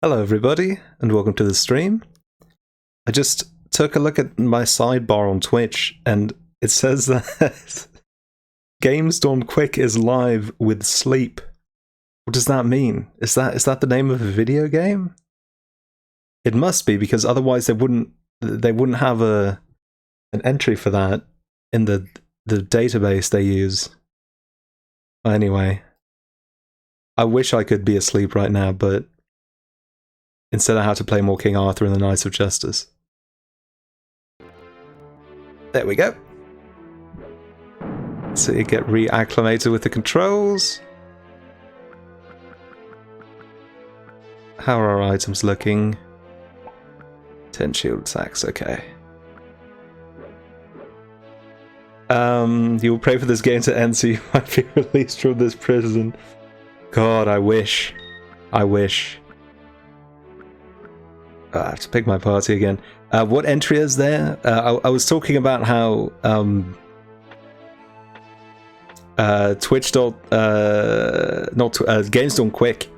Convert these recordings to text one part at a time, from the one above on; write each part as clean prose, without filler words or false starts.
Hello everybody, and welcome to the stream. I just took a look at my sidebar on Twitch, and it says that Games Done Quick is live with Sleep. What does that mean? Is that the name of a video game? It must be, because otherwise they wouldn't have an entry for that in the database they use. Anyway, I wish I could be asleep right now, but instead I have to play more King Arthur and the Knights of Justice. There we go. So you get reacclimated with the controls. How are our items looking? 10 shield attacks, okay. You'll pray for this game to end so you might be released from this prison. God, I wish. I wish. I have to pick my party again. What entry is there? I was talking about how Games Done Quick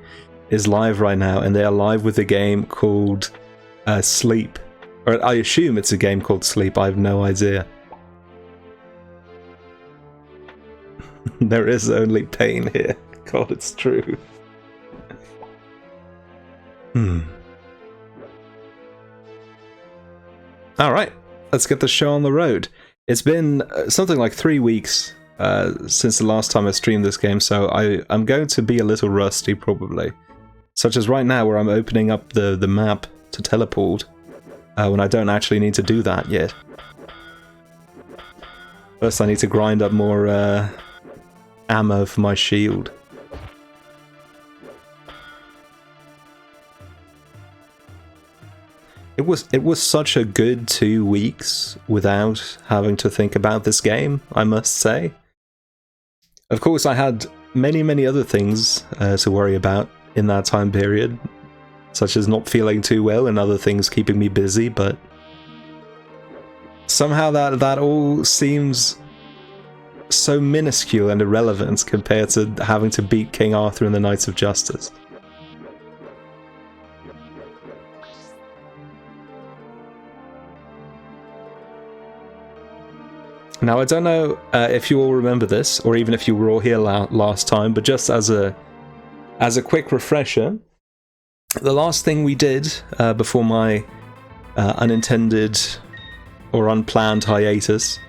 is live right now, and they are live with a game called Sleep. Or I assume it's a game called Sleep. I have no idea. There is only pain here. God, it's true. Alright, let's get the show on the road. It's been something like 3 weeks since the last time I streamed this game, so I'm going to be a little rusty probably. Such as right now, where I'm opening up the map to teleport, when I don't actually need to do that yet. First I need to grind up more ammo for my shield. It was such a good 2 weeks without having to think about this game, I must say. Of course, I had many other things to worry about in that time period, such as not feeling too well and other things keeping me busy, but somehow that all seems so minuscule and irrelevant compared to having to beat King Arthur and the Knights of Justice. Now, I don't know if you all remember this, or even if you were all here last time, but just as a quick refresher, the last thing we did before my unintended or unplanned hiatus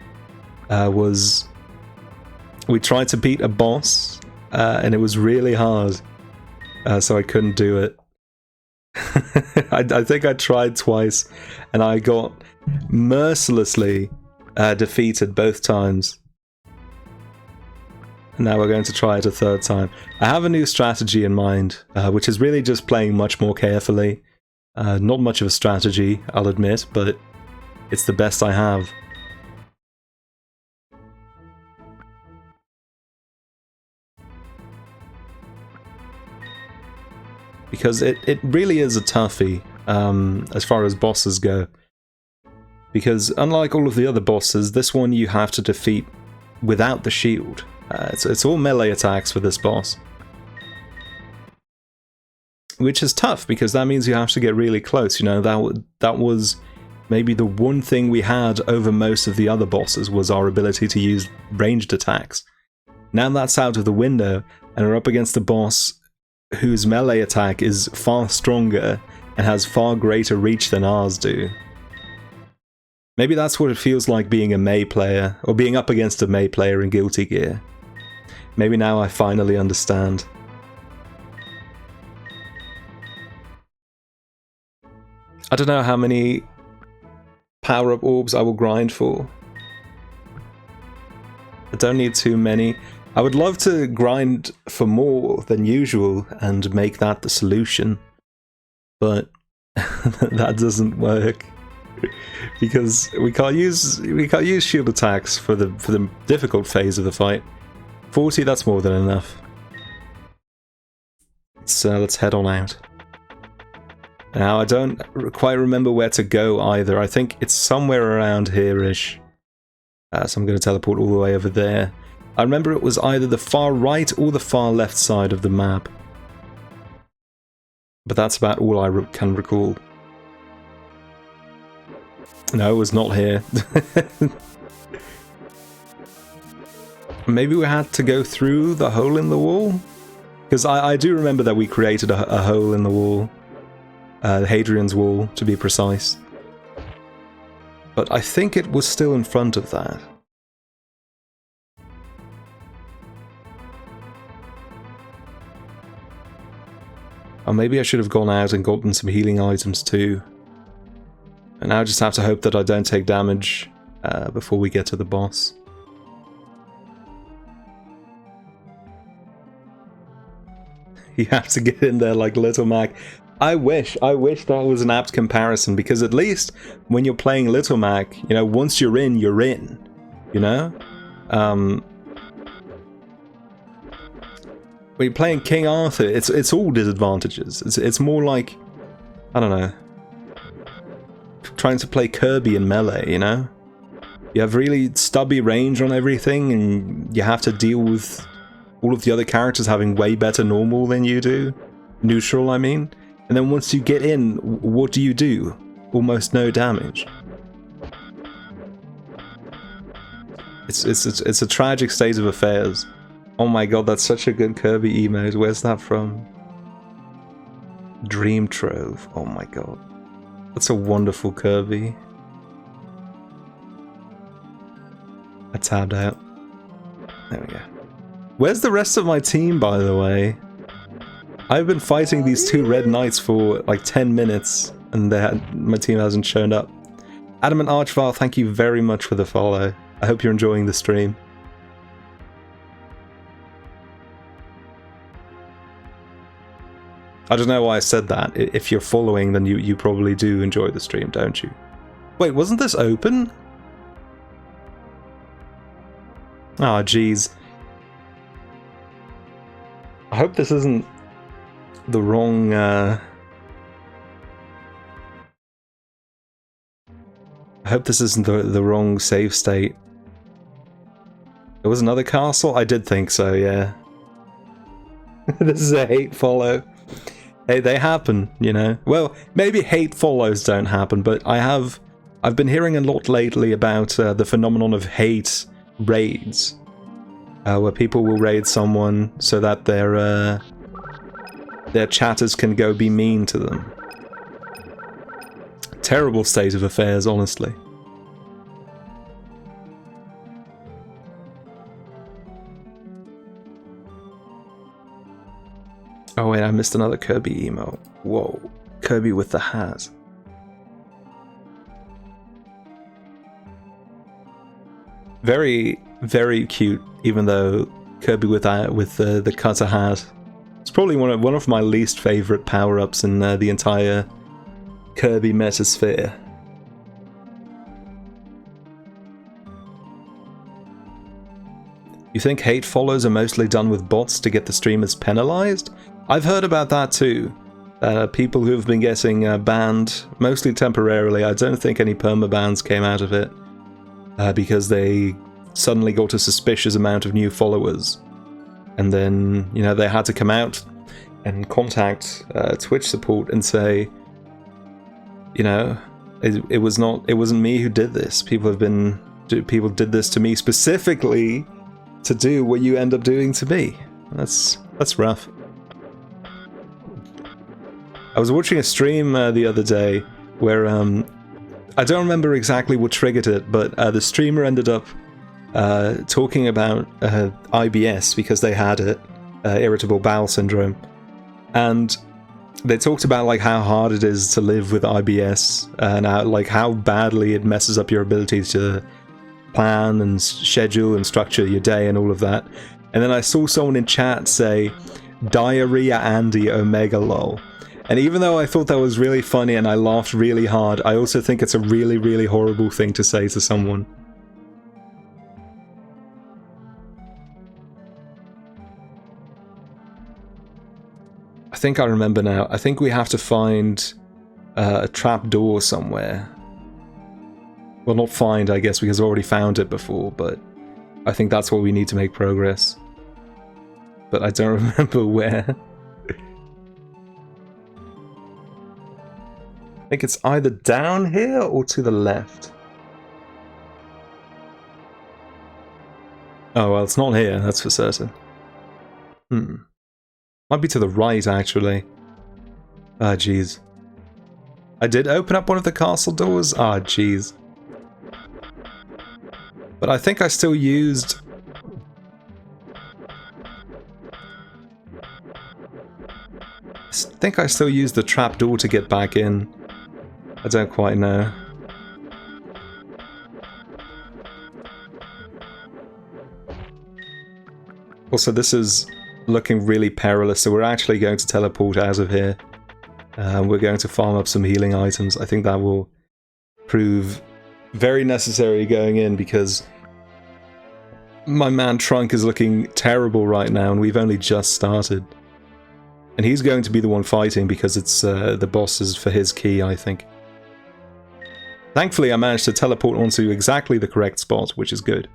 was we tried to beat a boss, and it was really hard, so I couldn't do it. I think I tried twice, and I got mercilessly defeated both times. Now we're going to try it a third time. I have a new strategy in mind, which is really just playing much more carefully. Not much of a strategy, I'll admit, but it's the best I have. Because it really is a toughie, as far as bosses go. Because unlike all of the other bosses, this one you have to defeat without the shield. It's all melee attacks for this boss. Which is tough, because that means you have to get really close. You know, that was maybe the one thing we had over most of the other bosses, was our ability to use ranged attacks. Now that's out of the window, and we're up against a boss whose melee attack is far stronger and has far greater reach than ours do. Maybe that's what it feels like being a Mei player, or being up against a Mei player in Guilty Gear. Maybe now I finally understand. I don't know how many power-up orbs I will grind for. I don't need too many. I would love to grind for more than usual and make that the solution, but that doesn't work. Because we can't use shield attacks for the difficult phase of the fight. 40, that's more than enough. So let's head on out. Now, I don't quite remember where to go either. I think it's somewhere around here-ish. So I'm going to teleport all the way over there. I remember it was either the far right or the far left side of the map. But that's about all I can recall. No, it was not here. Maybe we had to go through the hole in the wall? Because I do remember that we created a hole in the wall. Hadrian's Wall, to be precise. But I think it was still in front of that. Or maybe I should have gone out and gotten some healing items too. And now I just have to hope that I don't take damage before we get to the boss. You have to get in there like Little Mac. I wish that was an apt comparison, because at least when you're playing Little Mac, you know, once you're in, you know? When you're playing King Arthur, it's all disadvantages. It's more like, I don't know, trying to play Kirby in Melee, you know? You have really stubby range on everything, and you have to deal with all of the other characters having way better normal than you do. Neutral, I mean. And then once you get in, what do? Almost no damage. It's a tragic state of affairs. Oh my god, that's such a good Kirby emote. Where's that from? Dream Trove. Oh my god. That's a wonderful Kirby. I tabbed out. There we go. Where's the rest of my team, by the way? I've been fighting these two red knights for like 10 minutes, and my team hasn't shown up. Adamant Archvile, thank you very much for the follow. I hope you're enjoying the stream. I don't know why I said that. If you're following, then you probably do enjoy the stream, don't you? Wait, wasn't this open? Ah, jeez. I hope this isn't the wrong, I hope this isn't the wrong save state. There was another castle? I did think so, yeah. This is a hate follow. Hey, they happen, you know. Well, maybe hate follows don't happen, but I've been hearing a lot lately about the phenomenon of hate raids. Where people will raid someone so that their chatters can go be mean to them. Terrible state of affairs, honestly. Oh wait, I missed another Kirby emo. Whoa, Kirby with the hat. Very, very cute, even though Kirby with the cutter hat. It's probably one of my least favorite power-ups in the entire Kirby metasphere. You think hate follows are mostly done with bots to get the streamers penalized? I've heard about that too. People who've been getting banned, mostly temporarily. I don't think any permabans came out of it. Because they suddenly got a suspicious amount of new followers. And then, you know, they had to come out and contact Twitch support and say, you know, it wasn't me who did this. People did this to me specifically to do what you end up doing to me. That's rough. I was watching a stream the other day where I don't remember exactly what triggered it, but the streamer ended up talking about IBS because they had it, irritable bowel syndrome, and they talked about like how hard it is to live with IBS and how badly it messes up your ability to plan and schedule and structure your day and all of that. And then I saw someone in chat say, "Diarrhea Andy Omega lol." And even though I thought that was really funny and I laughed really hard, I also think it's a really, really horrible thing to say to someone. I think I remember now. I think we have to find a trap door somewhere. Well, not find, I guess, because I've already found it before, but I think that's what we need to make progress. But I don't remember where. I think it's either down here or to the left. Oh, well, it's not here, that's for certain. Might be to the right, actually. Ah, jeez. I did open up one of the castle doors? Ah, jeez. But I think I still used... the trapdoor to get back in. I don't quite know. Also, this is looking really perilous, so we're actually going to teleport out of here. We're going to farm up some healing items. I think that will prove very necessary going in, because my man Trunk is looking terrible right now, and we've only just started. And he's going to be the one fighting, because it's the bosses for his key, I think. Thankfully, I managed to teleport onto exactly the correct spot, which is good.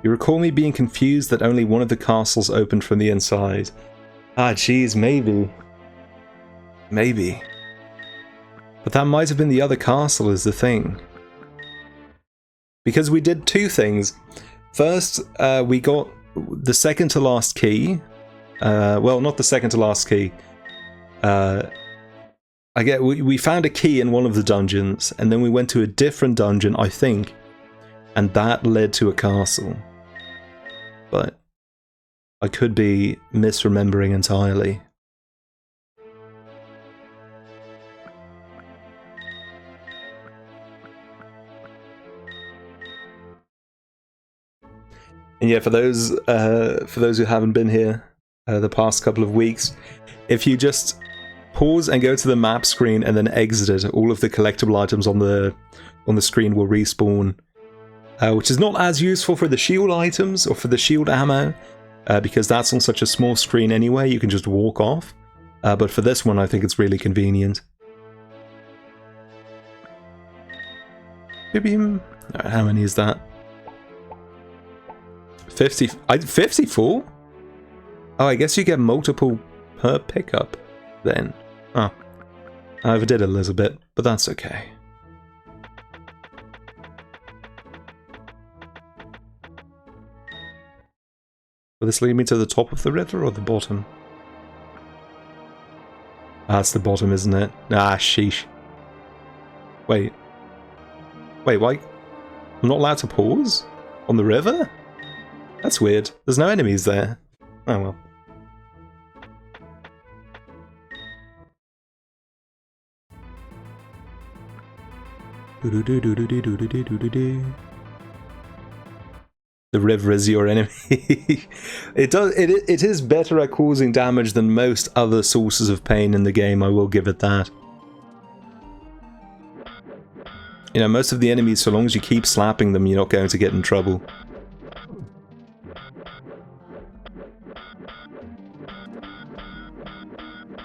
You recall me being confused that only one of the castles opened from the inside. Ah, geez, maybe. Maybe. But that might have been the other castle is the thing. Because we did two things. First, we got the second to last key. Well, not the second to last key. We found a key in one of the dungeons, and then we went to a different dungeon, I think, and that led to a castle. But I could be misremembering entirely. And yeah, for those who haven't been here the past couple of weeks, if you just pause and go to the map screen and then exit it, all of the collectible items on the screen will respawn. Which is not as useful for the shield items or for the shield ammo, because that's on such a small screen anyway, you can just walk off. But for this one, I think it's really convenient. How many is that? 54? Oh, I guess you get multiple per pickup then. Oh, I overdid it a little bit, but that's okay. Will this lead me to the top of the river or the bottom? Ah, it's the bottom, isn't it? Ah, sheesh. Wait. Wait, why? I'm not allowed to pause? On the river? That's weird. There's no enemies there. Oh well. The river is your enemy. It is better at causing damage than most other sources of pain in the game, I will give it that. You know, most of the enemies, so long as you keep slapping them, you're not going to get in trouble.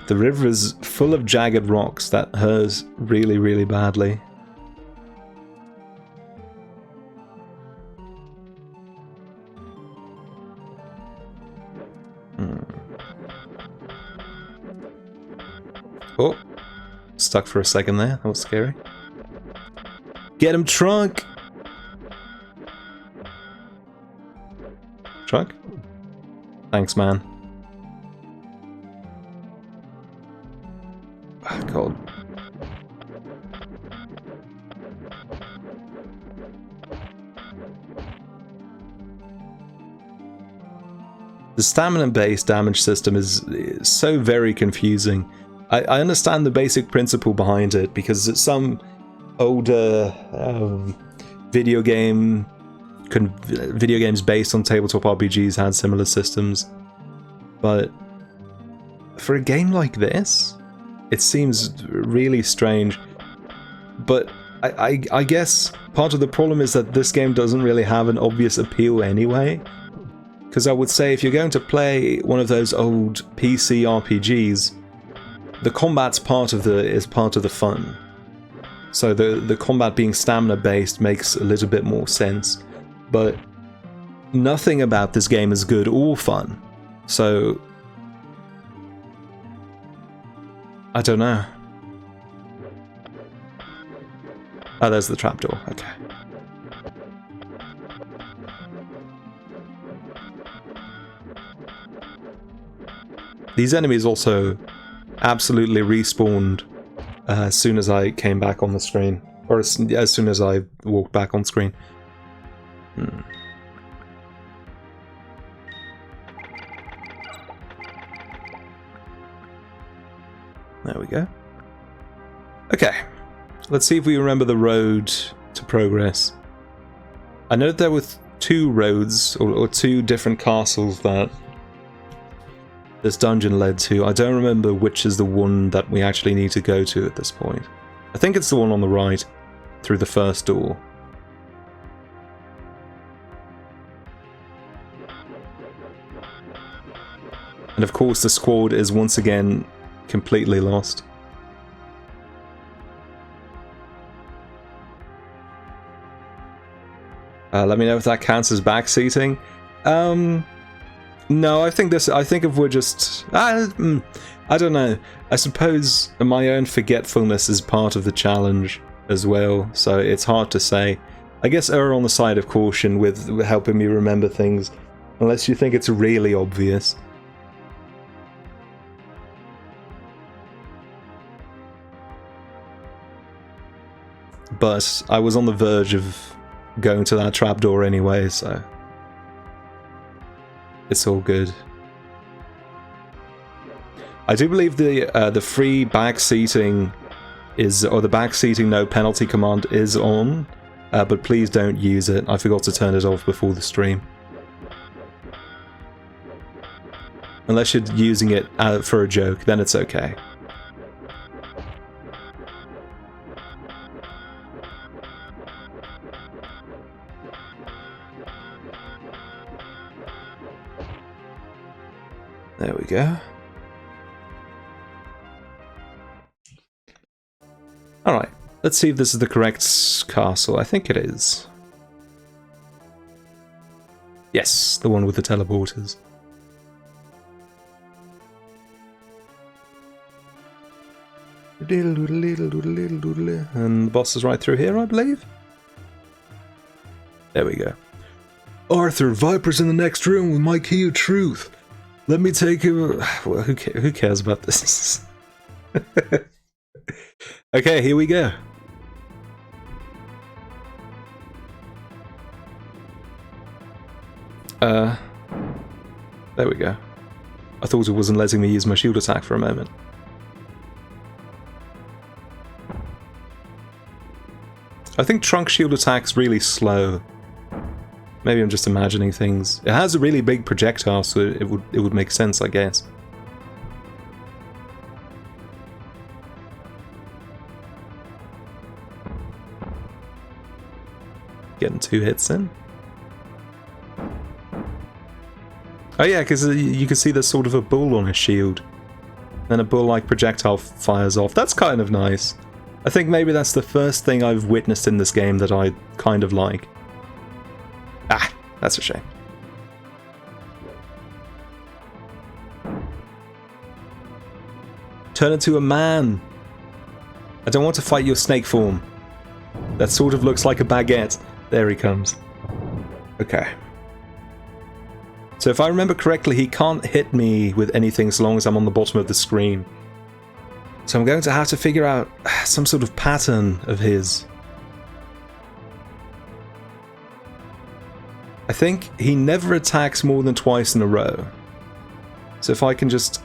The river is full of jagged rocks that hurt really, really badly. Oh, stuck for a second there. That was scary. Get him, Trunk! Trunk? Thanks, man. Oh, God. The stamina-based damage system is so very confusing. I understand the basic principle behind it, because some older video games based on tabletop RPGs had similar systems, but for a game like this, it seems really strange. But I guess part of the problem is that this game doesn't really have an obvious appeal anyway. Because I would say if you're going to play one of those old PC RPGs, the combat's part of the fun. So the combat being stamina based makes a little bit more sense. But nothing about this game is good or fun. So I don't know. Oh, there's the trapdoor. Okay. These enemies also absolutely respawned as soon as I came back on the screen. Or as soon as I walked back on screen. There we go. Okay. Let's see if we remember the road to progress. I know there were two roads, or two different castles that this dungeon led to. I don't remember which is the one that we actually need to go to at this point. I think it's the one on the right, through the first door. And of course the squad is once again completely lost. Let me know if that counts as backseating. No, I think if we're just... I don't know. I suppose my own forgetfulness is part of the challenge as well, so it's hard to say. I guess err on the side of caution with helping me remember things, unless you think it's really obvious. But I was on the verge of going to that trapdoor anyway, so it's all good. I do believe the free backseating is, or the backseating no penalty command is on, but please don't use it. I forgot to turn it off before the stream. Unless you're using it for a joke, then it's okay. There we go. Alright, let's see if this is the correct castle. I think it is. Yes, the one with the teleporters. And the boss is right through here, I believe. There we go. Arthur, Viper's in the next room with my key of truth. Let me take him... Well, who cares about this? Okay, here we go. There we go. I thought it wasn't letting me use my shield attack for a moment. I think Trunk shield attack's really slow. Maybe I'm just imagining things. It has a really big projectile, so it would make sense, I guess. Getting 2 hits in. Oh yeah, because you can see there's sort of a bull on his shield. Then a bull-like projectile fires off. That's kind of nice. I think maybe that's the first thing I've witnessed in this game that I kind of like. Ah, that's a shame. Turn into a man. I don't want to fight your snake form. That sort of looks like a baguette. There he comes. Okay. So if I remember correctly, he can't hit me with anything so long as I'm on the bottom of the screen. So I'm going to have to figure out some sort of pattern of his. I think he never attacks more than twice in a row. So if I can just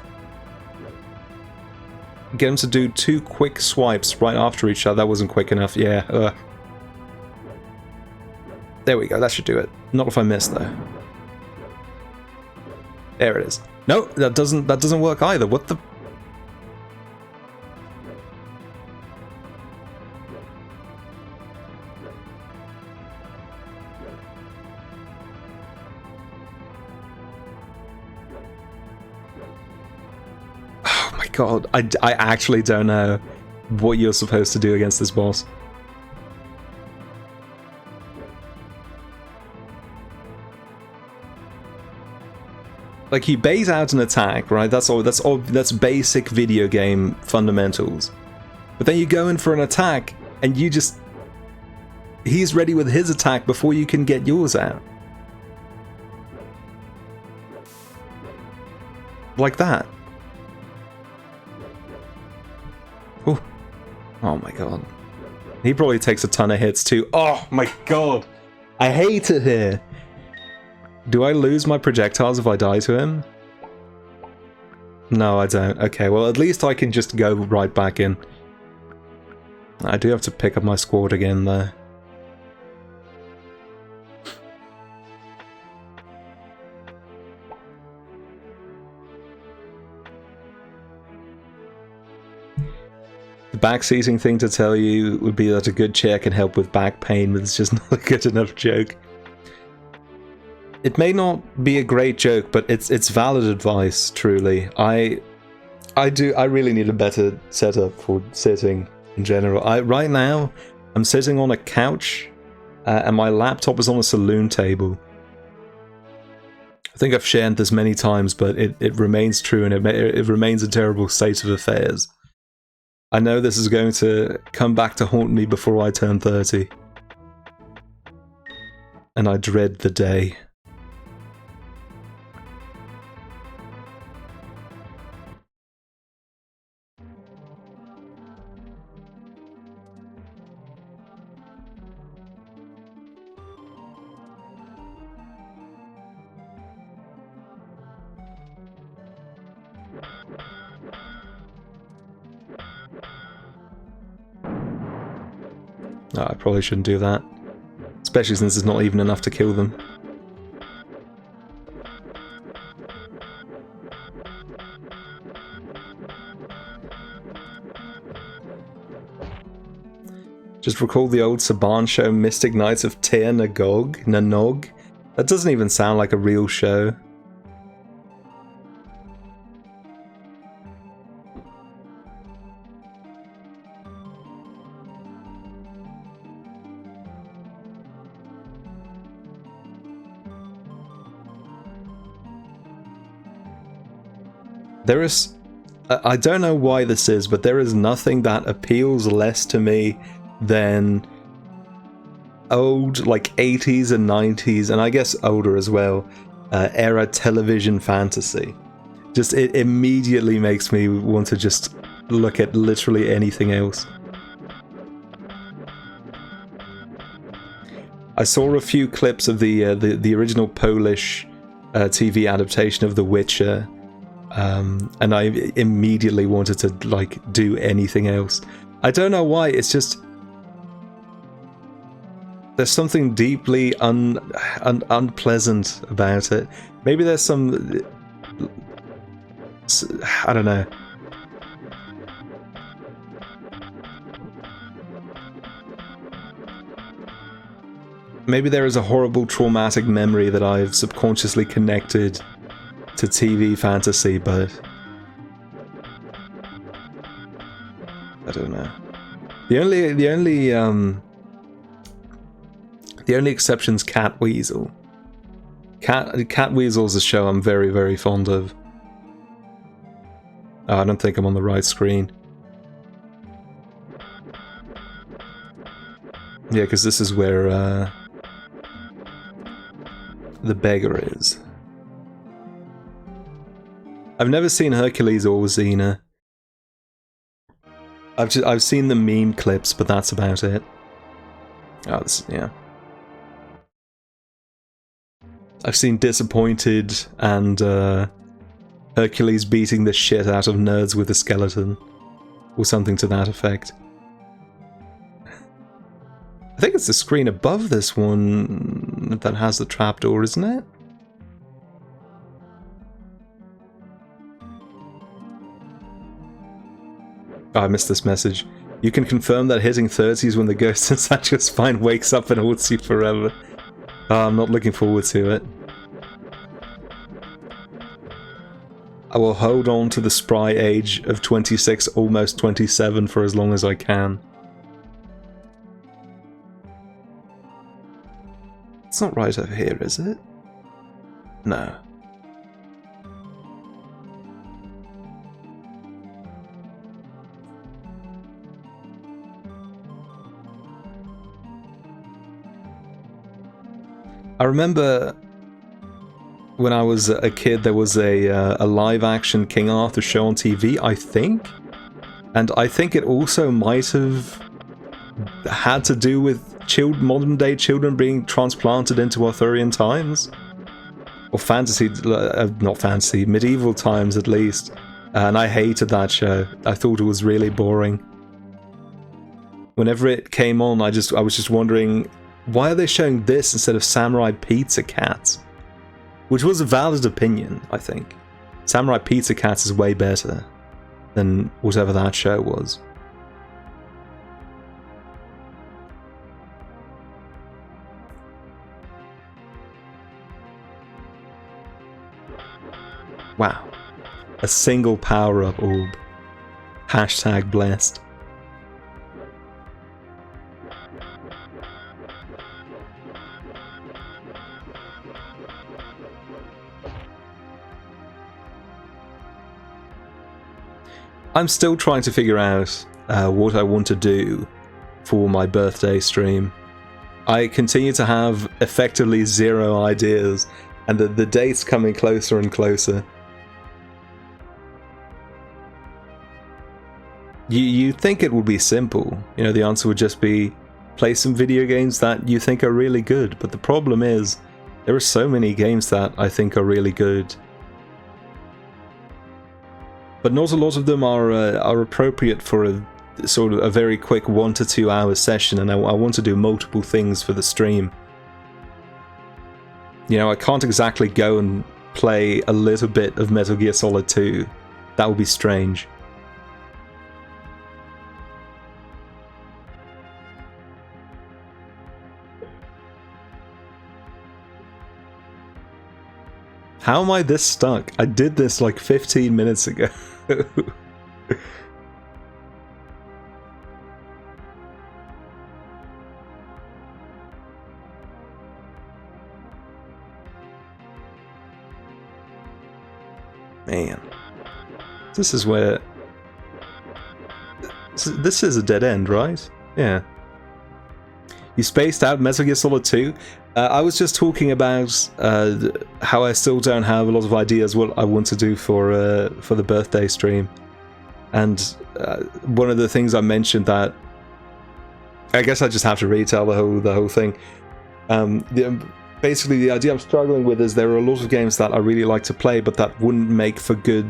get him to do 2 quick swipes right after each other. That wasn't quick enough, yeah. There we go, that should do it. Not if I miss though. There it is. No, that doesn't work either. What the... god, I actually don't know what you're supposed to do against this boss. Like, you bait out an attack, right? That's basic video game fundamentals. But then you go in for an attack, and you just... He's ready with his attack before you can get yours out. Like that. Ooh. Oh my god. He probably takes a ton of hits too. Oh my god. I hate it here. Do I lose my projectiles if I die to him? No, I don't. Okay, well at least I can just go right back in. I do have to pick up my squad again though. The backseating thing to tell you would be that a good chair can help with back pain, but it's just not a good enough joke. It may not be a great joke, but it's valid advice, truly. I really need a better setup for sitting in general. Right now, I'm sitting on a couch, and my laptop is on a saloon table. I think I've shared this many times, but it remains true, and it remains a terrible state of affairs. I know this is going to come back to haunt me before I turn 30. And I dread the day. Oh, I probably shouldn't do that. Especially since it's not even enough to kill them. Just recall the old Saban show, Mystic Knights of Tir Nanog? That doesn't even sound like a real show. There is... I don't know why this is, but there is nothing that appeals less to me than old, like, 80s and 90s, and I guess older as well, era television fantasy. Just, it immediately makes me want to just look at literally anything else. I saw a few clips of the original Polish TV adaptation of The Witcher, and I immediately wanted to, like, do anything else. I don't know why, it's just... There's something deeply unpleasant about it. Maybe there's some... I don't know. Maybe there is a horrible traumatic memory that I've subconsciously connected to TV fantasy, but I don't know. The only exception's Catweasel. Catweasel's a show I'm very, very fond of. Oh, I don't think I'm on the right screen. Yeah, because this is where the beggar is. I've never seen Hercules or Xena. I've seen the meme clips, but that's about it. Oh, this, yeah. I've seen Disappointed and Hercules beating the shit out of nerds with a skeleton, or something to that effect. I think it's the screen above this one that has the trapdoor, isn't it? Oh, I missed this message. You can confirm that hitting 30 is when the ghost inside your spine wakes up and haunts you forever. Oh, I'm not looking forward to it. I will hold on to the spry age of 26, almost 27 for as long as I can. It's not right over here, is it? No. I remember when I was a kid, there was a live-action King Arthur show on TV, I think. And I think it also might have had to do with modern-day children being transplanted into Arthurian times. Or fantasy, not fantasy, medieval times at least. And I hated that show. I thought it was really boring. Whenever it came on, I was just wondering, why are they showing this instead of Samurai Pizza Cat? Which was a valid opinion, I think. Samurai Pizza Cat is way better than whatever that show was. Wow. A single power-up orb. Hashtag blessed. I'm still trying to figure out what I want to do for my birthday stream. I continue to have effectively zero ideas, and the date's coming closer and closer. You think it would be simple. You know, the answer would just be play some video games that you think are really good, but the problem is there are so many games that I think are really good. But not a lot of them are appropriate for a sort of a very quick 1 to 2 hour session, and I want to do multiple things for the stream. You know, I can't exactly go and play a little bit of Metal Gear Solid 2. That would be strange. How am I this stuck? I did this like 15 minutes ago. Man. This is where... This is a dead end, right? Yeah. You spaced out Metal Gear Solid 2? I was just talking about how I still don't have a lot of ideas what I want to do for the birthday stream, and one of the things I mentioned that I guess I just have to retell the whole thing. Basically, the idea I'm struggling with is there are a lot of games that I really like to play, but that wouldn't make for good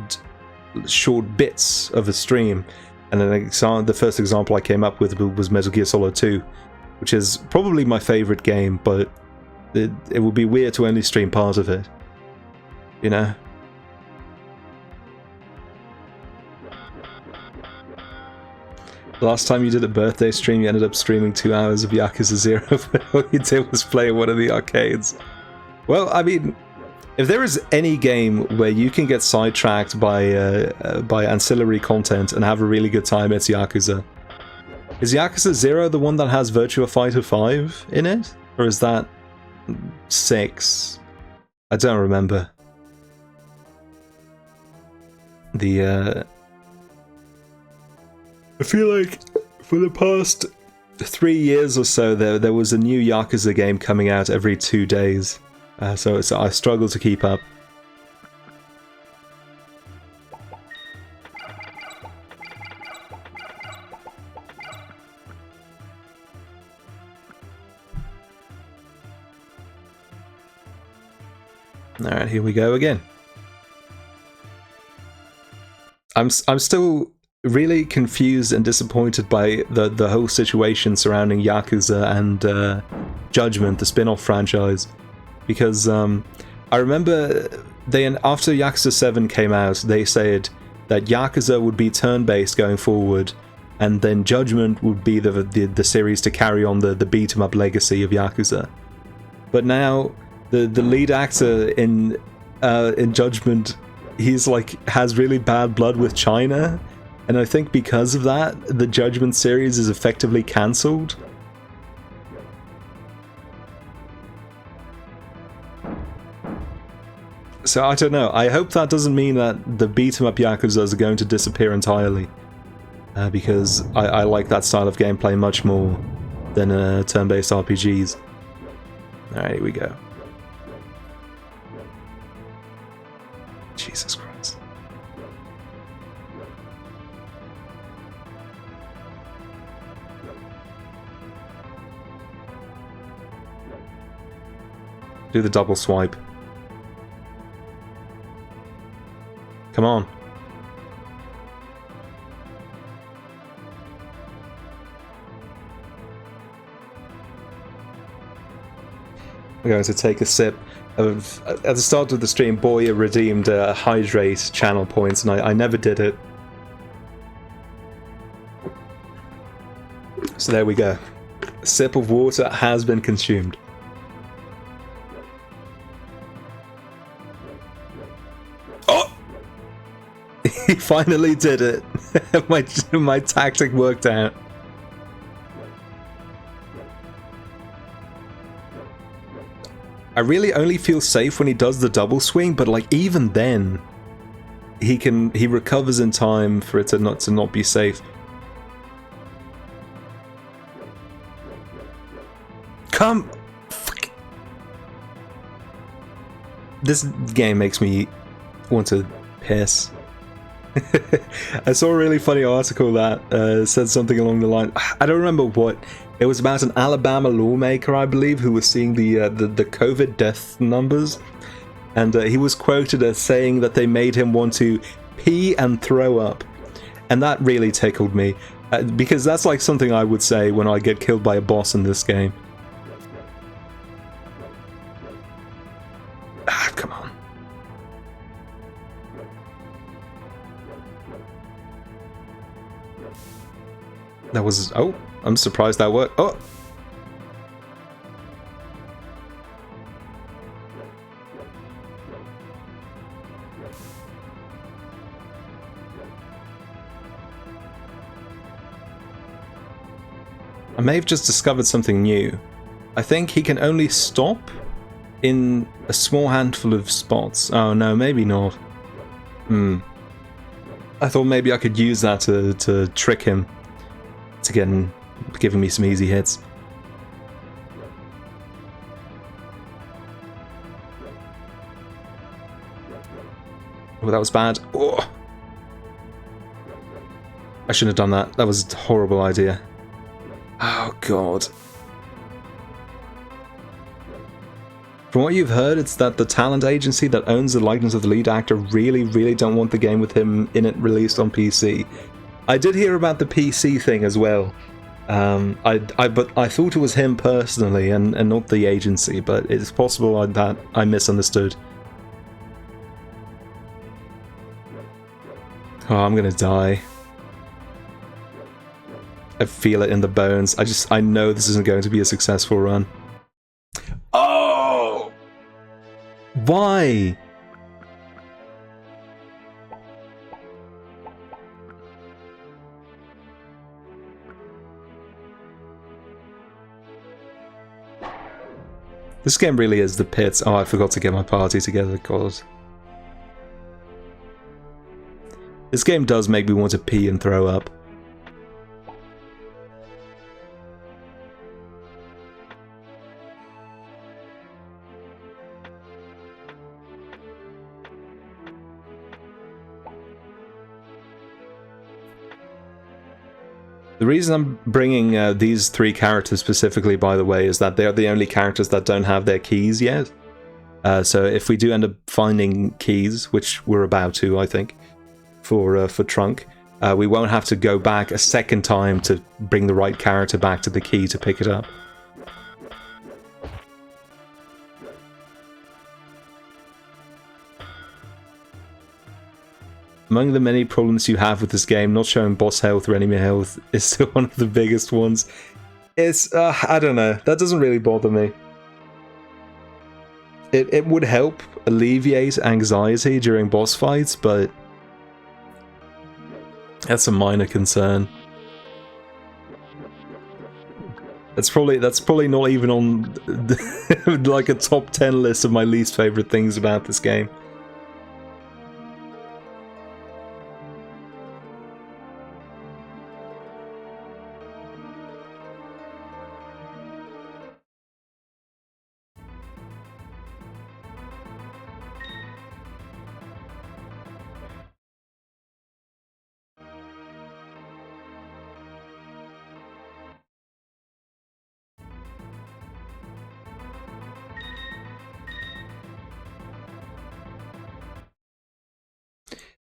short bits of a stream. And then the first example I came up with was Metal Gear Solid 2, which is probably my favorite game, but it would be weird to only stream part of it, you know? The last time you did a birthday stream, you ended up streaming 2 hours of Yakuza 0, but all you did was play one of the arcades. Well, I mean, if there is any game where you can get sidetracked by ancillary content and have a really good time, it's Yakuza. Is Yakuza 0 the one that has Virtua Fighter 5 in it? Or is that 6? I don't remember. I feel like for the past 3 years or so there was a new Yakuza game coming out every 2 days. So I struggle to keep up. Alright, here we go again. I'm still really confused and disappointed by the whole situation surrounding Yakuza and Judgment, the spin-off franchise. Because I remember after Yakuza 7 came out, they said that Yakuza would be turn-based going forward, and then Judgment would be the series to carry on the beat-em-up legacy of Yakuza. But now the lead actor in Judgment he's like has really bad blood with China, and I think because of that, the Judgment series is effectively cancelled. So I don't know. I hope that doesn't mean that the beat-em-up Yakuzas are going to disappear entirely, because I like that style of gameplay much more than turn-based RPGs. Alright, here we go. Jesus Christ. Do the double swipe. Come on. We're going to take a sip of... At the start of the stream, Boya redeemed Hydrate channel points, and I never did it. So there we go. A sip of water has been consumed. Oh! He finally did it. My tactic worked out. I really only feel safe when he does the double swing, but like even then, he recovers in time for it to not be safe. Come, fuck. This game makes me want to piss. I saw a really funny article that said something along the line. I don't remember what. It was about an Alabama lawmaker, I believe, who was seeing the COVID death numbers, and he was quoted as saying that they made him want to pee and throw up, and that really tickled me, because that's like something I would say when I get killed by a boss in this game. Ah, come on. That was... oh, I'm surprised that worked. Oh! I may have just discovered something new. I think he can only stop in a small handful of spots. Oh no, maybe not. I thought maybe I could use that to trick him to giving me some easy hits. Oh, that was bad. Oh. I shouldn't have done that. That was a horrible idea. Oh god. From what you've heard, it's that the talent agency that owns the likeness of the lead actor really don't want the game with him in it released on PC. I did hear about the PC thing as well. But I thought it was him personally and not the agency, but it's possible that I misunderstood. Oh, I'm gonna die. I feel it in the bones. I know this isn't going to be a successful run. Oh! Why? This game really is the pits. Oh, I forgot to get my party together, God. This game does make me want to pee and throw up. The reason I'm bringing these three characters specifically, by the way, is that they're the only characters that don't have their keys yet. So if we do end up finding keys, which we're about to, I think, for Trunk, we won't have to go back a second time to bring the right character back to the key to pick it up. Among the many problems you have with this game, not showing boss health or enemy health is still one of the biggest ones. It's, I don't know, that doesn't really bother me. it would help alleviate anxiety during boss fights, but that's a minor concern. That's probably not even on like a top 10 list of my least favorite things about this game.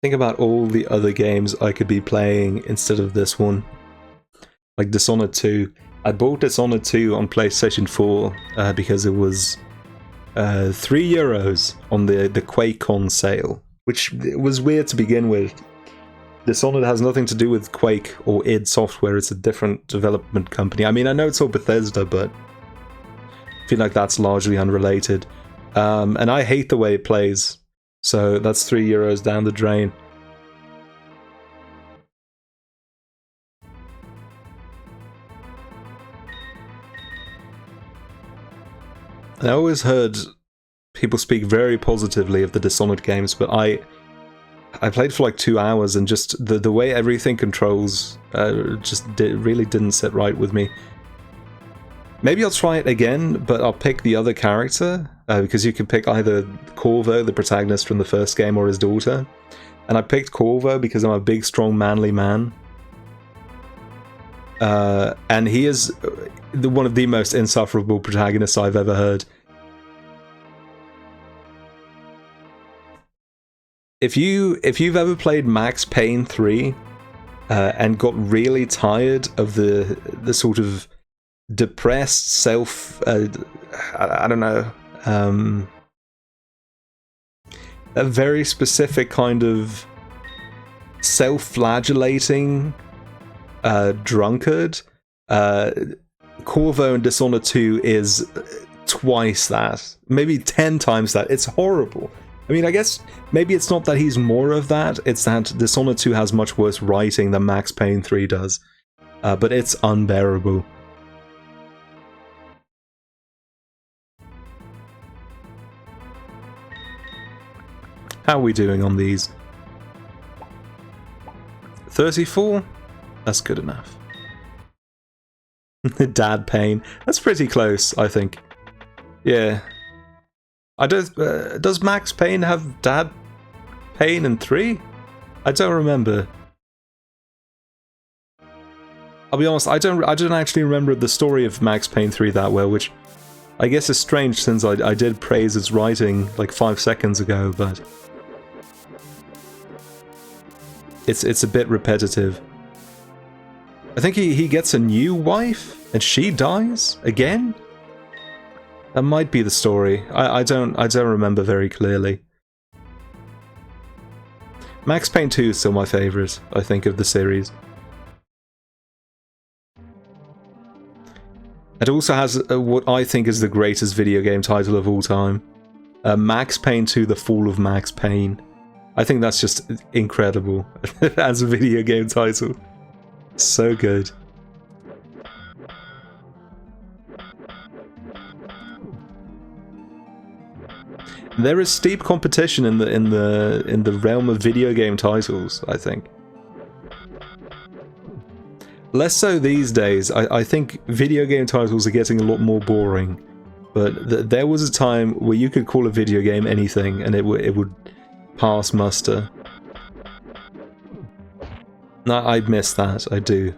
Think about all the other games I could be playing instead of this one. Like Dishonored 2. I bought Dishonored 2 on PlayStation 4 because it was €3 on the QuakeCon sale, which was weird to begin with. Dishonored has nothing to do with Quake or id Software, it's a different development company. I mean, I know it's all Bethesda, but I feel like that's largely unrelated. And I hate the way it plays. So that's €3 down the drain. And I always heard people speak very positively of the Dishonored games, but I played for like 2 hours and just the way everything controls really didn't sit right with me. Maybe I'll try it again, but I'll pick the other character, because you can pick either Corvo, the protagonist from the first game, or his daughter. And I picked Corvo because I'm a big, strong, manly man. And he is one of the most insufferable protagonists I've ever heard. If you've ever played Max Payne 3 and got really tired of the sort of depressed I don't know, a very specific kind of self-flagellating drunkard, Corvo in Dishonored 2 is twice that, maybe 10 times that. It's horrible. I mean, I guess maybe it's not that he's more of that, it's that Dishonored 2 has much worse writing than Max Payne 3 does, but it's unbearable. How are we doing on these? 34? That's good enough. Dad Payne. That's pretty close, I think. Yeah. Does Max Payne have Dad Payne in 3? I don't remember. I'll be honest, I don't actually remember the story of Max Payne 3 that well, which I guess is strange since I did praise its writing like 5 seconds ago, but it's a bit repetitive. I think he gets a new wife and she dies again? That might be the story. I don't remember very clearly. Max Payne 2 is still my favourite, I think, of the series. It also has what I think is the greatest video game title of all time. Max Payne 2: The Fall of Max Payne. I think that's just incredible as a video game title. So good. There is steep competition in the realm of video game titles, I think. Less so these days. I think video game titles are getting a lot more boring. But there was a time where you could call a video game anything and it would pass muster. No, I miss that. I do.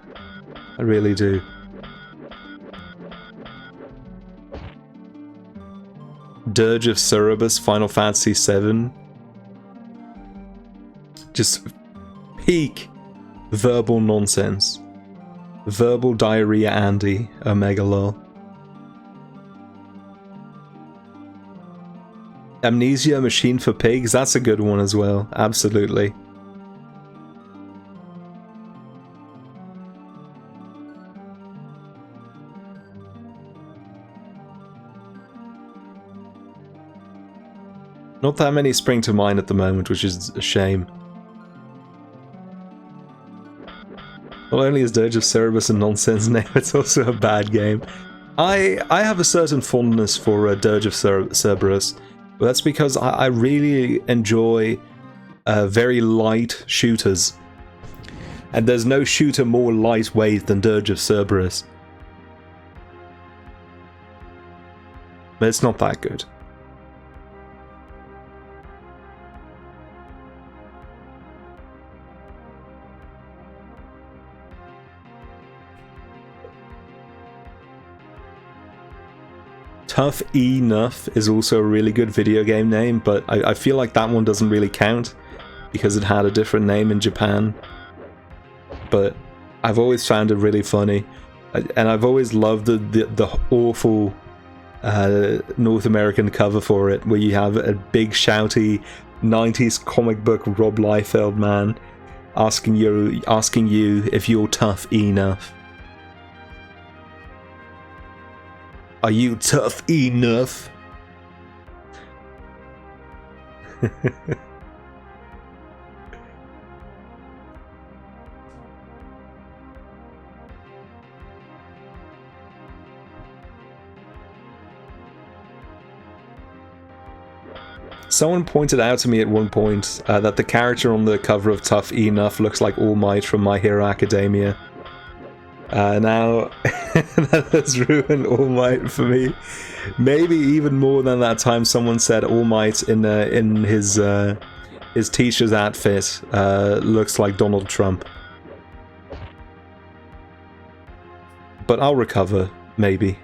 I really do. Dirge of Cerberus, Final Fantasy VII. Just peak verbal nonsense. Verbal diarrhea Andy, Omega lol. Amnesia Machine for Pigs, that's a good one as well, absolutely. Not that many spring to mind at the moment, which is a shame. Not only is Dirge of Cerberus a nonsense name, it's also a bad game. I have a certain fondness for Dirge of Cerberus, but that's because I really enjoy very light shooters. And there's no shooter more lightweight than Dirge of Cerberus. But it's not that good. Tough Enough is also a really good video game name, but I feel like that one doesn't really count because it had a different name in Japan. But I've always found it really funny, and I've always loved the awful North American cover for it, where you have a big shouty 90s comic book Rob Liefeld man asking you if you're tough enough. Are you tough enough? Someone pointed out to me at one point that the character on the cover of Tough Enough looks like All Might from My Hero Academia. Now, that has ruined All Might for me. Maybe even more than that time someone said All Might in his teacher's outfit looks like Donald Trump. But I'll recover, maybe.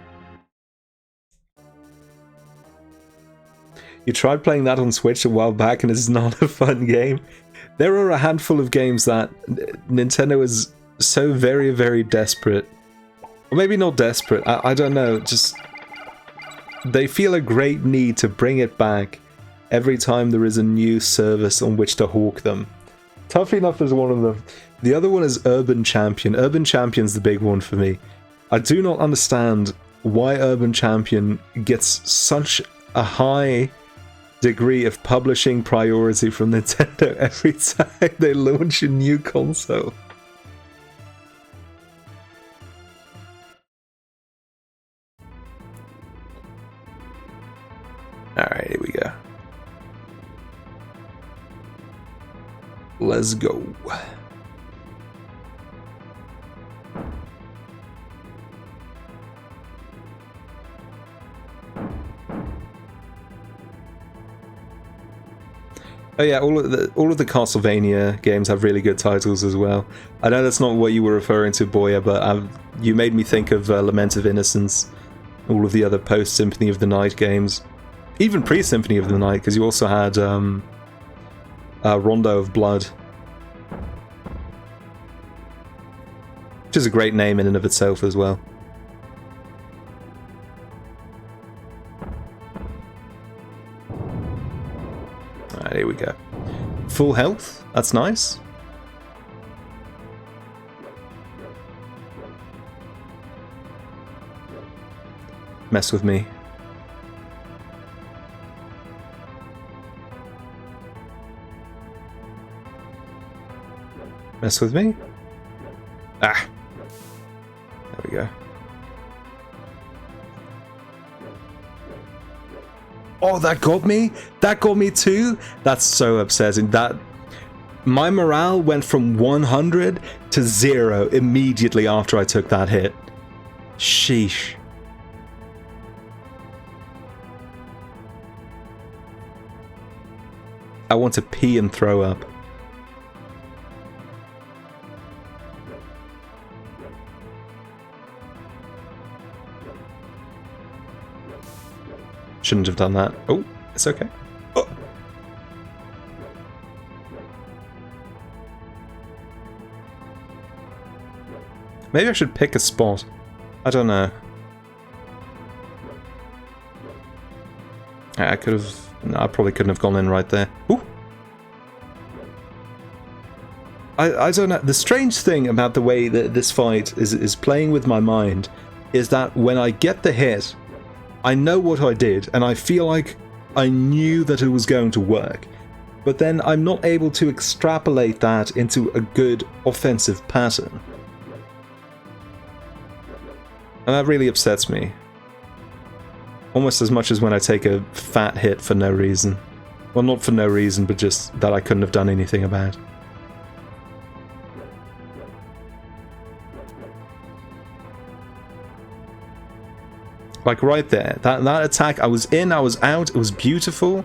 You tried playing that on Switch a while back and it's not a fun game. There are a handful of games that Nintendo is so very, very desperate. Or maybe not desperate, I don't know, just they feel a great need to bring it back every time there is a new service on which to hawk them. Tough Enough is one of them. The other one is Urban Champion. Urban Champion's the big one for me. I do not understand why Urban Champion gets such a high degree of publishing priority from Nintendo every time they launch a new console. Alright, here we go. Let's go. Oh yeah, all of the Castlevania games have really good titles as well. I know that's not what you were referring to, Boya, but you made me think of Lament of Innocence, all of the other post-Symphony of the Night games. Even pre-Symphony of the Night, because you also had Rondo of Blood. Which is a great name in and of itself as well. Alright, here we go. Full health, that's nice. Mess with me. Mess with me? Ah! There we go. Oh, that got me? That got me too? That's so upsetting. That my morale went from 100 to 0 immediately after I took that hit. Sheesh. I want to pee and throw up. Shouldn't have done that. Oh, it's okay. Oh. Maybe I should pick a spot. I don't know. I could have... No, I probably couldn't have gone in right there. Ooh. I don't know. The strange thing about the way that this fight is playing with my mind is that when I get the hit, I know what I did, and I feel like I knew that it was going to work. But then I'm not able to extrapolate that into a good offensive pattern. And that really upsets me. Almost as much as when I take a fat hit for no reason. Well, not for no reason, but just that I couldn't have done anything about. Like right there, that attack, I was in, I was out, it was beautiful.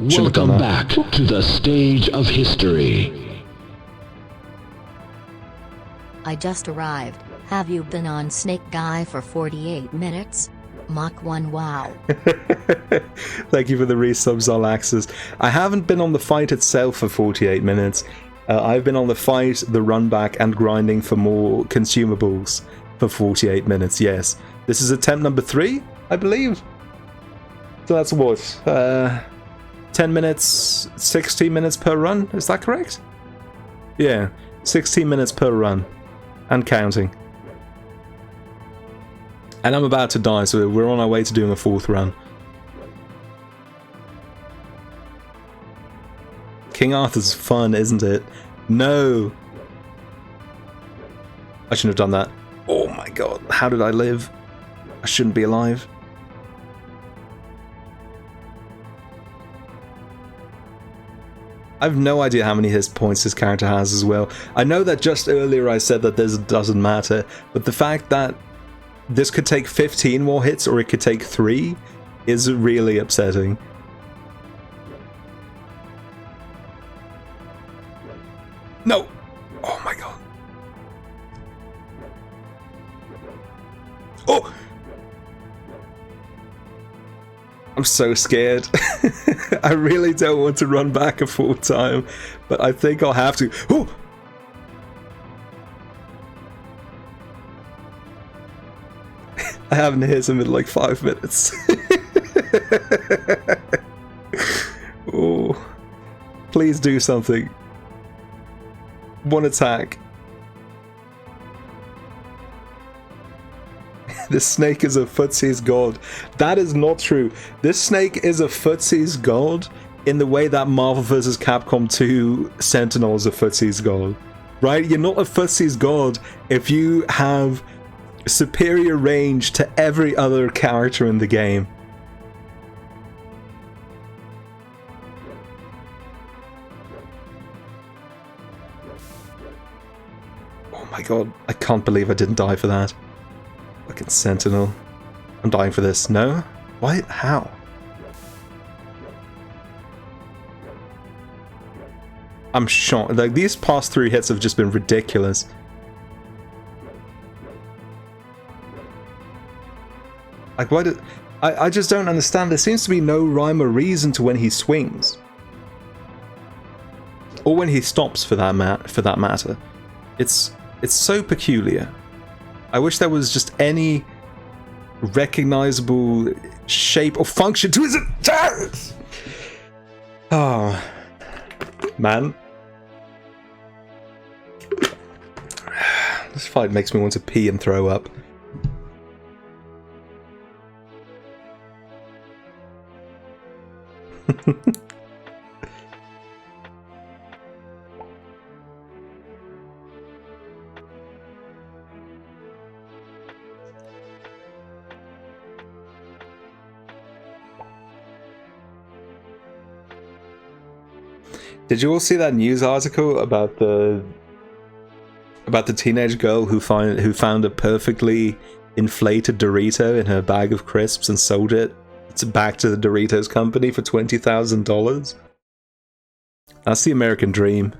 Welcome back to the stage of history. I just arrived. Have you been on Snake Guy for 48 minutes? Mach 1 wow. Thank you for the resubs, Alaxis. I haven't been on the fight itself for 48 minutes. I've been on the fight, the run back, and grinding for more consumables for 48 minutes, yes. This is attempt number 3, I believe. So that's what? 10 minutes, 16 minutes per run? Is that correct? Yeah, 16 minutes per run. And counting. And I'm about to die, so we're on our way to doing a 4th run. King Arthur's fun, isn't it? No! I shouldn't have done that. Oh my god, how did I live? I shouldn't be alive. I have no idea how many hit points this character has as well. I know that just earlier I said that this doesn't matter, but the fact that this could take 15 more hits or it could take 3 is really upsetting. No! Oh my god. Oh! I'm so scared. I really don't want to run back a full time, but I think I'll have to. Oh! I haven't hit him in like 5 minutes. Oh. Please do something. One attack. This snake is a footsie's god. That is not true. This snake is a footsie's god in the way that Marvel vs. Capcom 2 Sentinel is a footsie's god. Right? You're not a footsie's god if you have superior range to every other character in the game. Oh my god, I can't believe I didn't die for that. Fucking Sentinel. I'm dying for this. No? Why? How? I'm shocked. Like, these past 3 hits have just been ridiculous. Like, why did... I just don't understand. There seems to be no rhyme or reason to when he swings. Or when he stops, for that matter. It's so peculiar. I wish there was just any recognizable shape or function to his attacks! Oh, man. This fight makes me want to pee and throw up. Did you all see that news article about the teenage girl who found a perfectly inflated Dorito in her bag of crisps and sold it back to the Doritos company for $20,000? That's the American dream.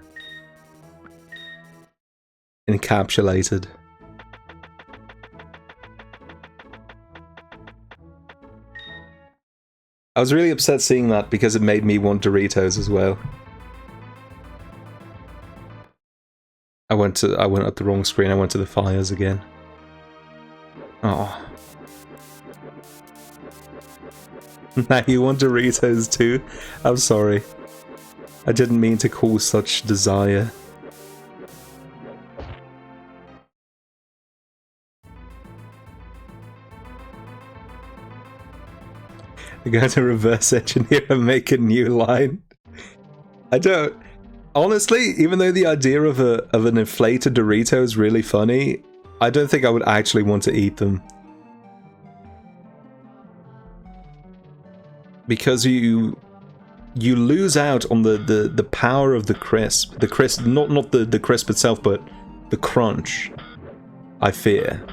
Encapsulated. I was really upset seeing that because it made me want Doritos as well. I went up the wrong screen. I went to the fires again. Oh. Now you want Doritos too? I'm sorry. I didn't mean to cause such desire. You're going to reverse engineer and make a new line. I don't. Honestly, even though the idea of an inflated Dorito is really funny, I don't think I would actually want to eat them. Because you lose out on the power of the crisp. The crisp, not the crisp itself, but the crunch, I fear.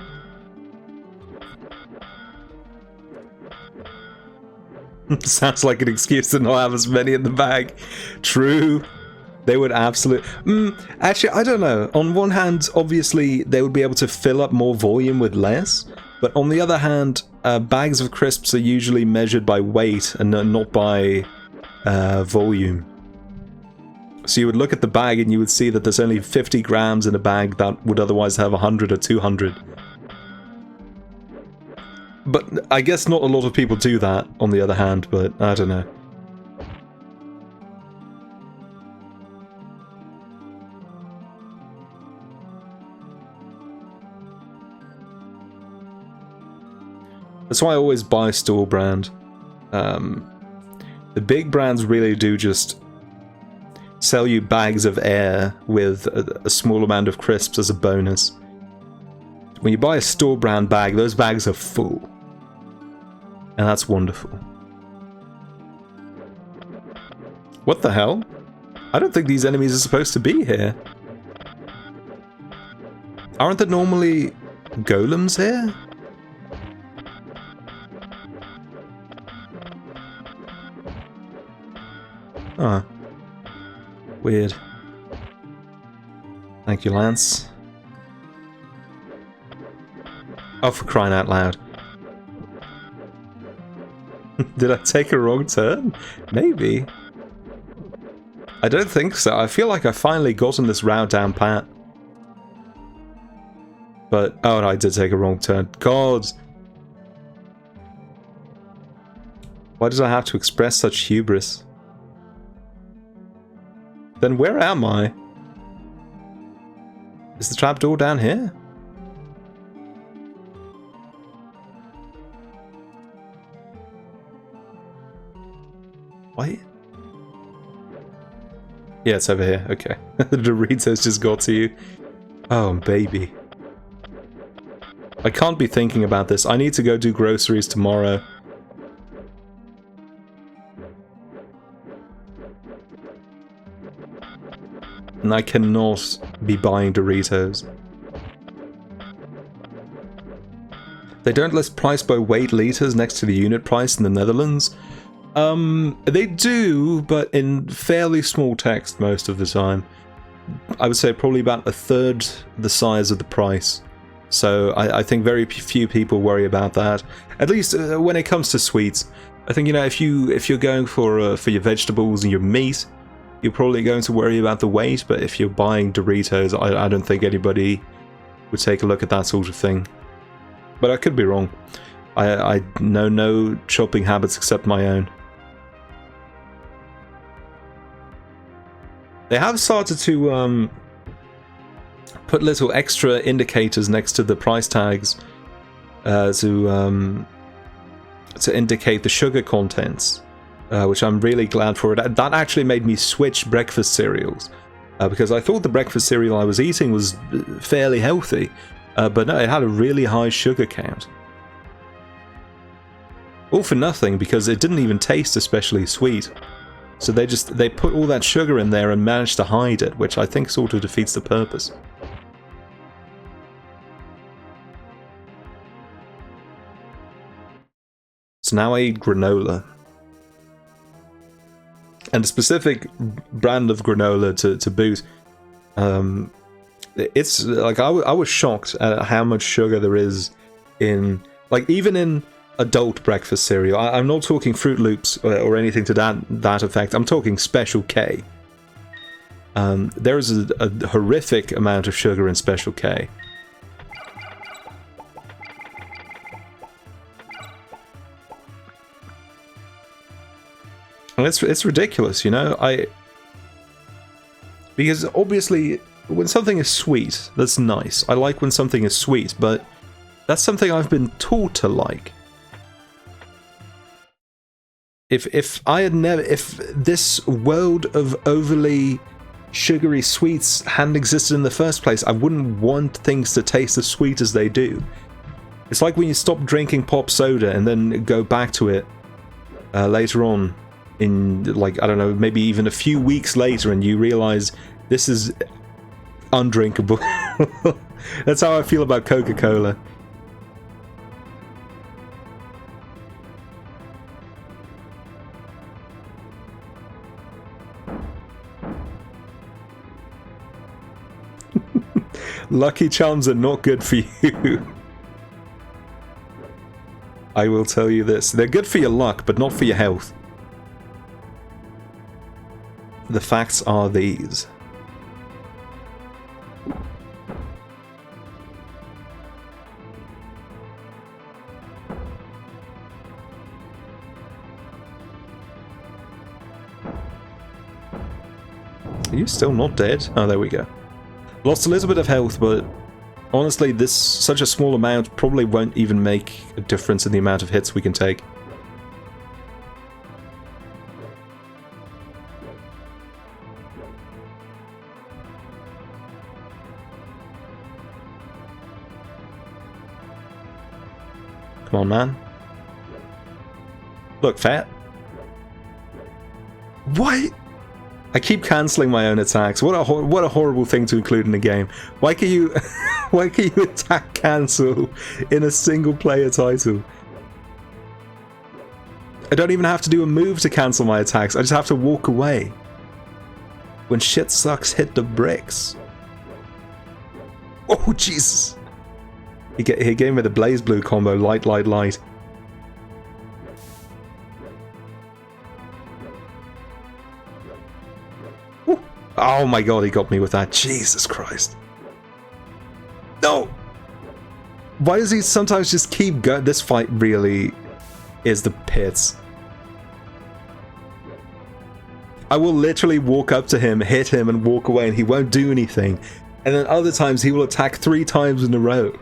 Sounds like an excuse to not have as many in the bag. True. They would absolutely... actually, I don't know. On one hand, obviously, they would be able to fill up more volume with less. But on the other hand, bags of crisps are usually measured by weight and not by volume. So you would look at the bag and you would see that there's only 50 grams in a bag that would otherwise have 100 or 200. But I guess not a lot of people do that, on the other hand, but I don't know. That's why I always buy store brand. The big brands really do just sell you bags of air with a small amount of crisps as a bonus. When you buy a store brand bag, those bags are full. And that's wonderful. What the hell? I don't think these enemies are supposed to be here. Aren't there normally golems here? Huh. Weird. Thank you, Lance. Oh, for crying out loud. Did I take a wrong turn? Maybe. I don't think so. I feel like I've finally gotten this route down pat. But, oh, I did take a wrong turn. God! Why did I have to express such hubris? Then where am I? Is the trapdoor down here? Wait. Yeah, it's over here. Okay. The Doritos just got to you. Oh, baby. I can't be thinking about this. I need to go do groceries tomorrow. And I cannot be buying Doritos. They don't list price by weight liters next to the unit price in the Netherlands. They do, but in fairly small text most of the time. I would say probably about a third the size of the price. So I think very few people worry about that. At least when it comes to sweets. I think, you know, if you're going for your vegetables and your meat, you're probably going to worry about the weight. But if you're buying Doritos, I don't think anybody would take a look at that sort of thing. But I could be wrong. I know no shopping habits except my own. They have started to put little extra indicators next to the price tags to indicate the sugar contents, which I'm really glad for. That actually made me switch breakfast cereals because I thought the breakfast cereal I was eating was fairly healthy, but no, it had a really high sugar count. All for nothing because it didn't even taste especially sweet. So they put all that sugar in there and managed to hide it, which I think sort of defeats the purpose. So now I eat granola. And a specific brand of granola to boot. It's like I was shocked at how much sugar there is in, like, even in adult breakfast cereal. I'm not talking Fruit Loops or anything to that effect. I'm talking Special K. There is a horrific amount of sugar in Special K. And it's ridiculous, you know. Because obviously when something is sweet, that's nice. I like when something is sweet, but that's something I've been taught to like. If this world of overly sugary sweets hadn't existed in the first place, I wouldn't want things to taste as sweet as they do. It's like when you stop drinking pop soda and then go back to it later on in, like, I don't know, maybe even a few weeks later, and you realize this is undrinkable. That's how I feel about Coca-Cola. Lucky Charms are not good for you. I will tell you this. They're good for your luck, but not for your health. The facts are these. Are you still not dead? Oh, there we go. Lost a little bit of health, but honestly, such a small amount probably won't even make a difference in the amount of hits we can take. Come on, man. Look, fat. What? I keep cancelling my own attacks. What a horrible thing to include in a game. Why can you why can you attack cancel in a single player title? I don't even have to do a move to cancel my attacks. I just have to walk away. When shit sucks, hit the bricks. Oh Jesus! He gave me the Blaze Blue combo. Light, light, light. Oh my god, he got me with that. Jesus Christ. No! Why does he sometimes just keep going? This fight really is the pits. I will literally walk up to him, hit him, and walk away, and he won't do anything. And then other times he will attack 3 times in a row.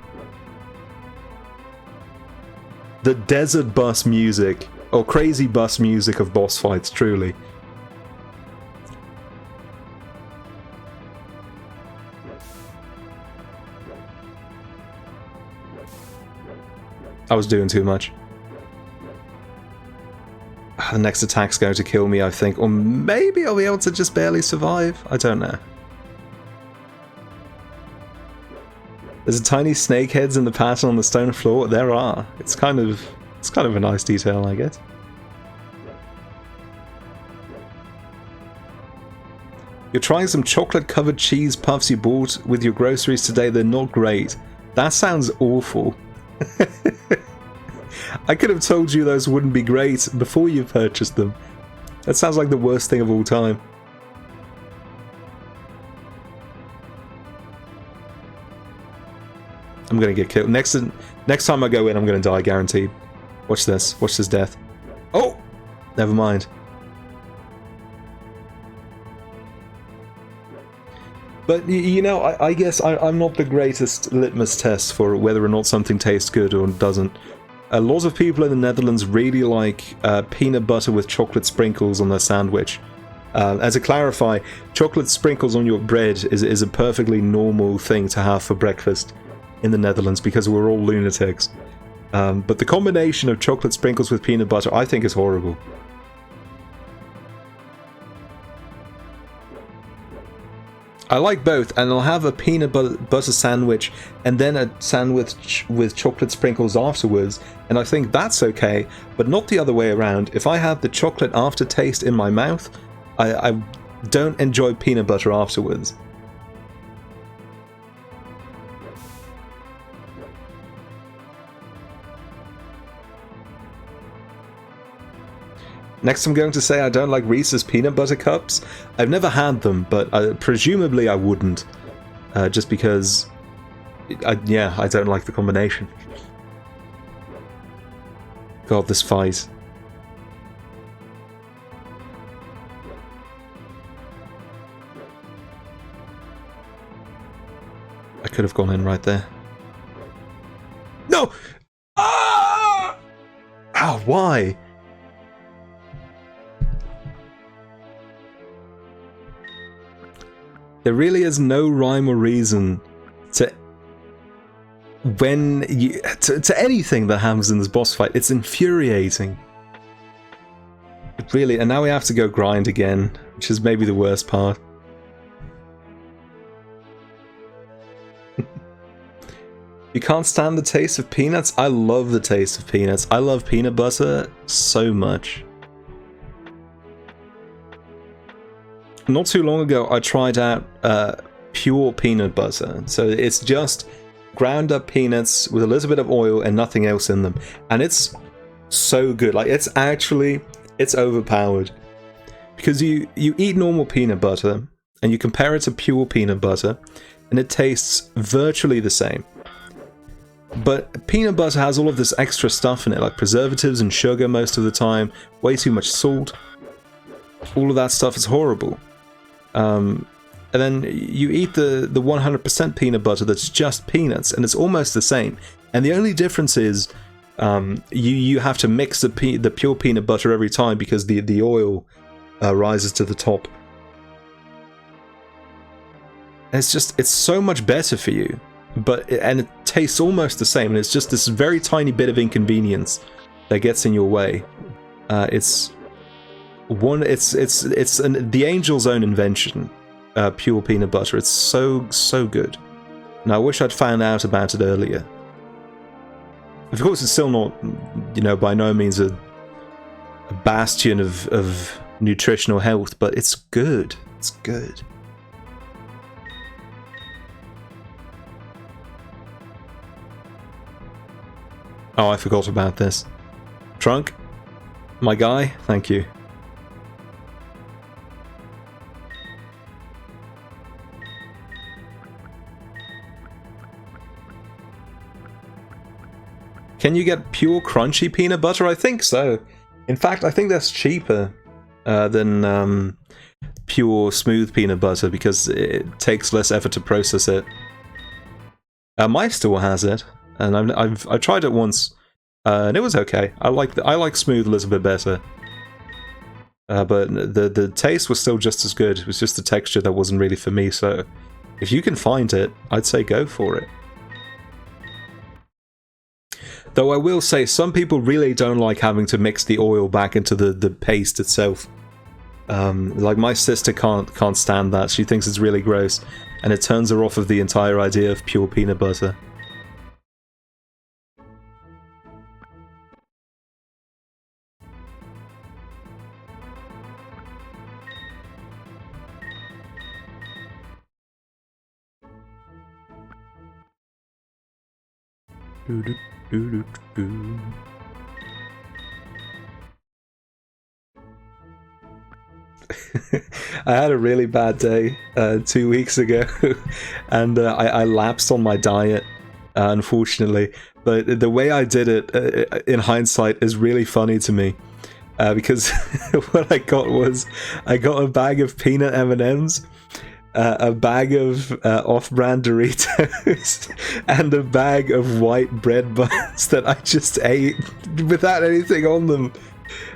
The desert bus music, or crazy bus music of boss fights, truly. I was doing too much. The next attack's going to kill me, I think. Or maybe I'll be able to just barely survive. I don't know. There's a tiny snake heads in the pattern on the stone floor. There are. It's kind of a nice detail, I guess. You're trying some chocolate-covered cheese puffs you bought with your groceries today. They're not great. That sounds awful. I could have told you those wouldn't be great before you purchased them. That sounds like the worst thing of all time. I'm gonna get killed. Next time I go in, I'm gonna die, guaranteed. Watch this. Watch this death. Oh! Never mind. But, you know, I guess I'm not the greatest litmus test for whether or not something tastes good or doesn't. A lot of people in the Netherlands really like peanut butter with chocolate sprinkles on their sandwich. And to clarify, chocolate sprinkles on your bread is a perfectly normal thing to have for breakfast in the Netherlands because we're all lunatics. But the combination of chocolate sprinkles with peanut butter I think is horrible. I like both, and I'll have a peanut butter sandwich and then a sandwich with chocolate sprinkles afterwards, and I think that's okay, but not the other way around. If I have the chocolate aftertaste in my mouth, I don't enjoy peanut butter afterwards. Next I'm going to say I don't like Reese's peanut butter cups. I've never had them, but presumably I wouldn't. Just because, yeah, I don't like the combination. God, this fight. I could have gone in right there. No! Ah! Oh, why? There really is no rhyme or reason to to anything that happens in this boss fight. It's infuriating. It really, and now we have to go grind again, which is maybe the worst part. You can't stand the taste of peanuts? I love the taste of peanuts. I love peanut butter so much. Not too long ago, I tried out pure peanut butter. So it's just ground up peanuts with a little bit of oil and nothing else in them. And it's so good. Like, it's overpowered. Because you eat normal peanut butter and you compare it to pure peanut butter and it tastes virtually the same. But peanut butter has all of this extra stuff in it, like preservatives and sugar most of the time, way too much salt. All of that stuff is horrible. And then you eat the 100% peanut butter that's just peanuts, and it's almost the same. And the only difference is you have to mix the pure peanut butter every time because the oil rises to the top. And it's so much better for you. And it tastes almost the same, and it's just this very tiny bit of inconvenience that gets in your way. It's the angel's own invention, pure peanut butter. It's so good, and I wish I'd found out about it earlier. Of course, it's still not, by no means a bastion of nutritional health, but it's good. It's good. Oh, I forgot about this. Trunk? My guy? Thank you. Can you get pure crunchy peanut butter? I think so. In fact, I think that's cheaper than pure smooth peanut butter because it takes less effort to process it. My store has it. And I've tried it once, and it was okay. I like smooth a little bit better, but the taste was still just as good. It was just the texture that wasn't really for me. So, if you can find it, I'd say go for it. Though I will say, some people really don't like having to mix the oil back into the paste itself. Like my sister can't stand that. She thinks it's really gross, and it turns her off of the entire idea of pure peanut butter. I had a really bad day 2 weeks ago, and I lapsed on my diet, unfortunately. But the way I did it, in hindsight, is really funny to me, because what I got was I got a bag of peanut M&Ms. A bag of off-brand Doritos and a bag of white bread buns that I just ate without anything on them,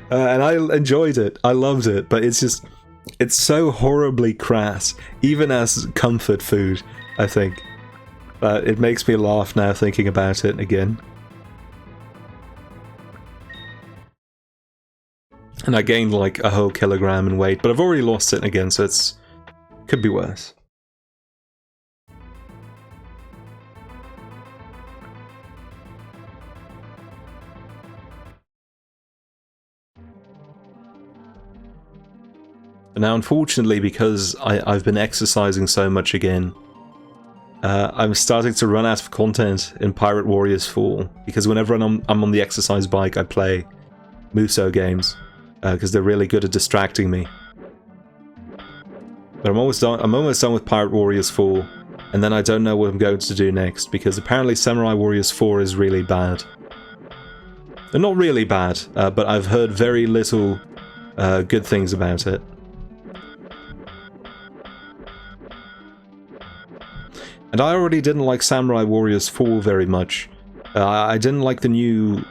and I enjoyed it. I loved it, but it's so horribly crass, even as comfort food, I think. But it makes me laugh now thinking about it again. And I gained like a whole kilogram in weight, but I've already lost it again, so it's could be worse. But now, unfortunately, because I've been exercising so much again, I'm starting to run out of content in Pirate Warriors 4, because whenever I'm on the exercise bike, I play Musou games, because they're really good at distracting me. But I'm almost done with Pirate Warriors 4, and then I don't know what I'm going to do next, because apparently Samurai Warriors 4 is really bad. Not really bad, but I've heard very little good things about it. And I already didn't like Samurai Warriors 4 very much. I didn't like the new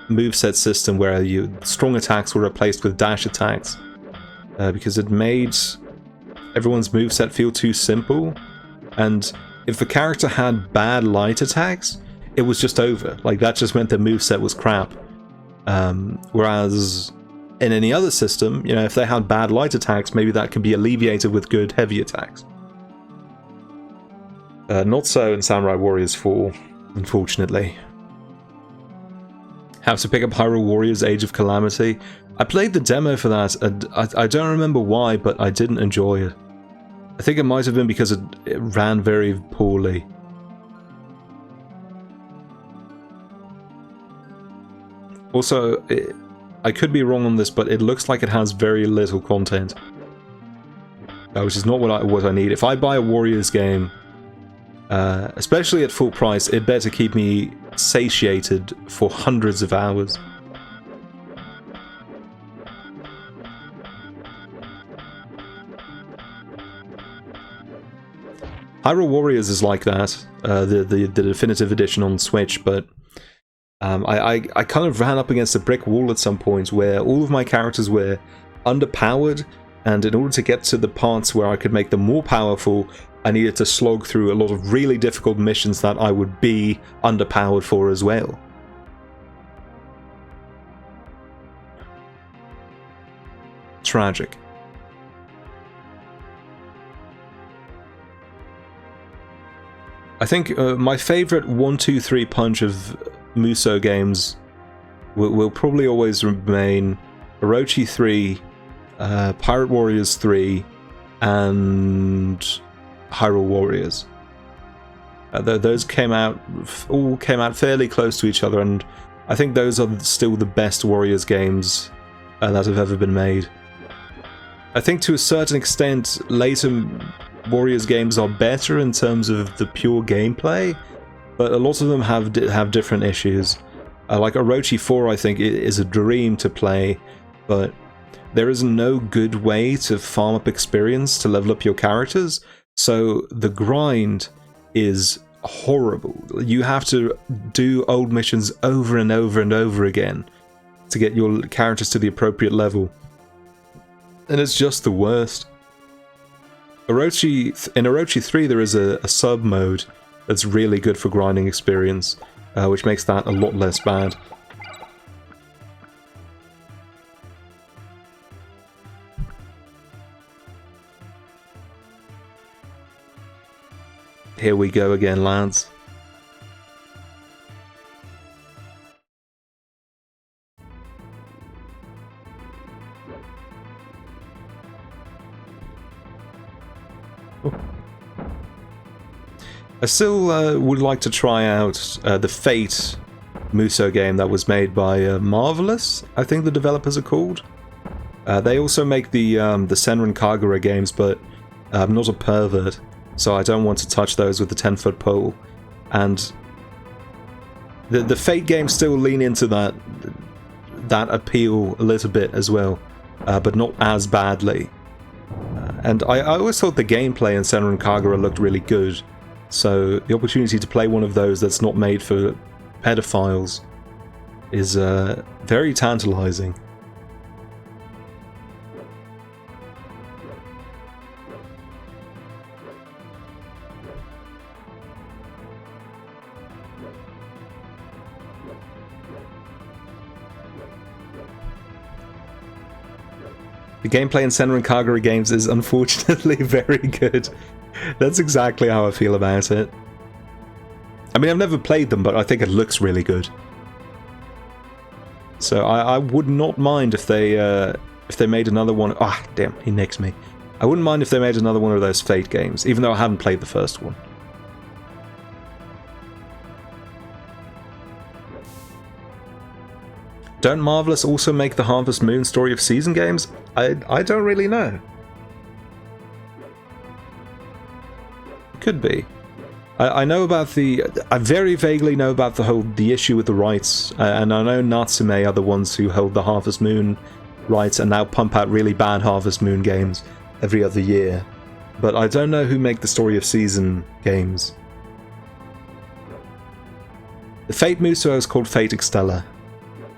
moveset system where strong attacks were replaced with dash attacks, because it made everyone's moveset feel too simple, and if the character had bad light attacks, it was just over. Like, that just meant the moveset was crap. Whereas in any other system, you know, if they had bad light attacks, maybe that could be alleviated with good heavy attacks. Not so in Samurai Warriors 4, unfortunately. Have to pick up Hyrule Warriors Age of Calamity. I played the demo for that, and I don't remember why, but I didn't enjoy it. I think it might have been because it ran very poorly. Also, I could be wrong on this, but it looks like it has very little content. Which is not what I need. If I buy a Warriors game, especially at full price, it better keep me satiated for hundreds of hours. Hyrule Warriors is like that, the definitive edition on Switch, but I kind of ran up against a brick wall at some point where all of my characters were underpowered, and in order to get to the parts where I could make them more powerful, I needed to slog through a lot of really difficult missions that I would be underpowered for as well. Tragic. I think my favorite 1-2-3 punch of Musou games will probably always remain Orochi 3, Pirate Warriors 3, and Hyrule Warriors. Those all came out fairly close to each other, and I think those are still the best Warriors games that have ever been made. I think to a certain extent, later Warriors games are better in terms of the pure gameplay, but a lot of them have different issues. Like Orochi 4, I think, is a dream to play, but there is no good way to farm up experience to level up your characters, so the grind is horrible. You have to do old missions over and over and over again to get your characters to the appropriate level, and it's just the worst. In Orochi 3 there is a sub mode that's really good for grinding experience, which makes that a lot less bad. Here we go again, lads. I still would like to try out the Fate Musou game that was made by Marvelous, I think the developers are called. They also make the Senran Kagura games, but I'm not a pervert, so I don't want to touch those with the 10-foot pole. And the Fate games still lean into that appeal a little bit as well, but not as badly. And I always thought the gameplay in Senran Kagura looked really good, so the opportunity to play one of those that's not made for pedophiles is very tantalizing. The gameplay in Senran Kagura games is unfortunately very good. That's exactly how I feel about it. I mean, I've never played them, but I think it looks really good. So I would not mind if they made another one. Ah, damn, he nicks me. I wouldn't mind if they made another one of those Fate games, even though I haven't played the first one. Don't Marvelous also make the Harvest Moon Story of Season games? I don't really know. Could be. I know about I very vaguely know about the issue with the rights, and I know Natsume are the ones who hold the Harvest Moon rights and now pump out really bad Harvest Moon games every other year. But I don't know who make the Story of Season games. The Fate Musou is called Fate Extella,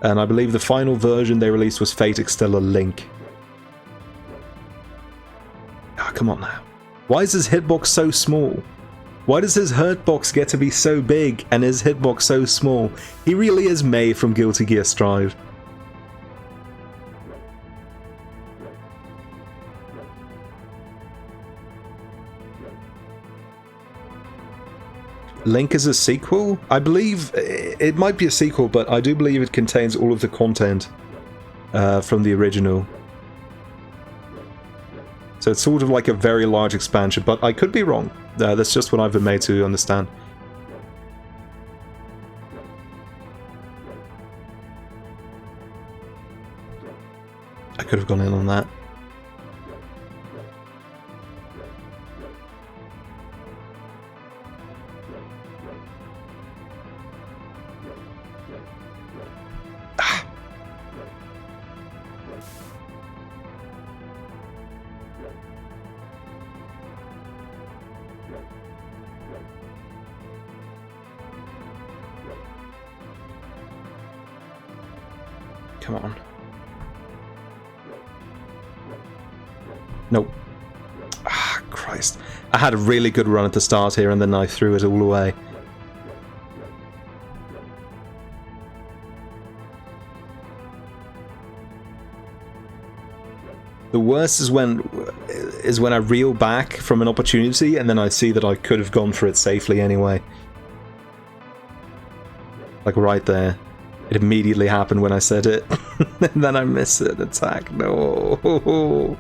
and I believe the final version they released was Fate Extella Link. come on now. Why is his hitbox so small? Why does his hurtbox get to be so big and his hitbox so small? He really is May from Guilty Gear Strive. Link is a sequel? I believe it might be a sequel, but I do believe it contains all of the content from the original. So it's sort of like a very large expansion, but I could be wrong. That's just what I've been made to understand. I could have gone in on that. Come on. Nope. Ah, Christ. I had a really good run at the start here and then I threw it all away. The worst is when I reel back from an opportunity and then I see that I could have gone for it safely anyway. Like right there. It immediately happened when I said it. And then I miss an attack. No. Oh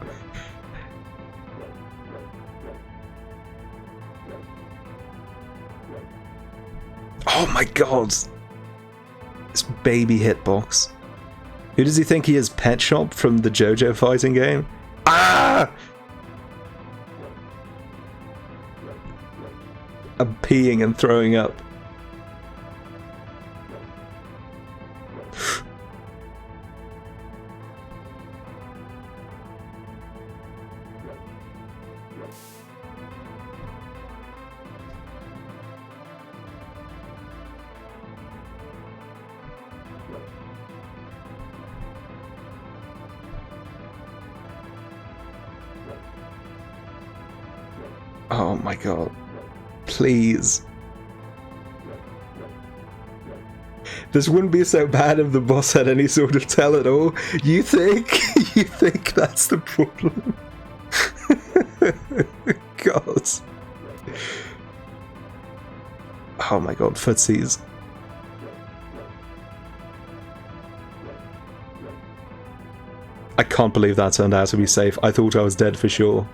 my god. This baby hitbox. Who does he think he is? Pet Shop from the JoJo fighting game? Ah! I'm peeing and throwing up. Oh my god. Please. This wouldn't be so bad if the boss had any sort of tell at all. You think? You think that's the problem? God. Oh my god, footsies. I can't believe that turned out to be safe. I thought I was dead for sure.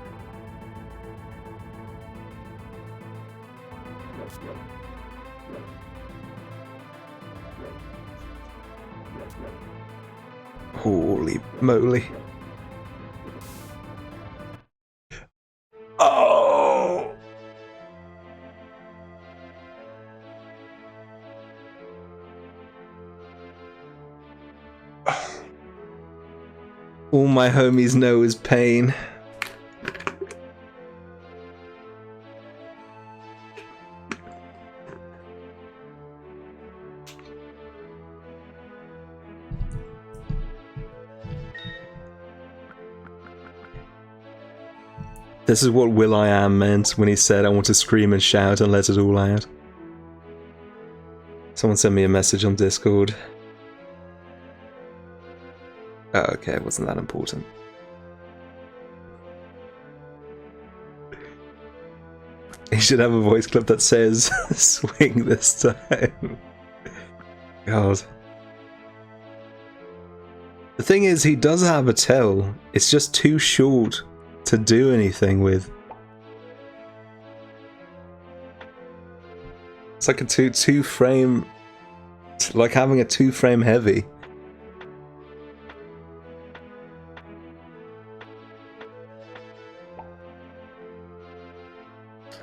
Holy moly. Oh! All my homies know is pain. This is what will.i.am meant when he said, I want to scream and shout and let it all out. Someone sent me a message on Discord. Oh, okay, it wasn't that important. He should have a voice clip that says, swing this time. God. The thing is, he does have a tell. It's just too short to do anything with. It's like a two frame, like having a 2-frame heavy.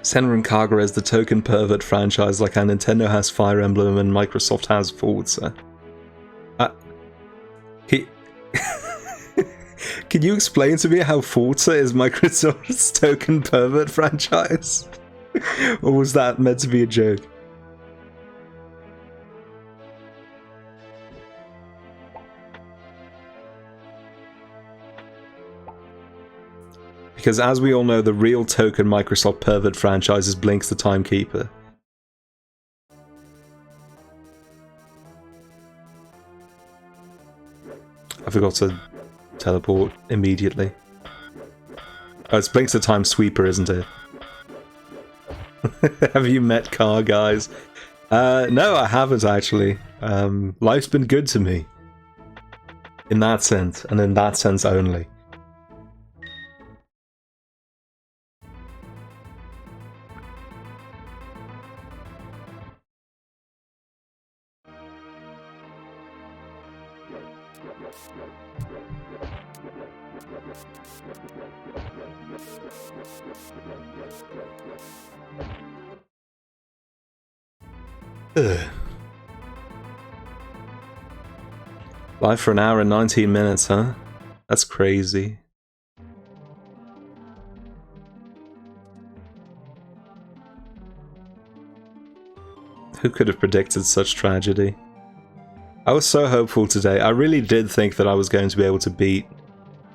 Senran Kagura is the token pervert franchise, like how Nintendo has Fire Emblem and Microsoft has Forza. Can you explain to me how Forza is Microsoft's token pervert franchise? Or was that meant to be a joke? Because as we all know, the real token Microsoft pervert franchise is Blinx the Timekeeper. I forgot to teleport immediately. Oh, it's Blinx the Time Sweeper, isn't it? Have you met Car Guys? No, I haven't actually. Life's been good to me. In that sense, and in that sense only. Ugh. Live for an hour and 19 minutes, huh? That's crazy. Who could have predicted such tragedy? I was so hopeful today. I really did think that I was going to be able to beat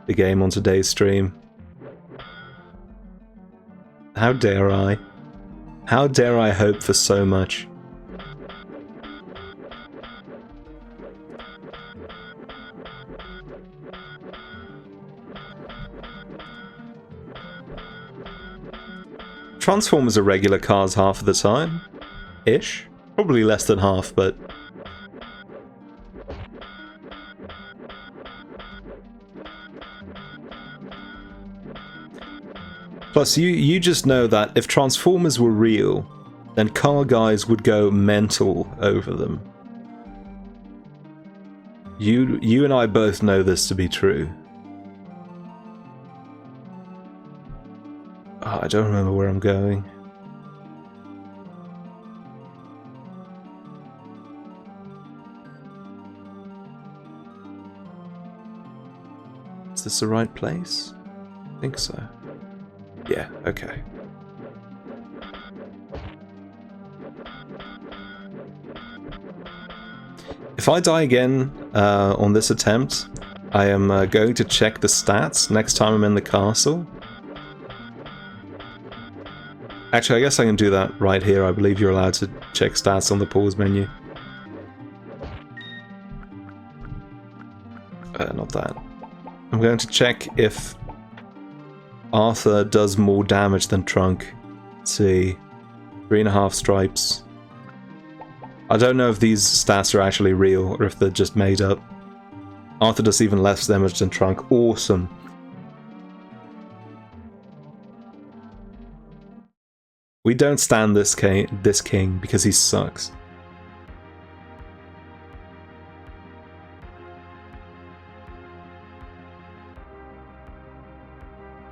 the game on today's stream. How dare I? How dare I hope for so much? Transformers are regular cars half of the time. Ish. Probably less than half, but... Plus, you just know that if Transformers were real, then Car Guys would go mental over them. You and I both know this to be true. Oh, I don't remember where I'm going. Is this the right place? I think so. Yeah, okay. If I die again on this attempt, I am going to check the stats next time I'm in the castle. Actually, I guess I can do that right here. I believe you're allowed to check stats on the pause menu. Not that. I'm going to check if Arthur does more damage than Trunk. Let's see. 3.5 stripes. I don't know if these stats are actually real or if they're just made up. Arthur does even less damage than Trunk. Awesome. We don't stand this king because he sucks.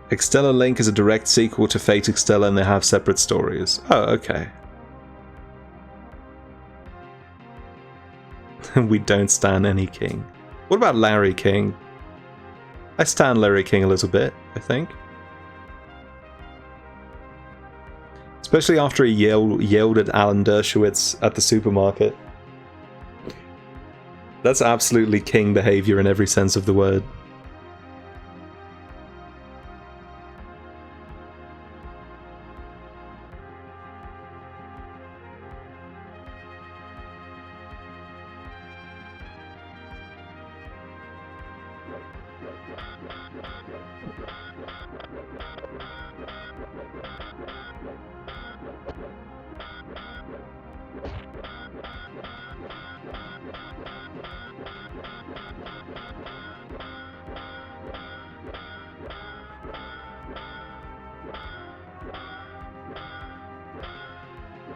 Extella Link is a direct sequel to Fate Extella and they have separate stories. Oh, okay. We don't stand any king. What about Larry King? I stand Larry King a little bit, I think. Especially after he yelled at Alan Dershowitz at the supermarket. That's absolutely king behavior in every sense of the word.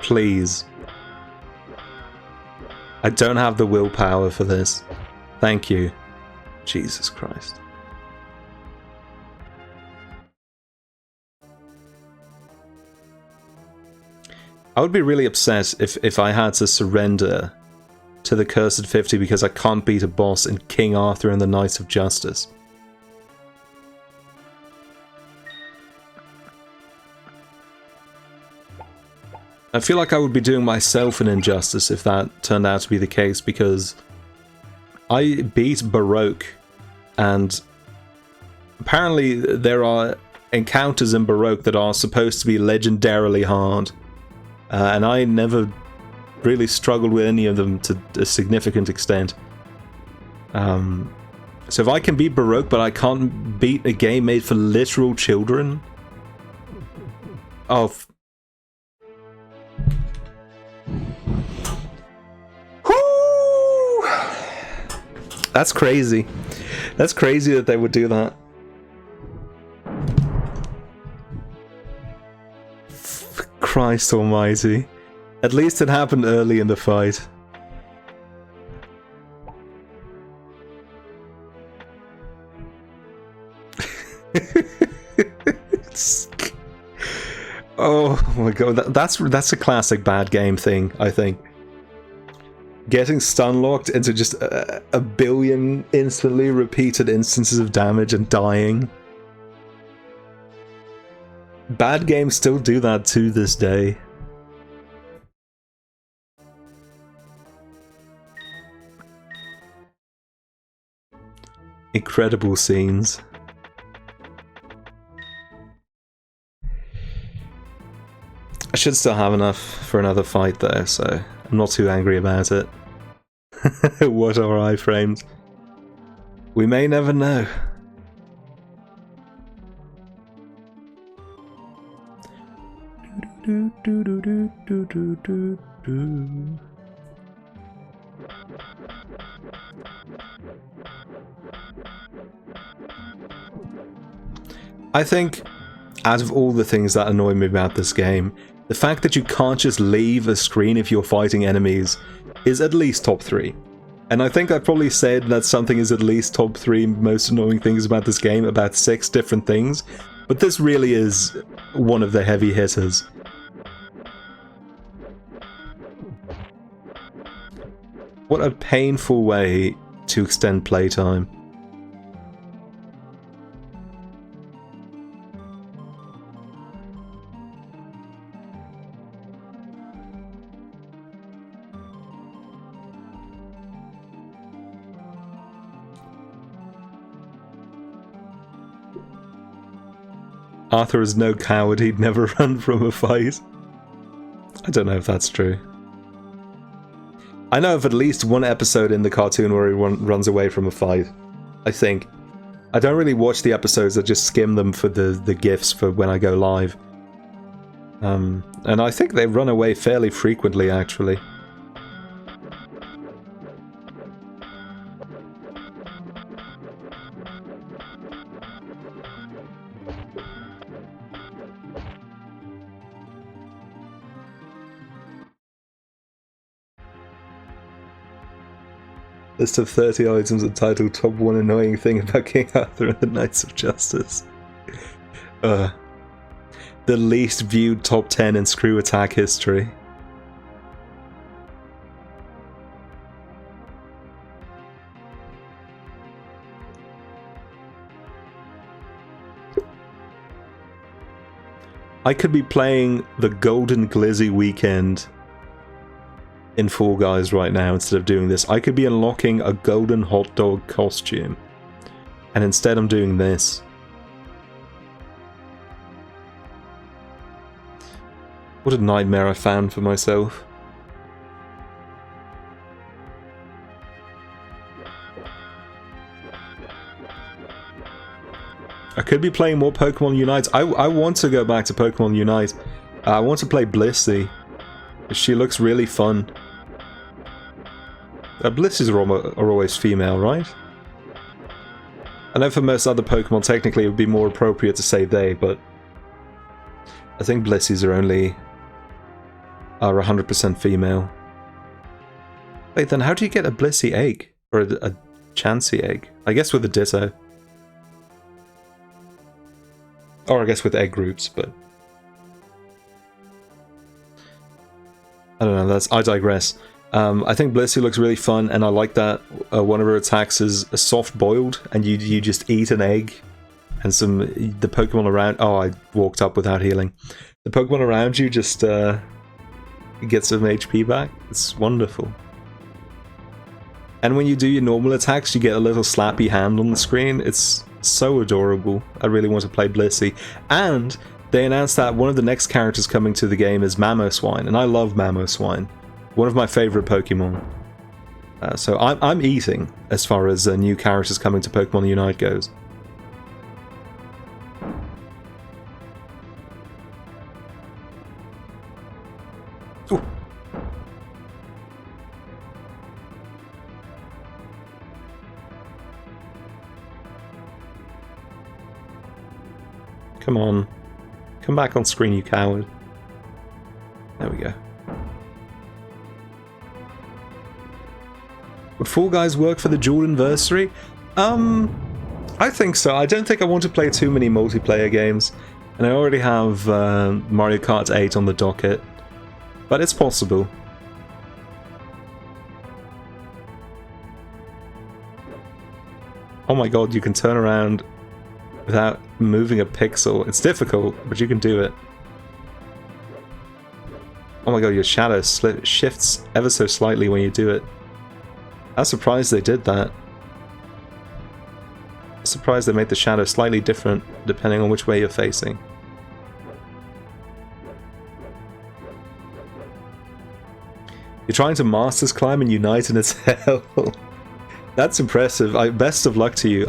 Please. I don't have the willpower for this. Thank you. Jesus Christ. I would be really upset if I had to surrender to the Cursed 50 because I can't beat a boss in King Arthur and the Knights of Justice. I feel like I would be doing myself an injustice if that turned out to be the case, because I beat Baroque, and apparently there are encounters in Baroque that are supposed to be legendarily hard. And I never really struggled with any of them to a significant extent. So if I can beat Baroque, but I can't beat a game made for literal children... Oh... Whoo! That's crazy. That's crazy that they would do that. Christ almighty. At least it happened early in the fight. Oh my god, that's a classic bad game thing, I think. Getting stun locked into just a billion instantly repeated instances of damage and dying. Bad games still do that to this day. Incredible scenes. I should still have enough for another fight though, so I'm not too angry about it. What are iframes? We may never know. I think, out of all the things that annoy me about this game, the fact that you can't just leave a screen if you're fighting enemies is at least top 3. And I think I probably said that something is at least top 3 most annoying things about this game, about 6 different things, but this really is one of the heavy hitters. What a painful way to extend playtime. Arthur is no coward, he'd never run from a fight. I don't know if that's true. I know of at least one episode in the cartoon where he runs away from a fight, I think. I don't really watch the episodes, I just skim them for the GIFs for when I go live. And I think they run away fairly frequently, actually. List of 30 items entitled Top 1 Annoying Thing About King Arthur and the Knights of Justice. The least viewed top 10 in Screw Attack history. I could be playing the Golden Glizzy Weekend in Fall Guys right now instead of doing this. I could be unlocking a golden hot dog costume, and instead I'm doing this. What a nightmare I found for myself. I could be playing more Pokemon Unite. I want to go back to Pokemon Unite. I want to play Blissey. She looks really fun. Blissies are always female, right? I know for most other Pokemon technically it would be more appropriate to say they, but I think Blissies are 100% female. Wait, then how do you get a Blissey egg? Or a Chansey egg? I guess with a Ditto. Or I guess with egg groups, but I don't know, I digress. I think Blissey looks really fun, and I like that one of her attacks is a soft boiled, and you just eat an egg, and the Pokemon around... Oh, I walked up without healing. The Pokemon around you just get some HP back. It's wonderful. And when you do your normal attacks, you get a little slappy hand on the screen. It's so adorable. I really want to play Blissey. And they announced that one of the next characters coming to the game is Mamoswine, and I love Mamoswine. One of my favorite Pokemon. So I'm eating as far as new characters coming to Pokemon Unite goes. Ooh. Come on. Come back on screen, you coward. There we go. Would Fall Guys work for the dual anniversary? I think so. I don't think I want to play too many multiplayer games. And I already have Mario Kart 8 on the docket. But it's possible. Oh my god, you can turn around without moving a pixel. It's difficult, but you can do it. Oh my god, your shadow shifts ever so slightly when you do it. I'm surprised they did that. I'm surprised they made the shadow slightly different depending on which way you're facing. You're trying to Masters climb and Unite and it's hell. That's impressive. Best of luck to you.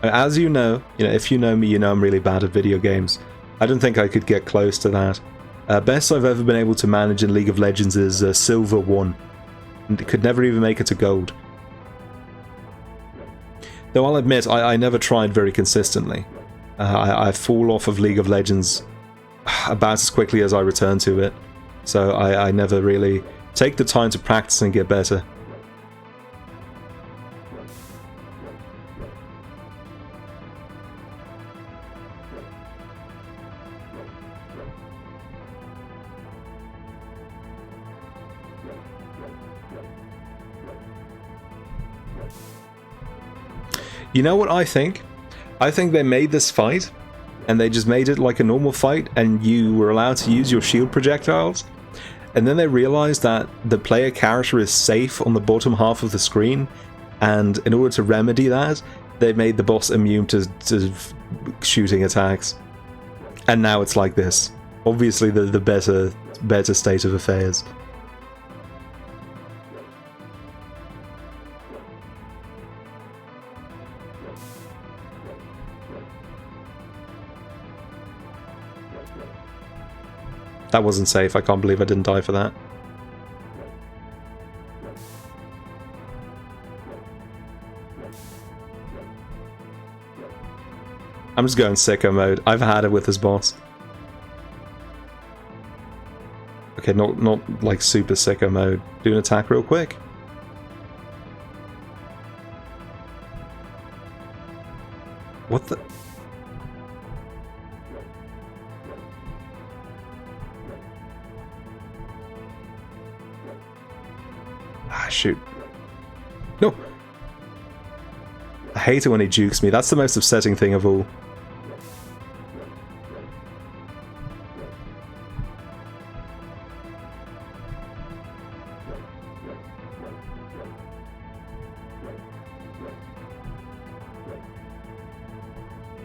As you know, if you know me, you know I'm really bad at video games. I don't think I could get close to that. Best I've ever been able to manage in League of Legends is Silver 1. And could never even make it to Gold. Though I'll admit, I never tried very consistently. I fall off of League of Legends about as quickly as I return to it. So I never really take the time to practice and get better. You know what I think? I think they made this fight, and they just made it like a normal fight, and you were allowed to use your shield projectiles, and then they realized that the player character is safe on the bottom half of the screen, and in order to remedy that, they made the boss immune to shooting attacks. And now it's like this. Obviously the better state of affairs. That wasn't safe. I can't believe I didn't die for that. I'm just going sicko mode. I've had it with this boss. Okay, not like super sicko mode. Do an attack real quick. What the... Shoot. No! I hate it when he jukes me. That's the most upsetting thing of all.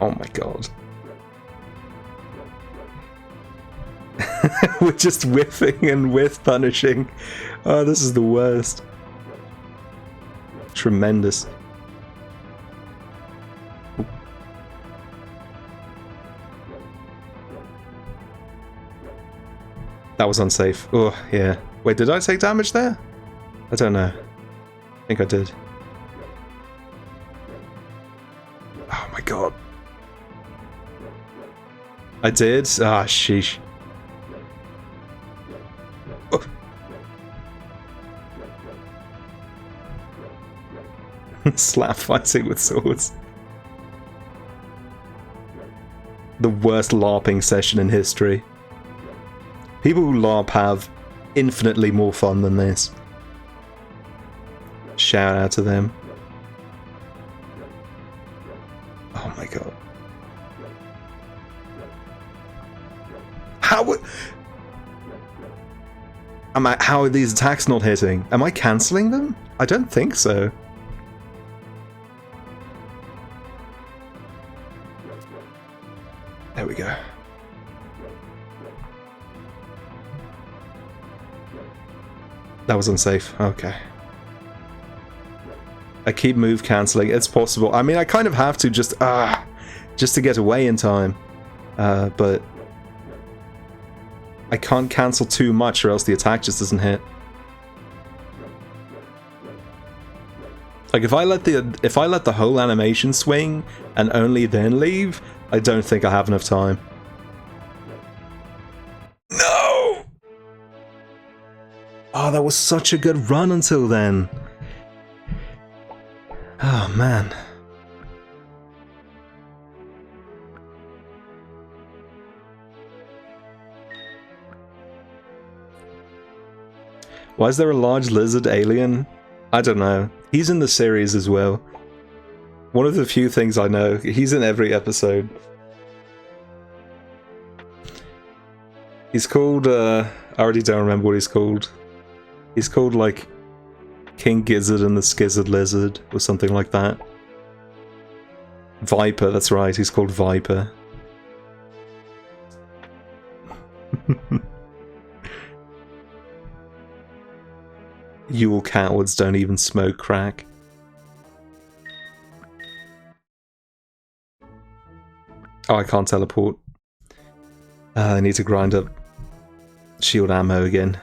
Oh my god. We're just whiffing and whiff punishing. Oh, this is the worst. Tremendous. That was unsafe. Oh, yeah. Wait, did I take damage there? I don't know. I think I did. Oh my god. I did? Ah, sheesh. Oh. Slap fighting with swords. The worst LARPing session in history. People who LARP have infinitely more fun than this. Shout out to them. Oh my god. How are these attacks not hitting? Am I cancelling them? I don't think so. There we go. That was unsafe. Okay. I keep move cancelling. It's possible. I mean, I kind of have to just to get away in time. But I can't cancel too much or else the attack just doesn't hit. Like if I let the whole animation swing and only then leave, I don't think I have enough time. No! Oh, that was such a good run until then. Oh, man. Why is there a large lizard alien? I don't know. He's in the series as well. One of the few things I know. He's in every episode. He's called, I already don't remember what he's called. He's called, like, King Gizzard and the Skizzard Lizard, or something like that. Viper, that's right, he's called Viper. Yule cowards don't even smoke crack. Oh, I can't teleport. I need to grind up shield ammo again.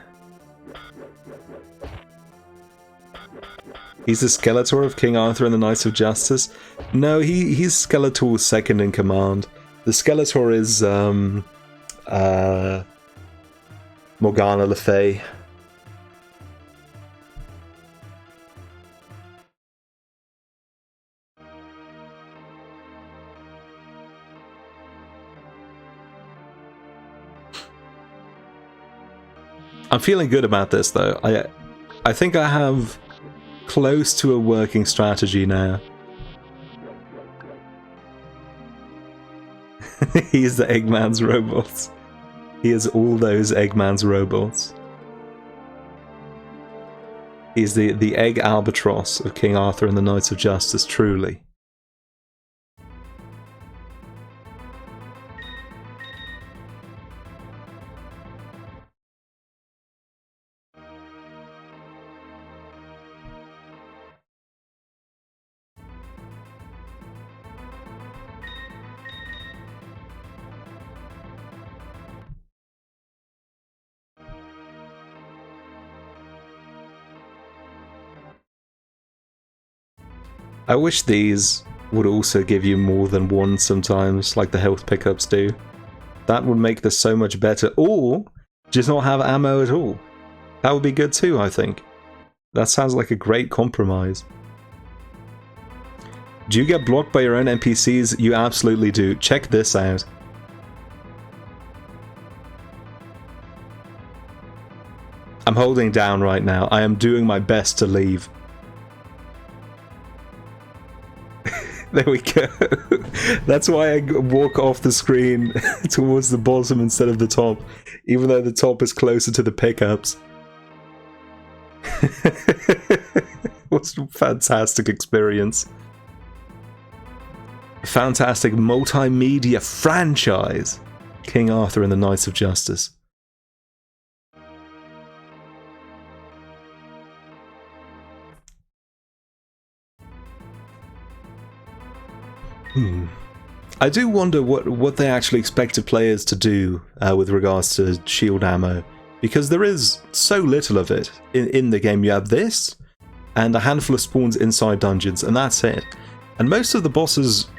He's the Skeletor of King Arthur and the Knights of Justice? No, he's Skeletor's second in command. The Skeletor is Morgana Le Fay. I'm feeling good about this though. I think I have close to a working strategy now. He's the Eggman's robots. He is all those Eggman's robots. He's the Egg Albatross of King Arthur and the Knights of Justice, truly. I wish these would also give you more than one sometimes, like the health pickups do. That would make this so much better. Or just not have ammo at all. That would be good too, I think. That sounds like a great compromise. Do you get blocked by your own NPCs? You absolutely do. Check this out. I'm holding down right now. I am doing my best to leave. There we go. That's why I walk off the screen towards the bottom instead of the top, even though the top is closer to the pickups. What a fantastic experience. A fantastic multimedia franchise. King Arthur and the Knights of Justice. I do wonder what they actually expected players to do with regards to shield ammo, because there is so little of it in the game. You have this, and a handful of spawns inside dungeons, and that's it. And most of the bosses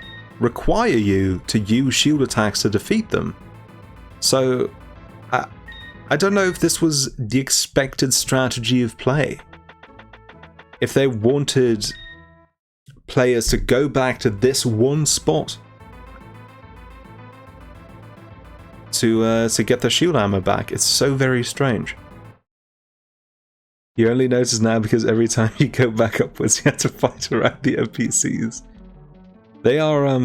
require you to use shield attacks to defeat them. So, I don't know if this was the expected strategy of play. If they wanted players to go back to this one spot to get their shield ammo back. It's so very strange. You only notice now because every time you go back upwards you have to fight around the NPCs. They are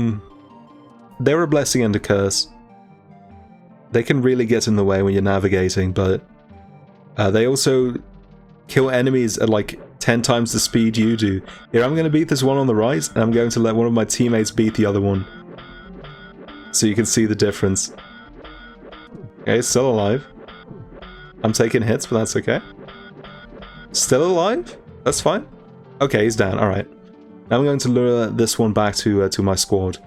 they're a blessing and a curse. They can really get in the way when you're navigating, but they also kill enemies at like 10 times the speed you do. Here, I'm going to beat this one on the right, and I'm going to let one of my teammates beat the other one. so you can see the difference. Okay, still alive. I'm taking hits, but that's okay. Still alive? That's fine. Okay, he's down. Alright. Now I'm going to lure this one back to my squad,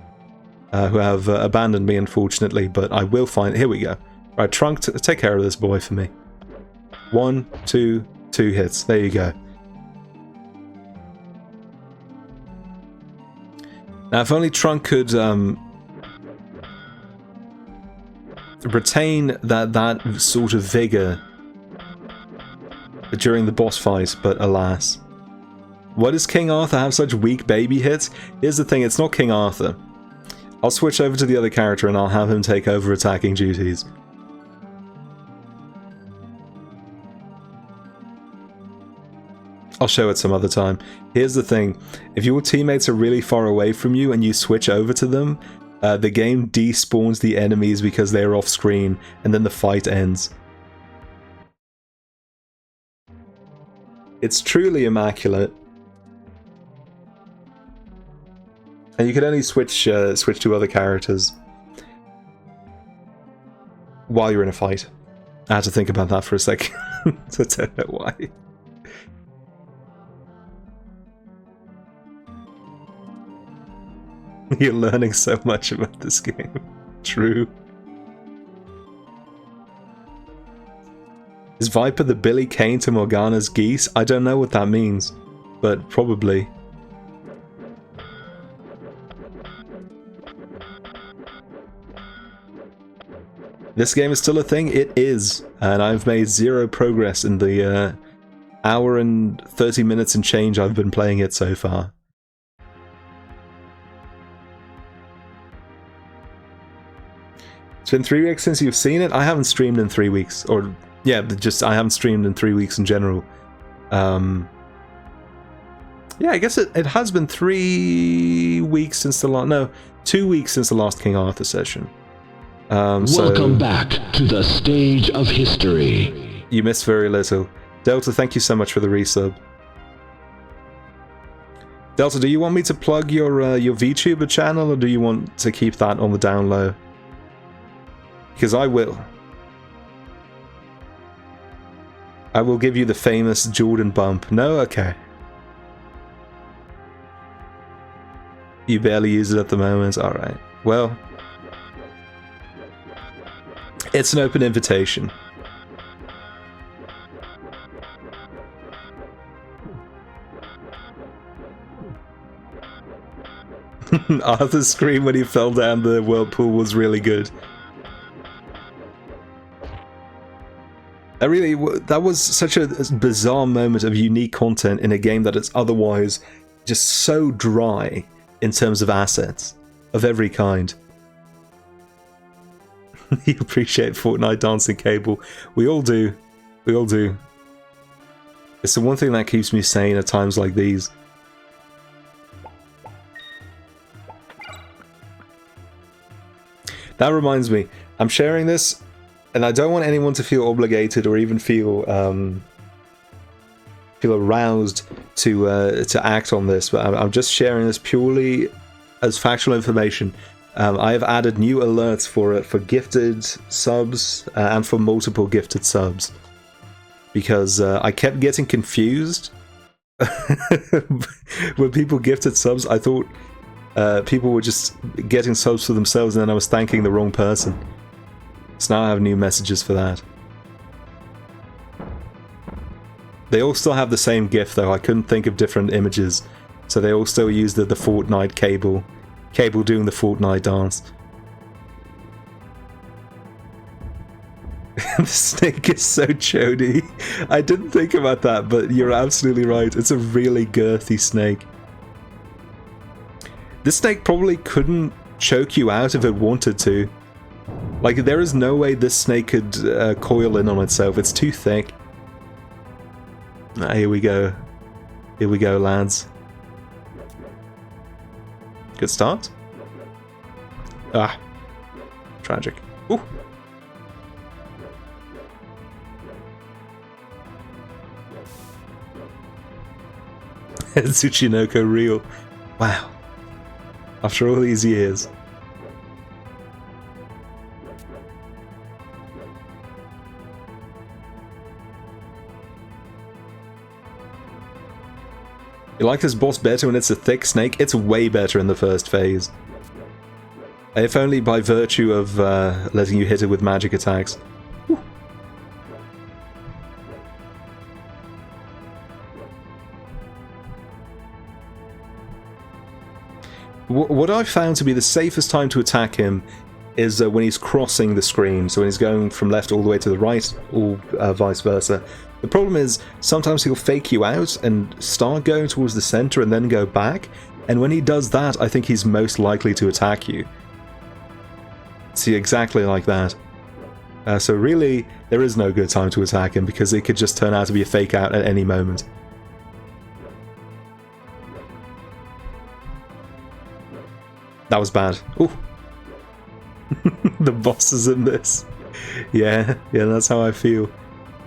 who have abandoned me, unfortunately, but I will find... Here we go. Right, Trunk, take care of this boy for me. 1, 2, 2 hits. There you go. Now, if only Trunk could retain that sort of vigor during the boss fight, but alas. Why does King Arthur have such weak baby hits? Here's the thing, it's not King Arthur. I'll switch over to the other character and I'll have him take over attacking duties. I'll show it some other time. Here's the thing, if your teammates are really far away from you and you switch over to them, the game despawns the enemies because they're off screen, and then the fight ends. It's truly immaculate. And you can only switch to other characters while you're in a fight. I had to think about that for a second. I don't know why. You're learning so much about this game. True. Is Viper the Billy Kane to Morgana's geese? I don't know what that means, but probably. This game is still a thing? It is, and I've made zero progress in the hour and 30 minutes and change I've been playing it so far. It's been 3 weeks since you've seen it? I haven't streamed in 3 weeks, or yeah, just I haven't streamed in 3 weeks in general. Yeah, I guess it has been 3 weeks since the last... No, 2 weeks since the last King Arthur session. Welcome back to the stage of history. You missed very little. Delta, thank you so much for the resub. Delta, do you want me to plug your VTuber channel, or do you want to keep that on the down low? Because I will. I will give you the famous Jordan bump. No? Okay. You barely use it at the moment? Alright. Well, it's an open invitation. Arthur's scream when he fell down the whirlpool was really good. That was such a bizarre moment of unique content in a game that is otherwise just so dry in terms of assets of every kind. You appreciate Fortnite dancing cable. We all do. We all do. It's the one thing that keeps me sane at times like these. That reminds me, I'm sharing this, and I don't want anyone to feel obligated or even feel aroused to act on this, but I'm just sharing this purely as factual information. I have added new alerts for gifted subs and for multiple gifted subs, because I kept getting confused when people gifted subs. I thought people were just getting subs for themselves, and then I was thanking the wrong person. So now I have new messages for that. They all still have the same GIF though. I couldn't think of different images, so they all still use the Fortnite cable doing the Fortnite dance. The snake is so chody. I didn't think about that, but you're absolutely right. It's a really girthy snake. This snake probably couldn't choke you out if it wanted to. Like, there is no way this snake could coil in on itself. It's too thick. Here we go. Here we go, lads. Good start. Ah. Tragic. Ooh. Tsuchinoko real. Wow. After all these years. You like this boss better when it's a thick snake? It's way better in the first phase. If only by virtue of letting you hit it with magic attacks. Whew. What I've found to be the safest time to attack him is when he's crossing the screen, so when he's going from left all the way to the right, or vice versa. The problem is, sometimes he'll fake you out and start going towards the center and then go back, and when he does that, I think he's most likely to attack you. See, exactly like that. So really, there is no good time to attack him, because it could just turn out to be a fake out at any moment. That was bad. Ooh. The bosses in this. Yeah, that's how I feel.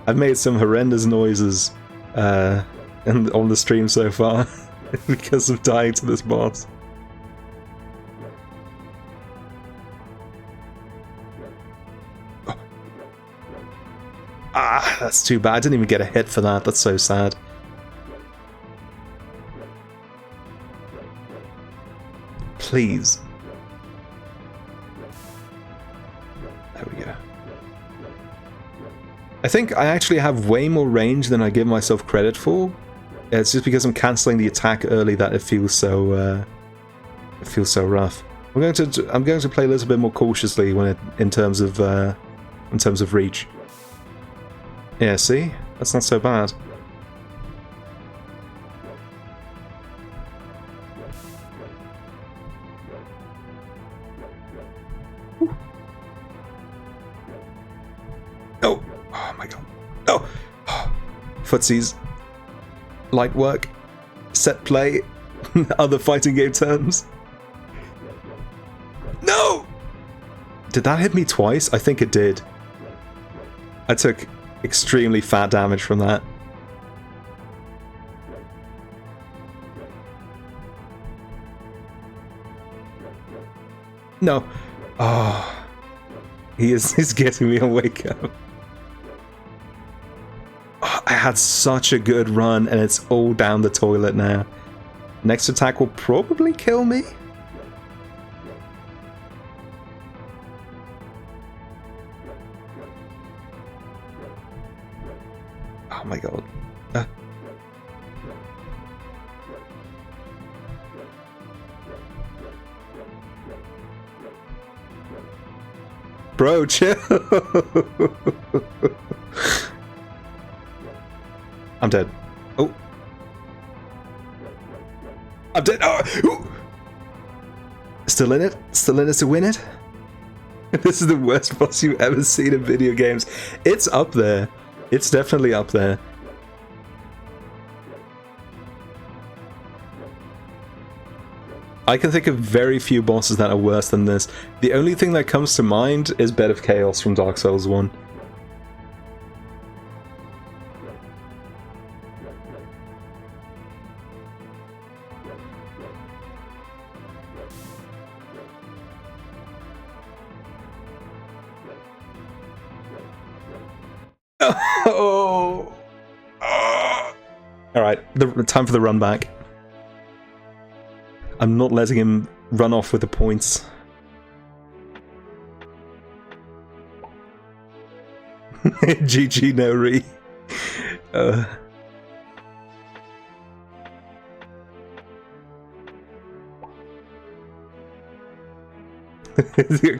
I've made some horrendous noises on the stream so far because of dying to this boss. Oh. Ah, that's too bad. I didn't even get a hit for that. That's so sad. Please. There we go. I think I actually have way more range than I give myself credit for. It's just because I'm cancelling the attack early that it feels so rough. I'm going to play a little bit more cautiously in terms of reach. Yeah, see? That's not so bad. Oh my god. Oh! Footsies. Light work. Set play. Other fighting game terms. No! Did that hit me twice? I think it did. I took extremely fat damage from that. No. Oh. He's getting me on wake up. Oh, I had such a good run and it's all down the toilet now. Next attack will probably kill me. Oh my god. Bro, chill. I'm dead. Oh. I'm dead. Oh. Ooh. Still in it? Still in it to win it? This is the worst boss you've ever seen in video games. It's up there. It's definitely up there. I can think of very few bosses that are worse than this. The only thing that comes to mind is Bed of Chaos from Dark Souls 1. Oh. Alright, time for the run back. I'm not letting him run off with the points. GG no re.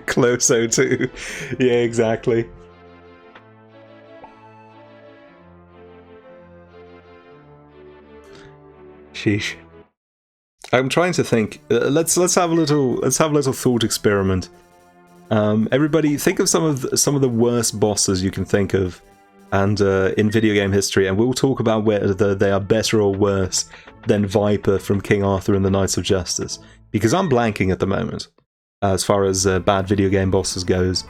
Closo too. Yeah, exactly. Sheesh. I'm trying to think. Let's have a little thought experiment. Everybody, think of some of the worst bosses you can think of, and in video game history, and we'll talk about whether they are better or worse than Viper from King Arthur and the Knights of Justice. Because I'm blanking at the moment, as far as bad video game bosses goes.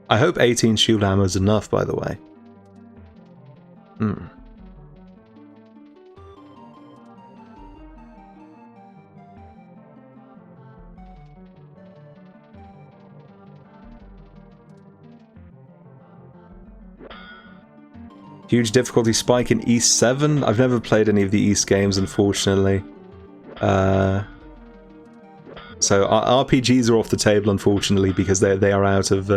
I hope 18 shield ammo is enough, by the way. Huge difficulty spike in East 7. I've never played any of the East games, unfortunately. So RPGs are off the table, unfortunately, because they are out of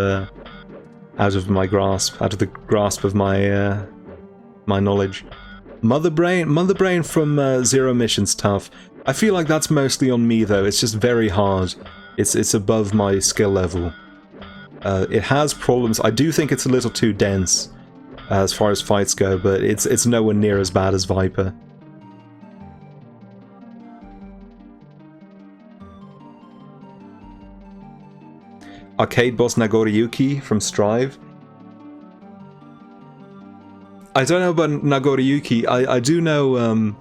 my grasp, out of the grasp of my my knowledge. Mother Brain from Zero Mission's tough. I feel like that's mostly on me though. It's just very hard. It's above my skill level. It has problems. I do think it's a little too dense as far as fights go, but it's nowhere near as bad as Viper. Arcade boss Nagoriyuki from Strive. I don't know about Nagoriyuki. I do know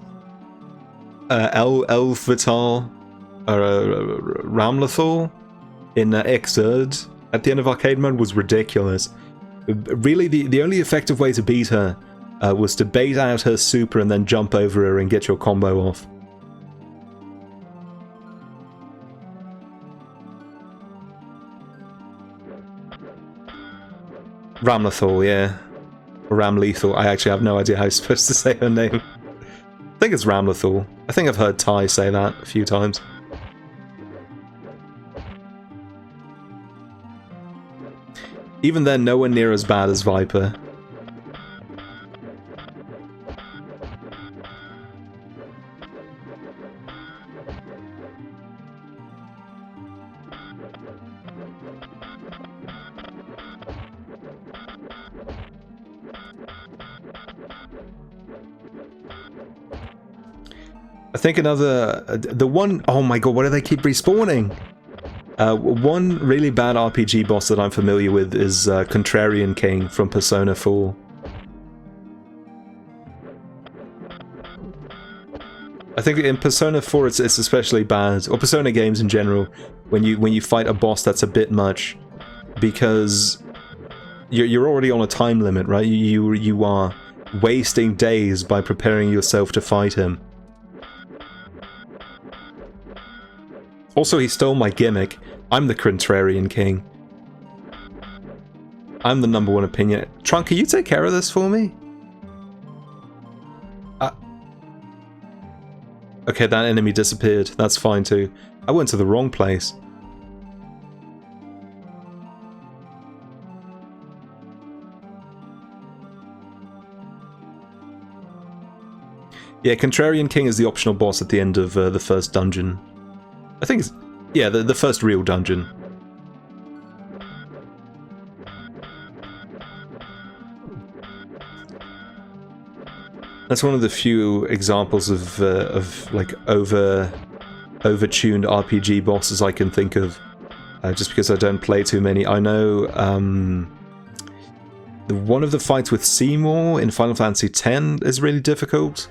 Elfvital Ramlethal in Xrd at the end of arcade mode was ridiculous. Really, the only effective way to beat her was to bait out her super and then jump over her and get your combo off. Ramlethal, yeah. Or Ramlethal. I actually have no idea how you're supposed to say her name. I think it's Ramlethal. I think I've heard Ty say that a few times. Even then, nowhere near as bad as Viper. I think another... the one... oh my god, why do they keep respawning? One really bad RPG boss that I'm familiar with is Contrarian King from Persona 4. I think in Persona 4 it's especially bad, or Persona games in general, when you fight a boss that's a bit much, because you're already on a time limit, right? You are wasting days by preparing yourself to fight him. Also, he stole my gimmick. I'm the Contrarian King. I'm the #1 opinion. Trunk, can you take care of this for me? Okay, that enemy disappeared. That's fine too. I went to the wrong place. Yeah, Contrarian King is the optional boss at the end of the first dungeon. I think it's... yeah, the first real dungeon. That's one of the few examples of like overtuned RPG bosses I can think of. Just because I don't play too many. I know one of the fights with Seymour in Final Fantasy X is really difficult.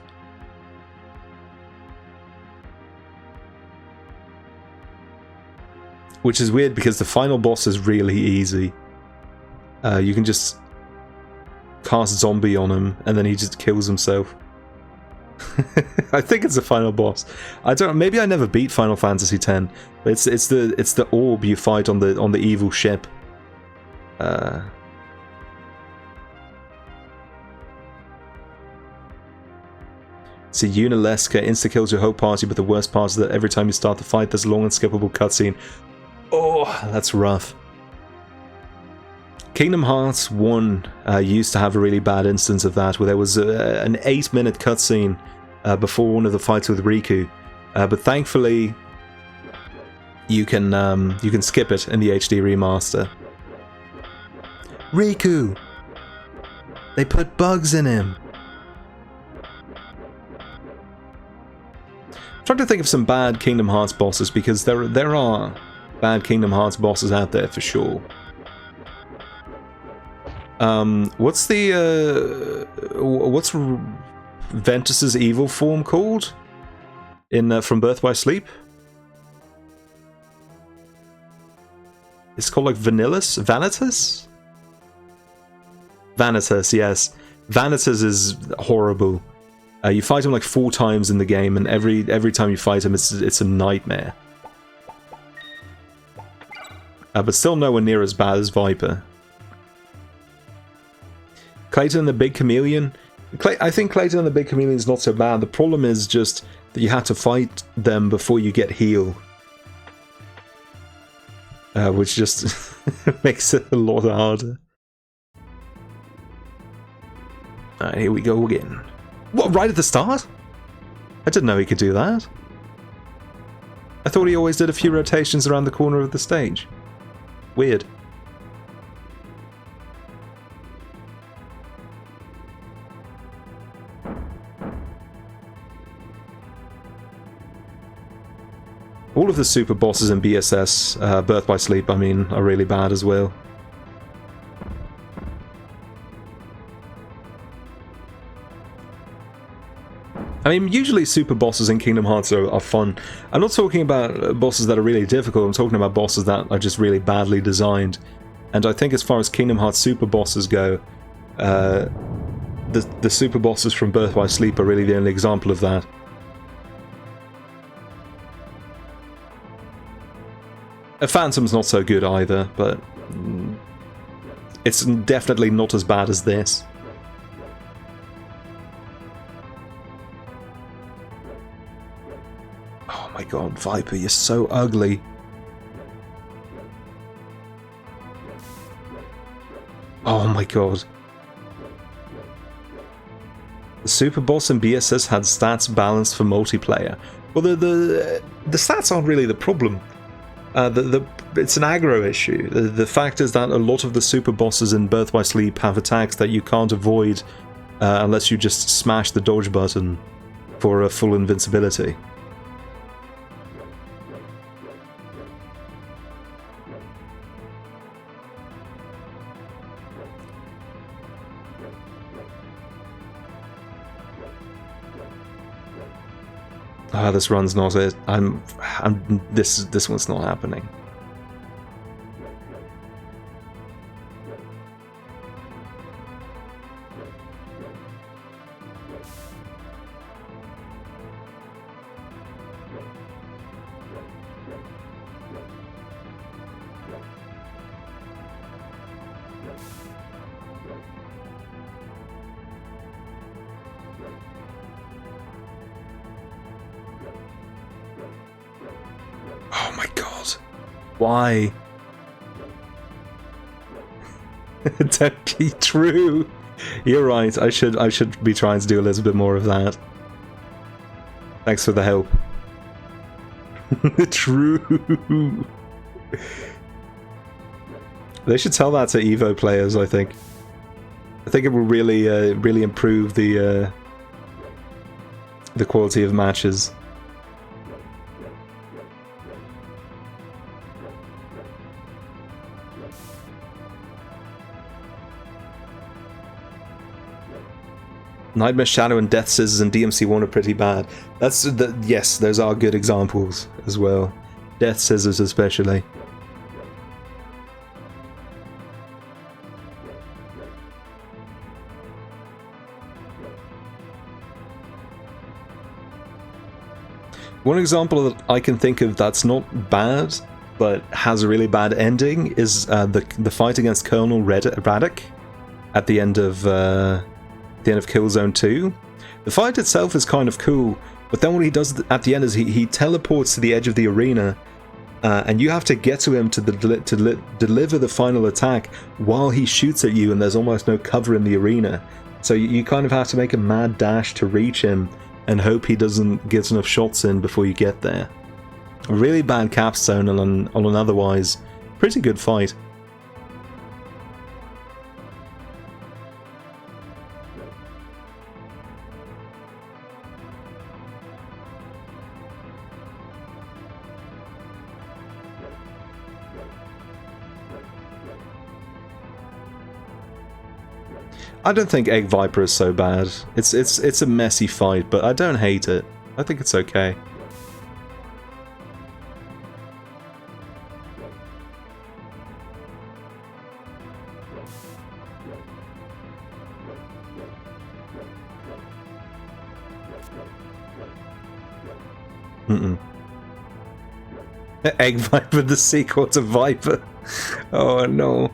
Which is weird because the final boss is really easy. You can just cast zombie on him and then he just kills himself. I think it's the final boss. I don't. Maybe I never beat Final Fantasy X, but it's the orb you fight on the evil ship. See, Unileska insta-kills your whole party, but the worst part is that every time you start the fight, there's a long and skippable cutscene. Oh, that's rough. Kingdom Hearts 1 used to have a really bad instance of that, where there was an 8-minute cutscene before one of the fights with Riku, but thankfully you can skip it in the HD remaster. Riku! They put bugs in him! I'm trying to think of some bad Kingdom Hearts bosses, because there are bad Kingdom Hearts bosses out there for sure. What's Ventus's evil form called in From Birth by Sleep? It's called like Vanitas? Vanitas, yes. Vanitas is horrible. You fight him like 4 times in the game, and every time you fight him, it's a nightmare. But still nowhere near as bad as Viper. Clayton and the Big Chameleon. I think Clayton and the Big Chameleon is not so bad. The problem is just that you have to fight them before you get heal. Which just makes it a lot harder. Alright, here we go again. What, right at the start? I didn't know he could do that. I thought he always did a few rotations around the corner of the stage. Weird. All of the super bosses in BSS, Birth by Sleep, I mean, are really bad as well. I mean, usually super bosses in Kingdom Hearts are fun. I'm not talking about bosses that are really difficult, I'm talking about bosses that are just really badly designed. And I think as far as Kingdom Hearts super bosses go, the super bosses from Birth by Sleep are really the only example of that. Phantom's not so good either, but it's definitely not as bad as this. Oh my god, Viper, you're so ugly. Oh my god. The super boss in BSS had stats balanced for multiplayer. Well, the stats aren't really the problem. It's an aggro issue. The fact is that a lot of the super bosses in Birth by Sleep have attacks that you can't avoid unless you just smash the dodge button for a full invincibility. Ah, this run's not it. This one's not happening. Oh my god. Why? Don't be true. You're right. I should be trying to do a little bit more of that. Thanks for the help. True. They should tell that to Evo players, I think. I think it will really really improve the quality of matches. Nightmare Shadow and Death Scissors and DMC1 are pretty bad. Yes, those are good examples as well. Death Scissors especially. One example that I can think of that's not bad, but has a really bad ending, is the fight against Colonel Radek at the end of Killzone 2. The fight itself is kind of cool, but then what he does at the end is he teleports to the edge of the arena, and you have to get to him to deliver the final attack while he shoots at you, and there's almost no cover in the arena. So you kind of have to make a mad dash to reach him and hope he doesn't get enough shots in before you get there. A really bad capstone on an otherwise pretty good fight. I don't think Egg Viper is so bad. It's a messy fight, but I don't hate it. I think it's okay. Egg Viper, the sequel to Viper. Oh no.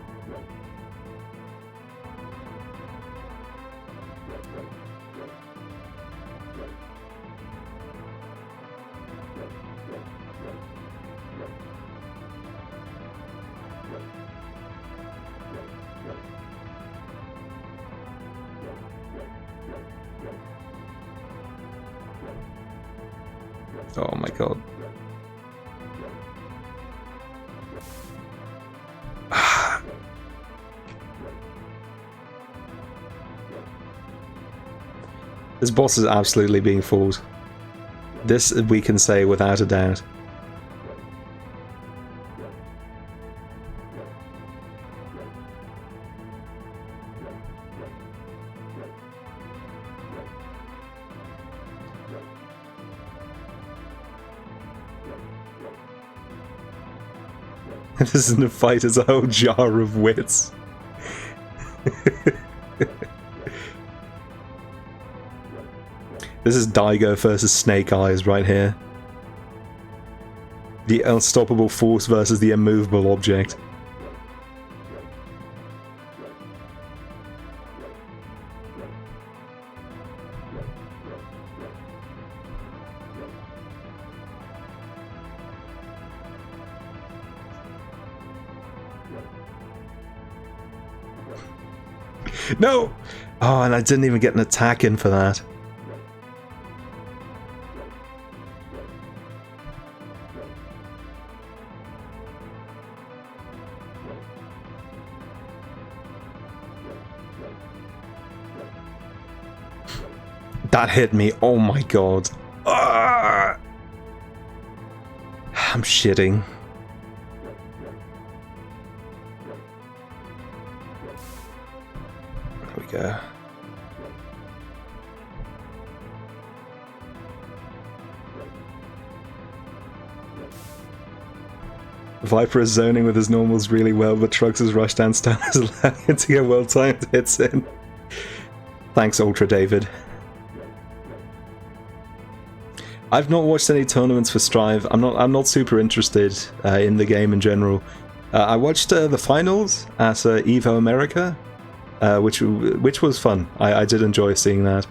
Oh my god. This boss is absolutely being fooled. This we can say without a doubt. This isn't a fight, it's a whole jar of wits. This is Daigo versus Snake Eyes right here. The unstoppable force versus the immovable object. No! Oh, and I didn't even get an attack in for that. That hit me, oh my god. Ah! I'm shitting. There we go. Viper is zoning with his normals really well, but Trunks' rushdown style is allowing him to get well-timed hits in. Thanks, Ultra David. I've not watched any tournaments for Strive. I'm not super interested in the game in general. I watched the finals at Evo America, which was fun. I did enjoy seeing that.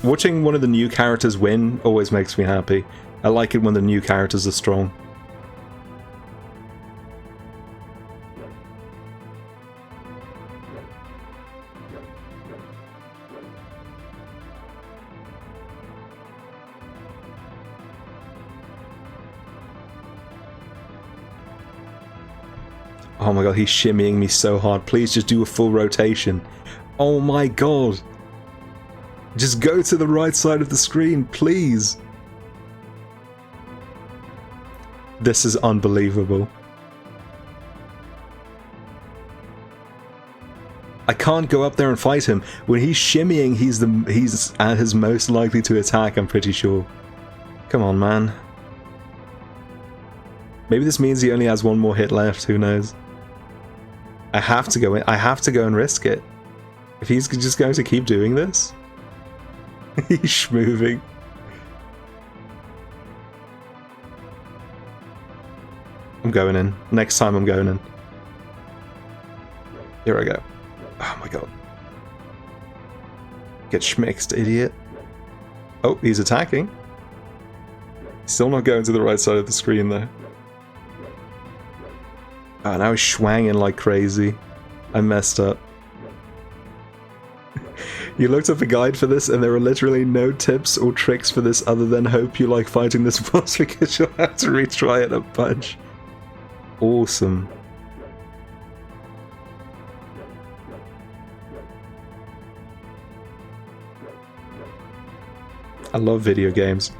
Watching one of the new characters win always makes me happy. I like it when the new characters are strong. Oh my god, he's shimmying me so hard. Please just do a full rotation. Oh my god. Just go to the right side of the screen, please. This is unbelievable. I can't go up there and fight him. When he's shimmying, he's at his most likely to attack, I'm pretty sure. Come on, man. Maybe this means he only has one more hit left, who knows. I have to go in. I have to go and risk it. If he's just going to keep doing this. He's schmoving. I'm going in. Next time I'm going in. Here I go. Oh my god. Get schmixed, idiot. Oh, he's attacking. Still not going to the right side of the screen though. Oh, now he's schwanging like crazy. I messed up. You looked up a guide for this and there are literally no tips or tricks for this other than hope you like fighting this boss because you'll have to retry it a bunch. Awesome. I love video games.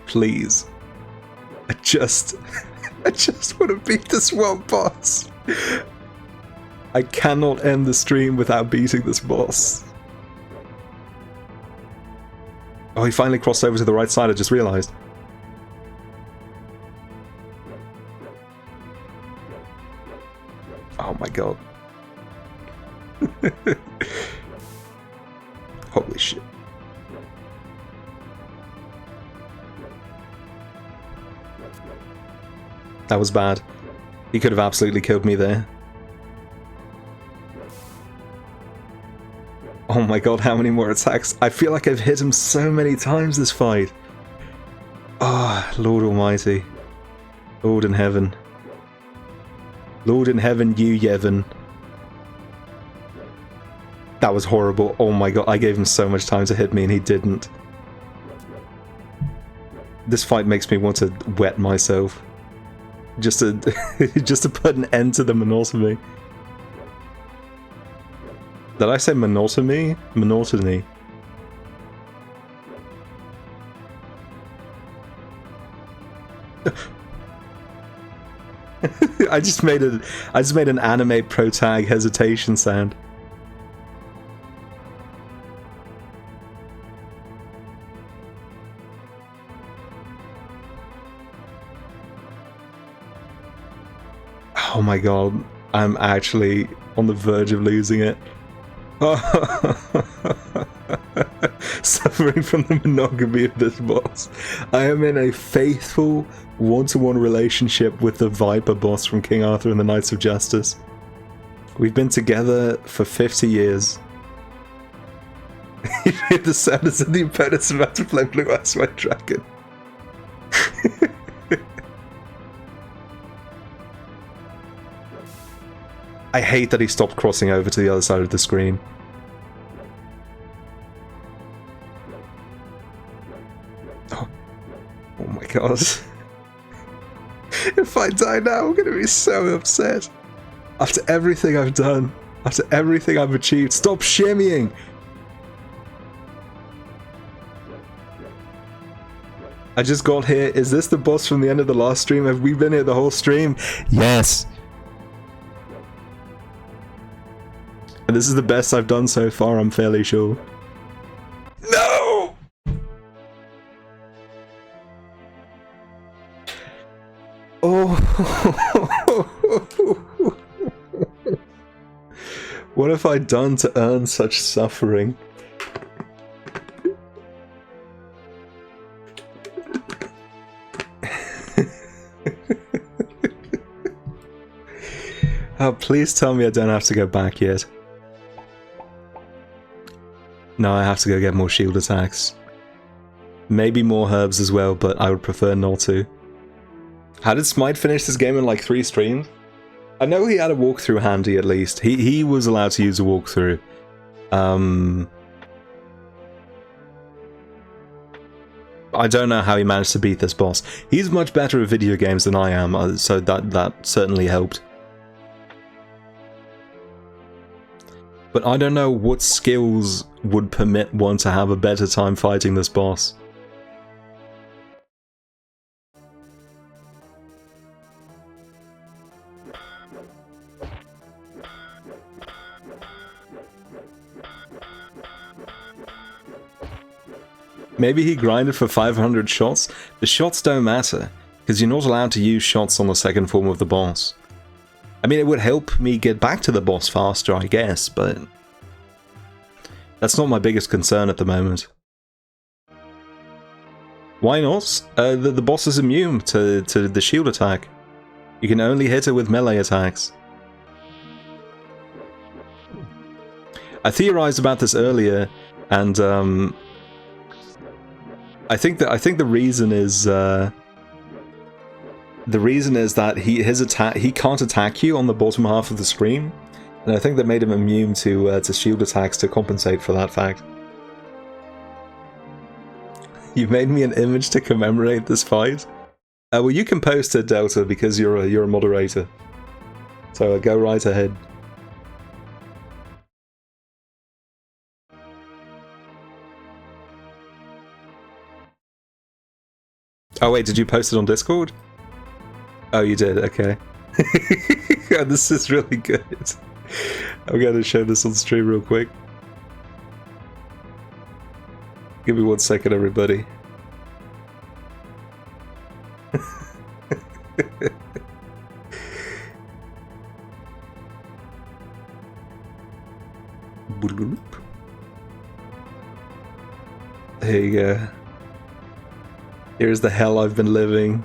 Please. I just want to beat this one boss. I cannot end the stream without beating this boss. Oh, he finally crossed over to the right side, I just realized. Oh my god. Holy shit. That was bad. He could have absolutely killed me there. Oh my god, how many more attacks? I feel like I've hit him so many times this fight. Ah, oh, Lord Almighty. Lord in heaven. Lord in heaven, you Yevon. That was horrible. Oh my god, I gave him so much time to hit me and he didn't. This fight makes me want to wet myself. Just to just to put an end to the monotony. Did I say monotony? Monotony. I just made an anime protag hesitation sound. Oh my god, I'm actually on the verge of losing it. Suffering from the monogamy of this boss. I am in a faithful one-to-one relationship with the Viper boss from King Arthur and the Knights of Justice. We've been together for 50 years. You hear the sound as if the opponent's about to play Blue Eyes White Dragon. I hate that he stopped crossing over to the other side of the screen. Oh my god. If I die now, I'm gonna be so upset. After everything I've done, after everything I've achieved, stop shimmying! I just got here. Is this the boss from the end of the last stream? Have we been here the whole stream? Yes! And this is the best I've done so far, I'm fairly sure. No! Oh! What have I done to earn such suffering? Oh, please tell me I don't have to go back yet. No, I have to go get more shield attacks. Maybe more herbs as well, but I would prefer not to. How did Smite finish this game in like 3 streams? I know he had a walkthrough handy at least. He was allowed to use a walkthrough. I don't know how he managed to beat this boss. He's much better at video games than I am, so that certainly helped. But I don't know what skills would permit one to have a better time fighting this boss. Maybe he grinded for 500 shots? The shots don't matter, because you're not allowed to use shots on the second form of the boss. I mean, it would help me get back to the boss faster, I guess, but that's not my biggest concern at the moment. Why not? The boss is immune to the shield attack. You can only hit it with melee attacks. I theorized about this earlier, and I think the reason is that he can't attack you on the bottom half of the screen, and I think that made him immune to shield attacks to compensate for that fact. You made me an image to commemorate this fight. Well, you can post it, Delta, because you're a moderator. So go right ahead. Oh wait, did you post it on Discord? Oh, you did, okay. God, this is really good. I'm gonna show this on stream real quick. Give me 1 second, everybody. There you go. Here's the hell I've been living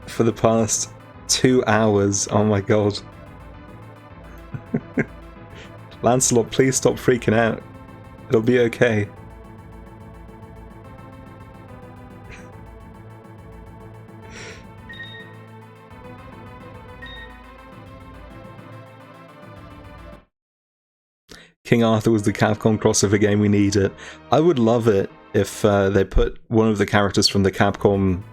for the past 2 hours. Oh my god. Lancelot, please stop freaking out. It'll be okay. King Arthur was the Capcom crossover game we needed. I would love it if they put one of the characters from the Capcom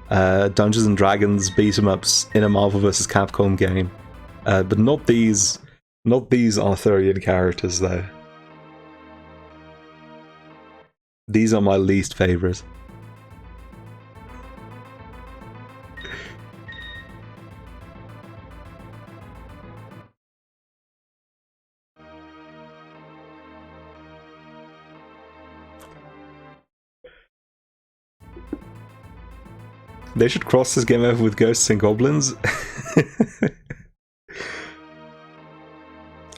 Dungeons and Dragons beat 'em ups in a Marvel vs. Capcom game, but not these Arthurian characters though. These are my least favorite. They should cross this game over with Ghosts and Goblins.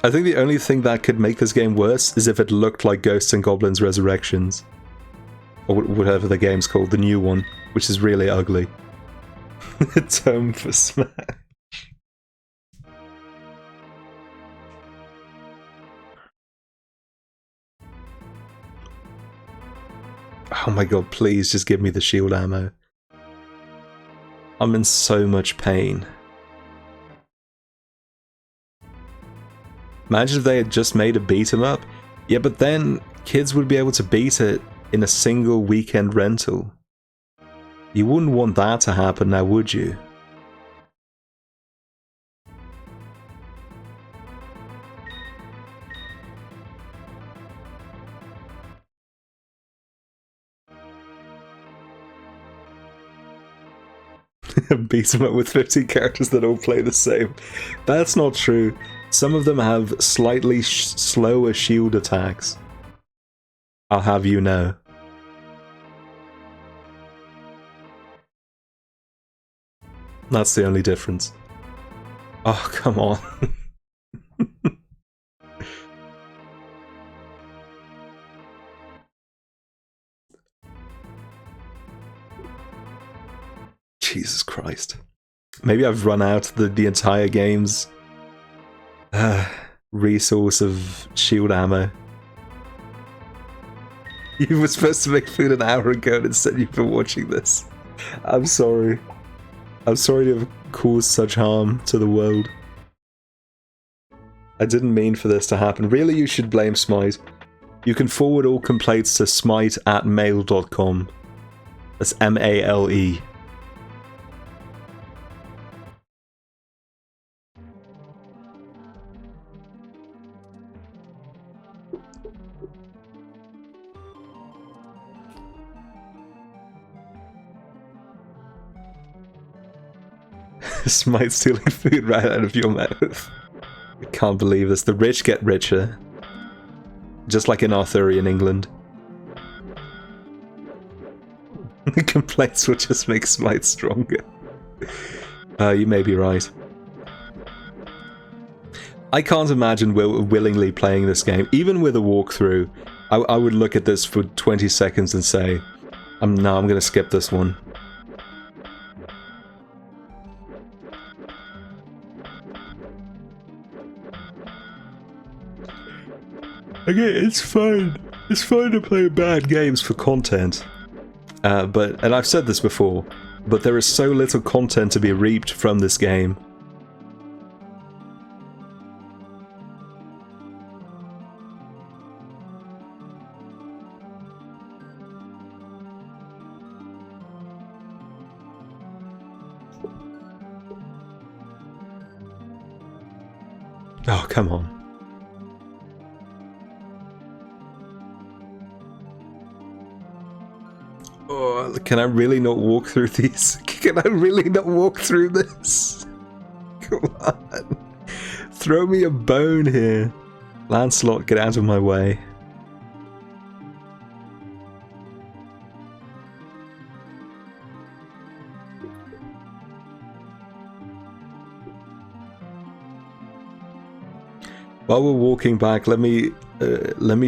I think the only thing that could make this game worse is if it looked like Ghosts and Goblins Resurrections. Or whatever the game's called, the new one, which is really ugly. Tome for Smash. Oh my god, please just give me the shield ammo. I'm in so much pain. Imagine if they had just made a beat 'em up. Yeah, but then kids would be able to beat it in a single weekend rental. You wouldn't want that to happen now, would you? Beat 'em up with 50 characters that all play the same. That's not true. Some of them have slightly slower shield attacks. I'll have you know. That's the only difference. Oh, come on. Jesus Christ. Maybe I've run out the entire game's resource of shield ammo. You were supposed to make food an hour ago and instead you've been watching this. I'm sorry. I'm sorry to have caused such harm to the world. I didn't mean for this to happen. Really, you should blame Smite. You can forward all complaints to smite@mail.com. That's M-A-L-E. Smite stealing food right out of your mouth. I can't believe this. The rich get richer. Just like in Arthurian England. Complaints will just make Smite stronger. You may be right. I can't imagine willingly playing this game. Even with a walkthrough, I would look at this for 20 seconds and say, no, I'm going to skip this one. Okay, it's fine. It's fine to play bad games for content. And I've said this before, but there is so little content to be reaped from this game. Oh, come on. Oh, can I really not walk through these? Can I really not walk through this? Come on. Throw me a bone here. Lancelot, get out of my way. While we're walking back, let me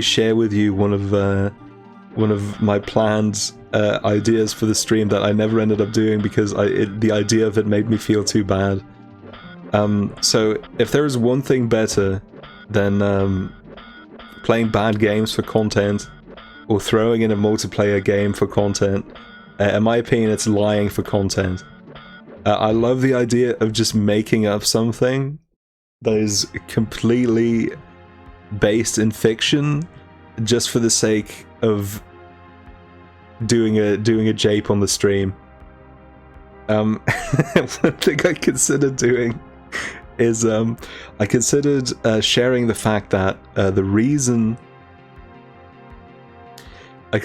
share with you one of my planned ideas for the stream that I never ended up doing because the idea of it made me feel too bad. So if there is one thing better than playing bad games for content or throwing in a multiplayer game for content, in my opinion, it's lying for content. I love the idea of just making up something that is completely based in fiction just for the sake of doing a jape on the stream. One thing I considered doing is I considered sharing the fact that the reason I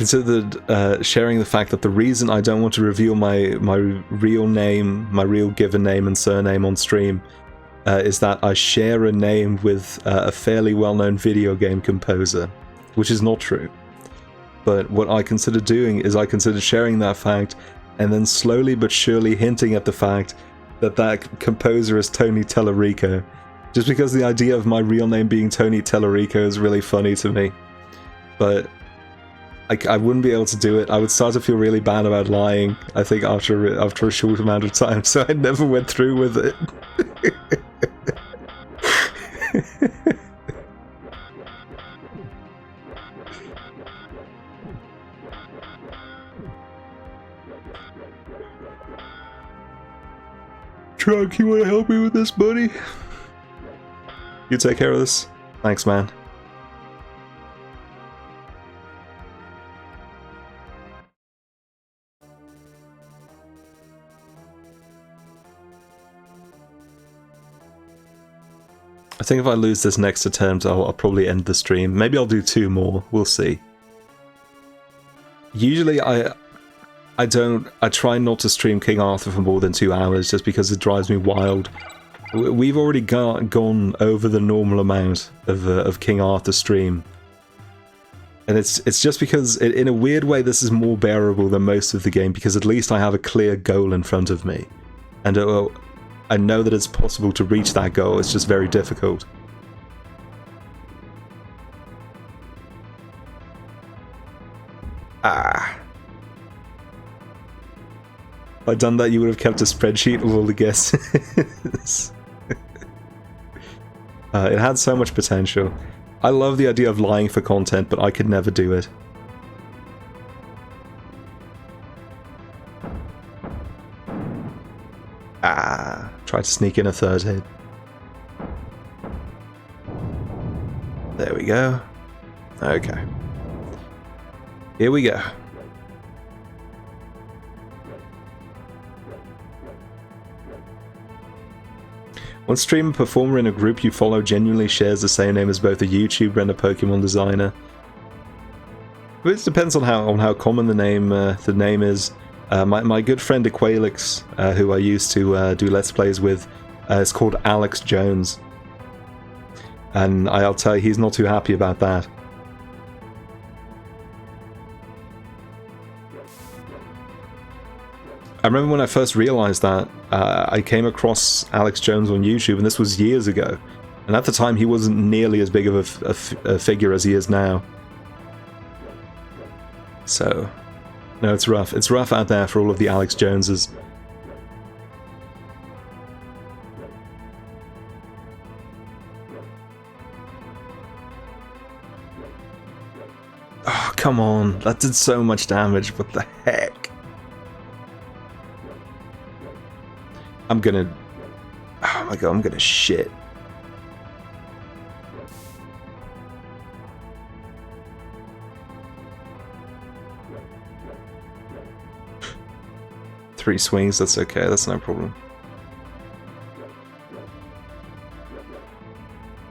don't want to reveal my real name, my real given name and surname on stream is that I share a name with a fairly well-known video game composer, which is not true. But what I consider doing is I consider sharing that fact and then slowly but surely hinting at the fact that that composer is Tony Tallarico, just because the idea of my real name being Tony Tallarico is really funny to me. But I wouldn't be able to do it. I would start to feel really bad about lying, I think, after a short amount of time, so I never went through with it. Trunk, you want to help me with this, buddy? You take care of this? Thanks, man. I think if I lose this next attempt, I'll probably end the stream. Maybe I'll do 2 more. We'll see. Usually I try not to stream King Arthur for more than 2 hours just because it drives me wild. We've already gone over the normal amount of King Arthur stream. And it's just because, in a weird way, this is more bearable than most of the game, because at least I have a clear goal in front of me. And I know that it's possible to reach that goal, it's just very difficult. Ah. If I'd done that, you would have kept a spreadsheet of all the guesses. It had so much potential. I love the idea of lying for content, but I could never do it. Ah, try to sneak in a 3rd hit. There we go. Okay. Here we go. One streamer performer in a group you follow genuinely shares the same name as both a YouTuber and a Pokemon designer. It depends on how common the name is. My good friend Aqualix, who I used to do Let's Plays with, is called Alex Jones. And I'll tell you, he's not too happy about that. I remember when I first realized that, I came across Alex Jones on YouTube, and this was years ago. And at the time, he wasn't nearly as big of a figure as he is now. So, no, it's rough. It's rough out there for all of the Alex Joneses. Oh, come on. That did so much damage. What the heck? I'm gonna... Oh my god, I'm gonna shit. Three swings, that's okay, that's no problem.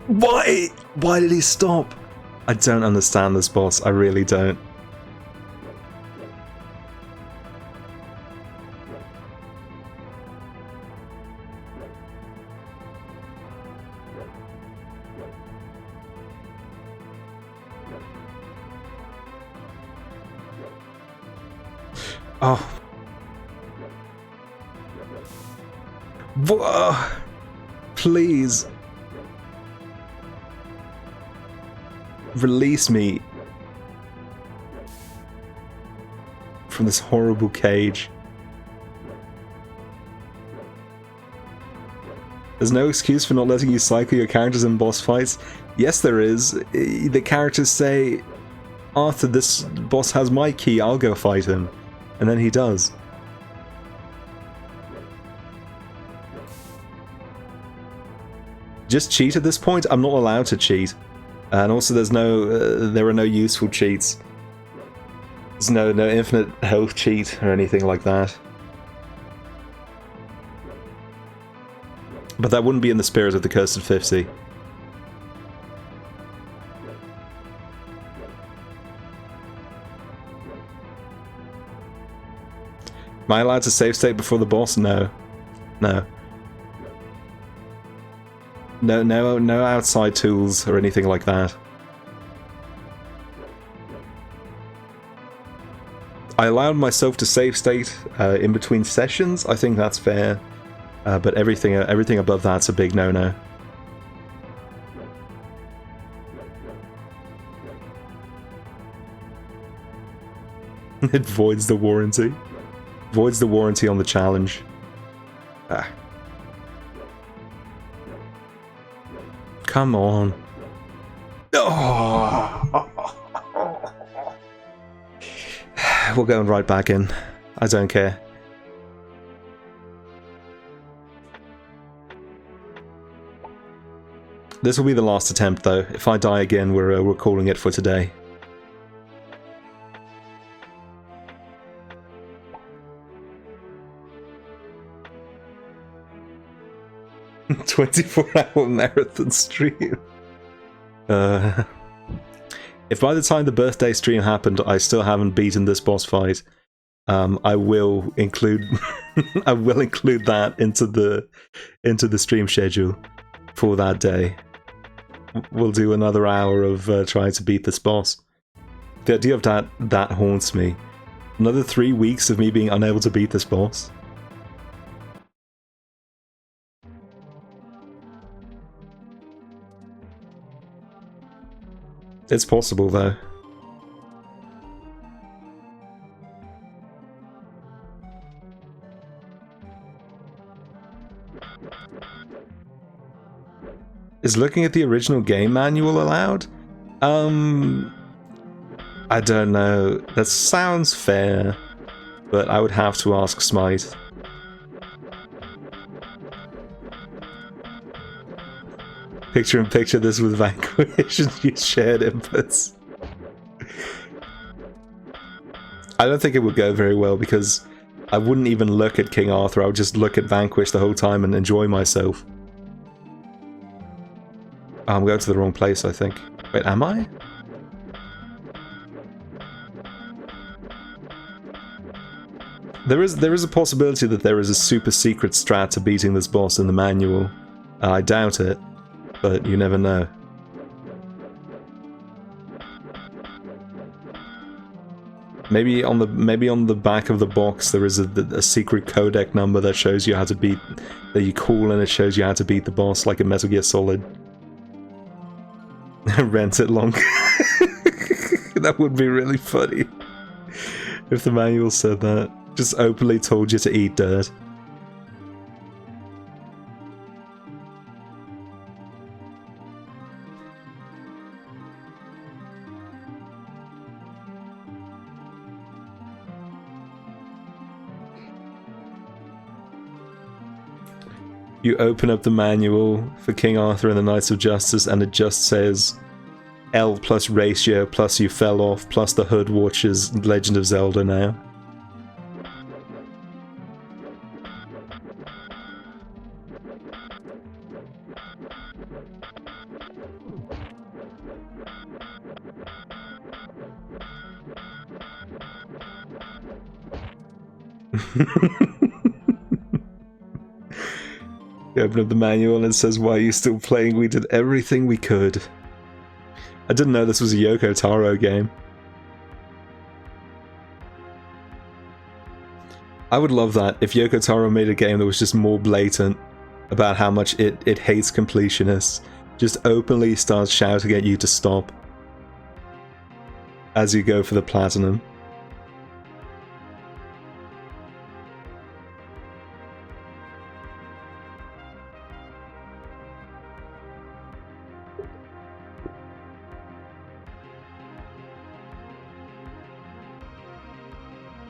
Why? Why did he stop? I don't understand this boss, I really don't. Oh. Whoa. Please. Release me from this horrible cage. There's no excuse for not letting you cycle your characters in boss fights. Yes, there is. The characters say, Arthur, this boss has my key, I'll go fight him. And then he does. Just cheat at this point? I'm not allowed to cheat. And also, there's there are no useful cheats. There's no infinite health cheat or anything like that. But that wouldn't be in the spirit of the Cursed 50. Am I allowed to save state before the boss? No. No. No outside tools or anything like that. I allowed myself to save state in between sessions. I think that's fair. But everything above that's a big no-no. It voids the warranty. Voids the warranty on the challenge. Ah. Come on. Oh. We're going right back in. I don't care. This will be the last attempt, though. If I die again, we're calling it for today. "24-hour marathon stream." If by the time the birthday stream happened, I still haven't beaten this boss fight, I will include I will include that into the stream schedule for that day. We'll do another hour of trying to beat this boss. The idea of that haunts me. Another 3 weeks of me being unable to beat this boss. It's possible, though. Is looking at the original game manual allowed? I don't know. That sounds fair, but I would have to ask Smite. Picture in picture this with Vanquish and use shared inputs. I don't think it would go very well because I wouldn't even look at King Arthur, I would just look at Vanquish the whole time and enjoy myself. Oh, I'm going to the wrong place, I think. Wait, am I? There is a possibility that there is a super secret strat to beating this boss in the manual. I doubt it. But you never know. Maybe on the back of the box there is a secret codec number that shows you how to beat, that you call and it shows you how to beat the boss, like in Metal Gear Solid. Rent it long. That would be really funny if the manual said that. Just openly told you to eat dirt. You open up the manual for King Arthur and the Knights of Justice and it just says L plus ratio plus you fell off plus the Hood watches Legend of Zelda now. You open up the manual and it says, "Why are you still playing? We did everything we could." I didn't know this was a Yoko Taro game. I would love that if Yoko Taro made a game that was just more blatant about how much it hates completionists. Just openly starts shouting at you to stop as you go for the platinum.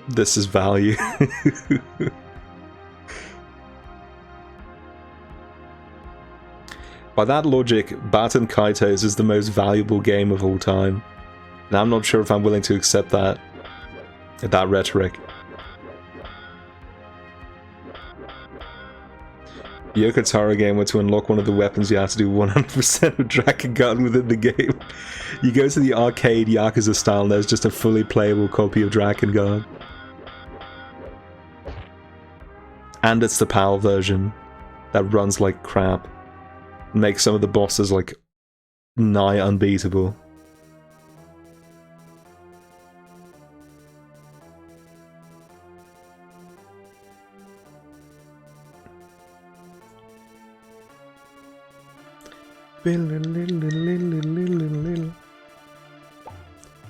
This is value. By that logic, Baten Kaitos is the most valuable game of all time. And I'm not sure if I'm willing to accept that rhetoric. Yoko Taro game where to unlock one of the weapons you have to do 100% of Drakengard within the game. You go to the arcade Yakuza style and there's just a fully playable copy of Drakengard. And it's the PAL version that runs like crap. Makes some of the bosses like nigh unbeatable. Do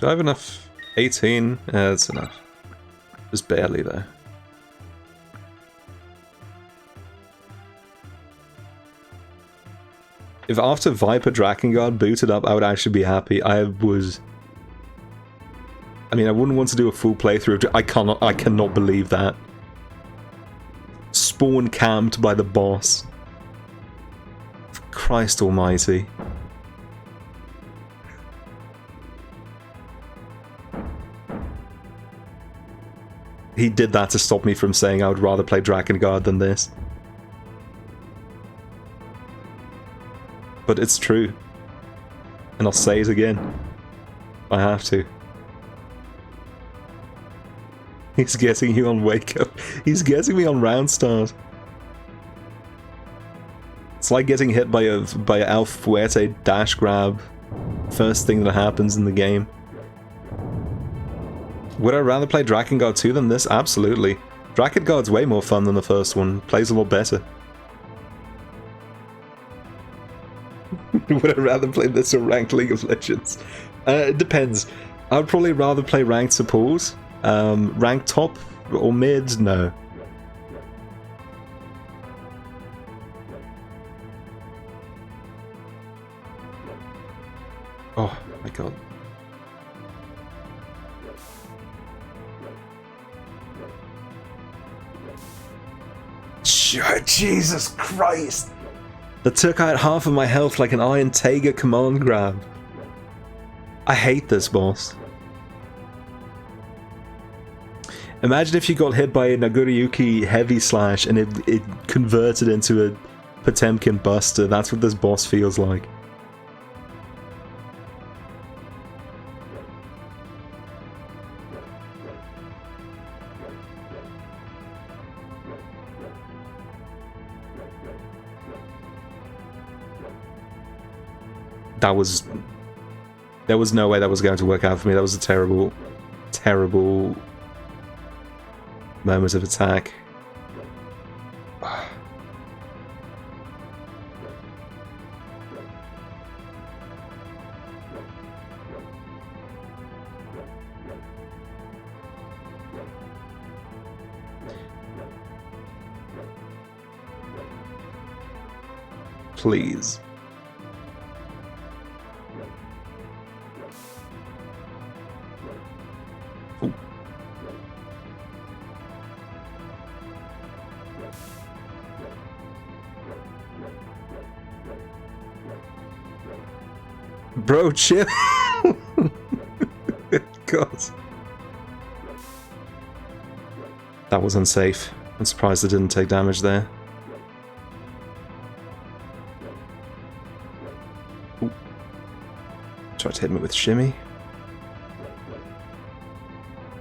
I have enough? 18? Yeah, that's enough. Just barely though. If after Viper Drakengard booted up, I would actually be happy. I mean, I wouldn't want to do a full playthrough of I cannot believe that. Spawn camped by the boss. Christ almighty. He did that to stop me from saying I would rather play Drakengard than this. But it's true. And I'll say it again. I have to. He's getting you on Wake Up. He's getting me on Round Start. It's like getting hit by a El Fuerte dash grab. First thing that happens in the game. Would I rather play Drakengard 2 than this? Absolutely. Drakengard's way more fun than the first one. Plays a lot better. Would I rather play this or ranked League of Legends? It depends. I would probably rather play ranked support. Ranked top or mid? No. Oh my god. Jesus Christ! That took out half of my health like an Iron Taiga command grab. I hate this boss. Imagine if you got hit by a Nagoriyuki heavy slash and it converted into a Potemkin Buster. That's what this boss feels like. There was no way that was going to work out for me. That was a terrible, terrible moment of attack. Please. Bro, chill. God. That was unsafe. I'm surprised I didn't take damage there. Ooh. Try to hit me with shimmy.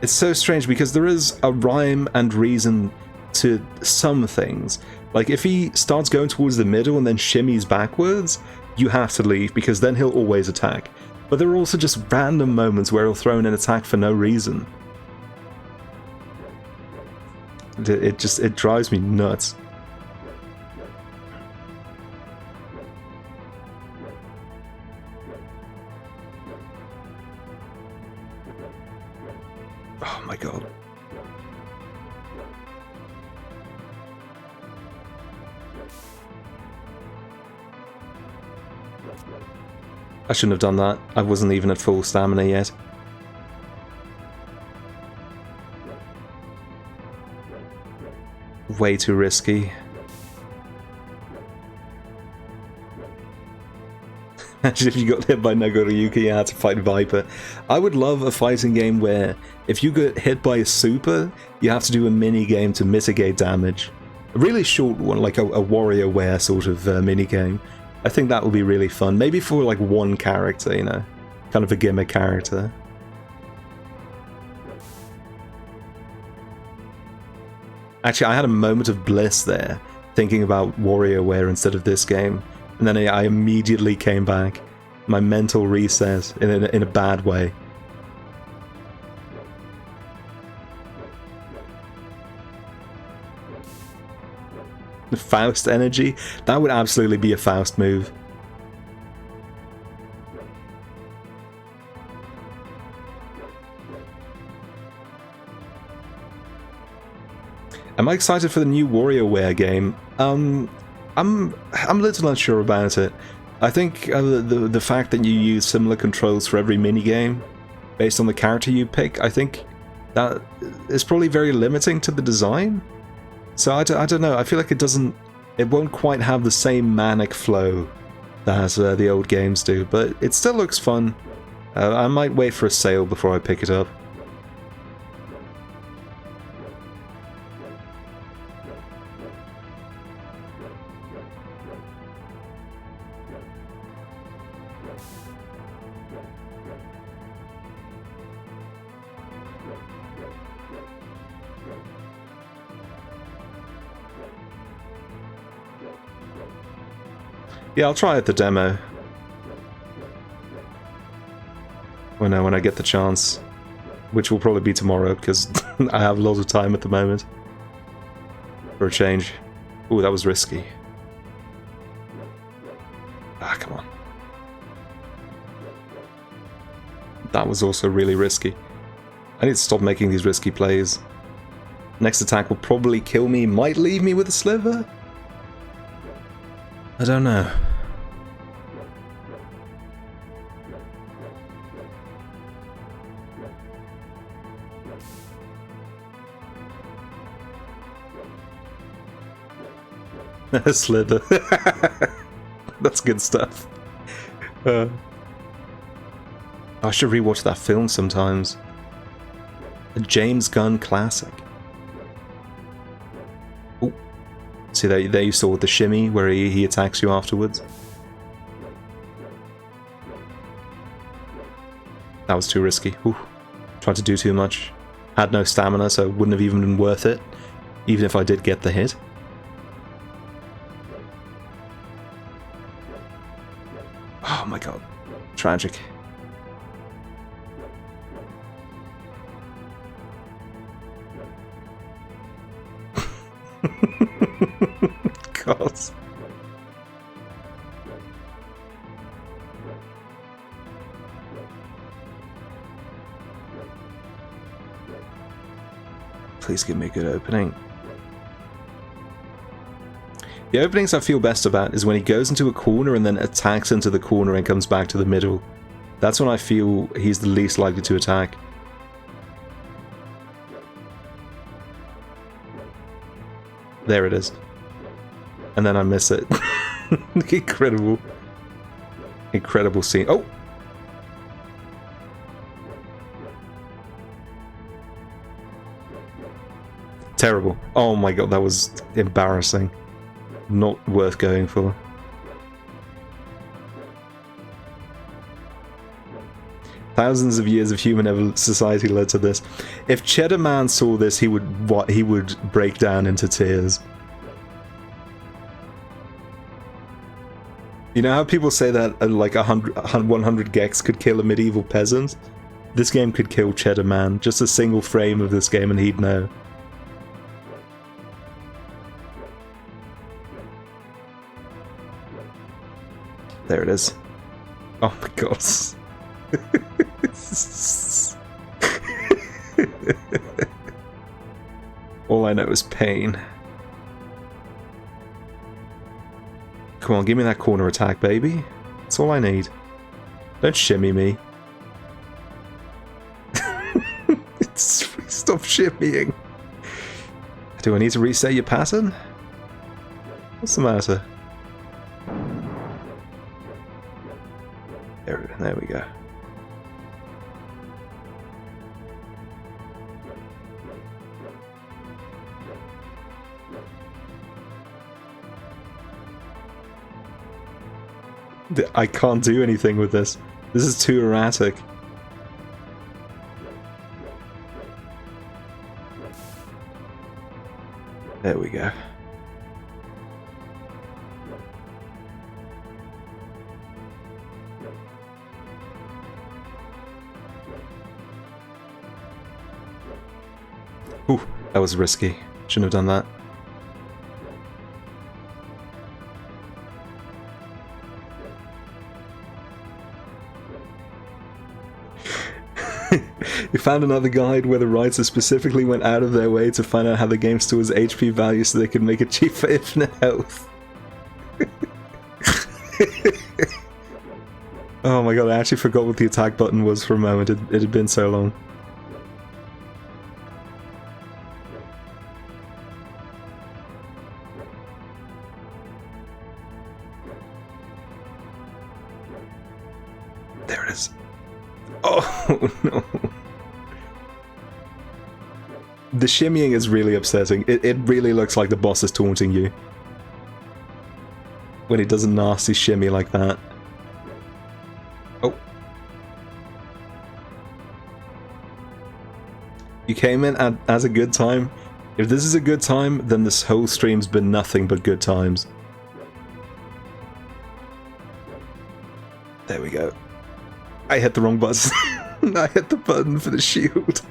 It's so strange because there is a rhyme and reason to some things. Like if he starts going towards the middle and then shimmies backwards, you have to leave because then he'll always attack. But there are also just random moments where he'll throw in an attack for no reason. It drives me nuts. Oh my god. I shouldn't have done that. I wasn't even at full stamina yet. Way too risky. Imagine if you got hit by Nagoriyuki, you had to fight Viper. I would love a fighting game where if you get hit by a super, you have to do a mini game to mitigate damage. A really short one, like a WarioWare sort of mini game. I think that would be really fun. Maybe for like one character, you know, kind of a gimmick character. Actually, I had a moment of bliss there, thinking about WarioWare instead of this game. And then I immediately came back. My mental reset in a bad way. The Faust energy? That would absolutely be a Faust move. Am I excited for the new WarioWare game? I'm a little unsure about it. I think the fact that you use similar controls for every minigame, based on the character you pick, I think that is probably very limiting to the design. So I don't know, I feel like it won't quite have the same manic flow that the old games do, but it still looks fun. I might wait for a sale before I pick it up. Yeah, I'll try it the demo. When I get the chance. Which will probably be tomorrow, because I have lots of time at the moment. For a change. Ooh, that was risky. Ah, come on. That was also really risky. I need to stop making these risky plays. Next attack will probably kill me, might leave me with a sliver? I don't know. Slither. That's good stuff. I should rewatch that film sometimes. A James Gunn classic. Ooh. See, there you saw the shimmy where he attacks you afterwards. That was too risky. Ooh. Tried to do too much. Had no stamina, so it wouldn't have even been worth it. Even if I did get the hit. Oh my god. Tragic. God. Please give me a good opening. The openings I feel best about is when he goes into a corner and then attacks into the corner and comes back to the middle. That's when I feel he's the least likely to attack. There it is. And then I miss it. Incredible. Incredible scene. Oh! Terrible. Oh my god, that was embarrassing. Not worth going for. Thousands of years of human society led to this. If Cheddar Man saw this, he would break down into tears. You know how people say that like 100 Gex could kill a medieval peasant? This game could kill Cheddar Man. Just a single frame of this game and he'd know. There it is. Oh my god. All I know is pain. Come on, give me that corner attack, baby. That's all I need. Don't shimmy me. Stop shimmying. Do I need to reset your pattern? What's the matter? I can't do anything with this. This is too erratic. There we go. Ooh, that was risky. Shouldn't have done that. You found another guide where the writer specifically went out of their way to find out how the game stores HP value so they could make it cheap for infinite health. Oh my god, I actually forgot what the attack button was for a moment. It had been so long. There it is. Oh no. The shimmying is really upsetting. It really looks like the boss is taunting you. When he does a nasty shimmy like that. Oh. You came in as a good time. If this is a good time, then this whole stream's been nothing but good times. There we go. I hit the wrong button. I hit the button for the shield.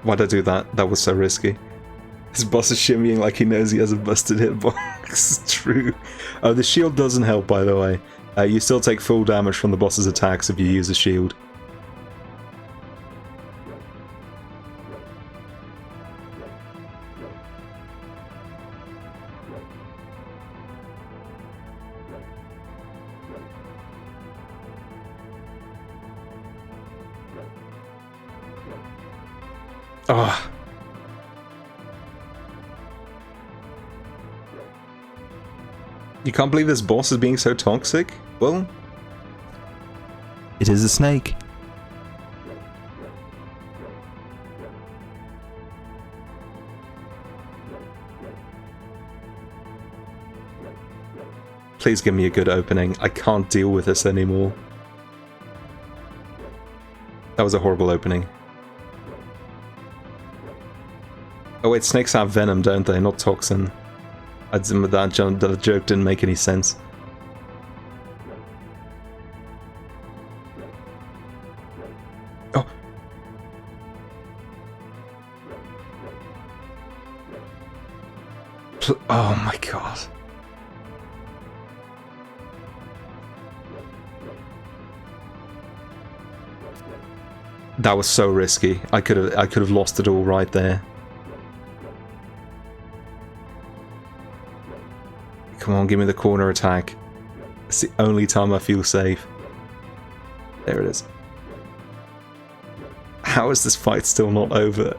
Why'd I do that? That was so risky. His boss is shimmying like he knows he has a busted hitbox. True. Oh, the shield doesn't help, by the way. You still take full damage from the boss's attacks if you use a shield. Oh. You can't believe this boss is being so toxic? Well, it is a snake. Please give me a good opening. I can't deal with this anymore. That was a horrible opening. Oh wait, snakes have venom, don't they? Not toxin. That joke didn't make any sense. Oh! Oh my god. That was so risky. I could have lost it all right there. Come on, give me the corner attack. It's the only time I feel safe. There it is. How is this fight still not over?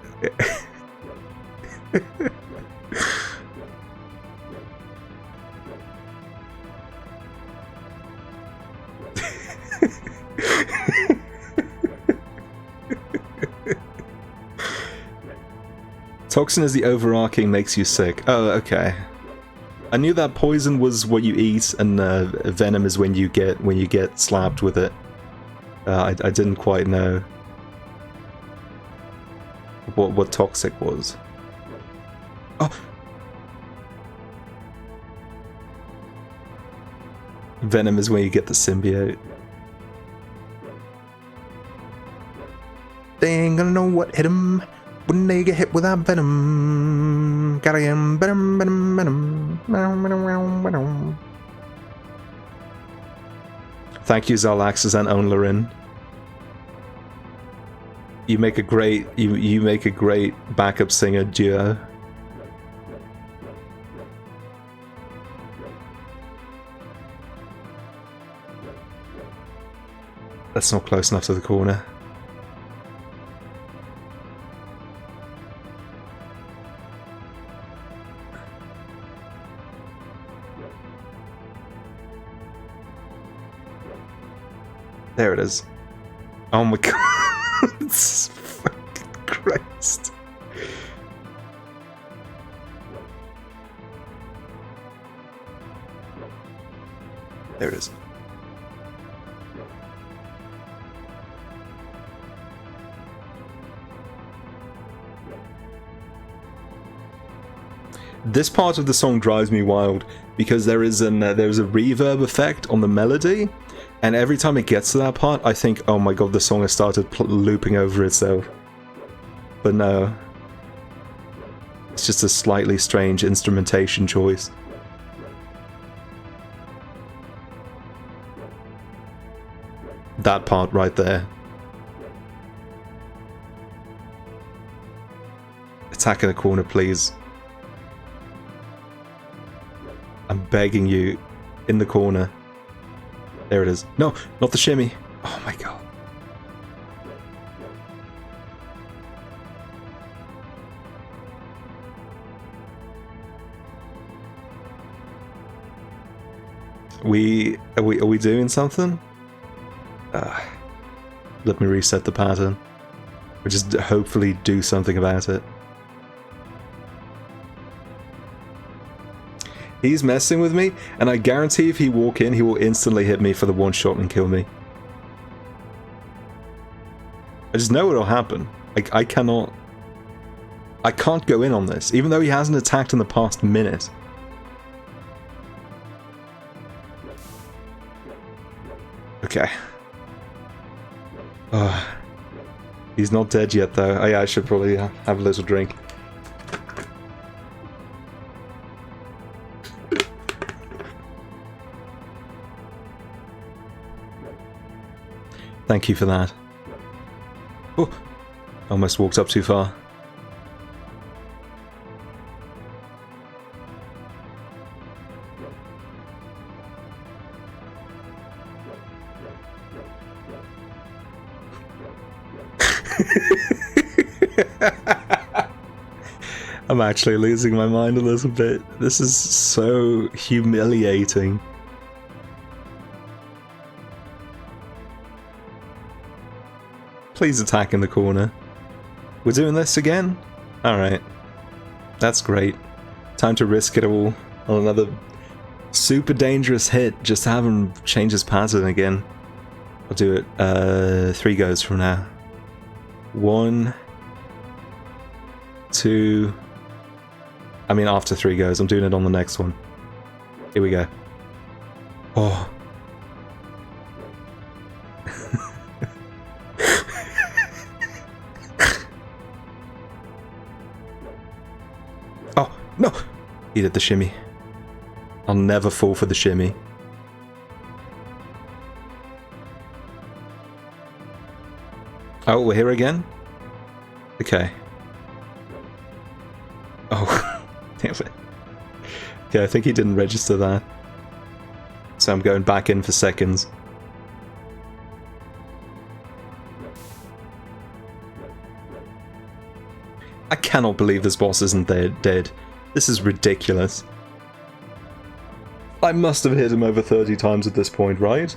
Toxin is the overarching makes you sick. Oh, okay. I knew that poison was what you eat, and venom is when you get slapped with it. I didn't quite know what toxic was. Oh, venom is when you get the symbiote. They ain't gonna know what hit him when they get hit with that venom. Gotta get him, venom, venom, venom. Thank you, Zalaxis and Onlarin. You make a great you make a great backup singer duo. That's not close enough to the corner. There it is. Oh my god. Jesus fucking Christ. There it is. This part of the song drives me wild because there's a reverb effect on the melody, and every time it gets to that part, I think, oh my god, the song has started looping over itself. But no. It's just a slightly strange instrumentation choice. That part right there. Attack in the corner, please. I'm begging you, in the corner. There it is. No, not the shimmy. Oh my god. Are we doing something? Let me reset the pattern. Or just hopefully do something about it. He's messing with me, and I guarantee if he walk in, he will instantly hit me for the one shot and kill me. I just know it'll happen. I can't go in on this, even though he hasn't attacked in the past minute. Okay. He's not dead yet, though. I should probably have a little drink. Thank you for that. Oh, almost walked up too far. I'm actually losing my mind a little bit. This is so humiliating. Please attack in the corner. We're doing this again? Alright. That's great. Time to risk it all on another super dangerous hit just to have him change his pattern again. I'll do it 3 goes from now. 1, 2... I mean after 3 goes. I'm doing it on the next one. Here we go. Oh. Oh, no! He did the shimmy. I'll never fall for the shimmy. Oh, we're here again? Okay. Oh, damn it. Okay, I think he didn't register that. So I'm going back in for seconds. I cannot believe this boss isn't dead. This is ridiculous. I must have hit him over 30 times at this point, right?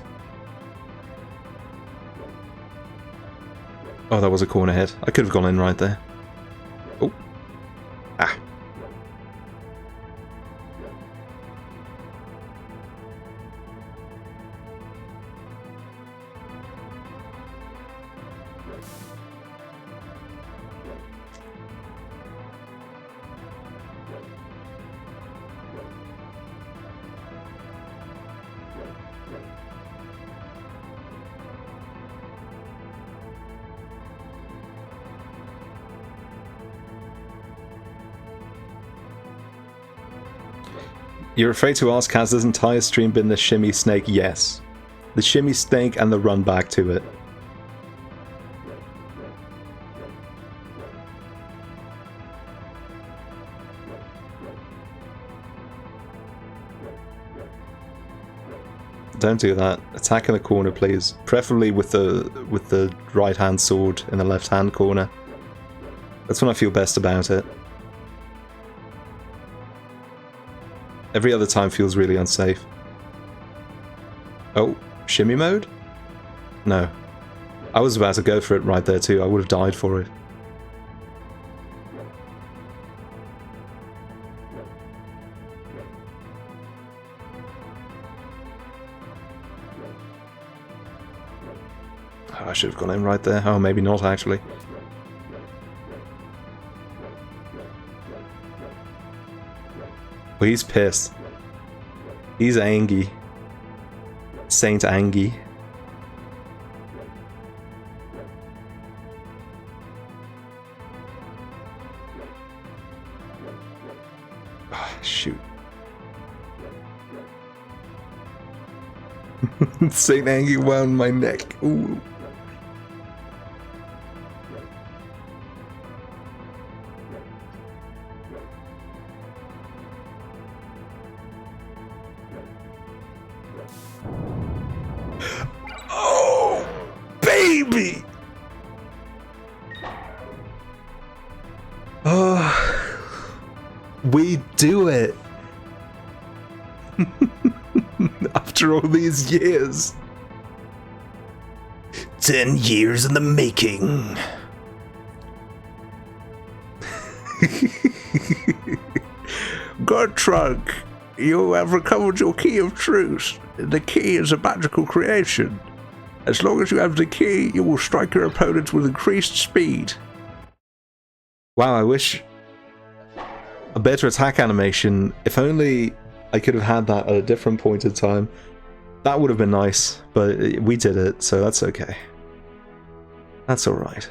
Oh, that was a corner hit. I could have gone in right there. Oh. Ah. You're afraid to ask, has this entire stream been the shimmy snake? Yes. The shimmy snake and the run back to it. Don't do that. Attack in the corner, please. Preferably with the right-hand sword in the left-hand corner. That's when I feel best about it. Every other time feels really unsafe. Oh, shimmy mode? No. I was about to go for it right there too. I would have died for it. Oh, I should have gone in right there. Oh, maybe not actually. Well, he's pissed. He's angry. Saint Angie. Oh, shoot. Saint Angie wound my neck. Ooh. Oh, baby! Oh, we do it! After all these years. 10 years in the making. Gertrude, you have recovered your key of truth. The key is a magical creation. As long as you have the key, you will strike your opponents with increased speed. Wow, I wish a better attack animation. If only I could have had that at a different point in time. That would have been nice, but we did it, so that's okay. That's alright.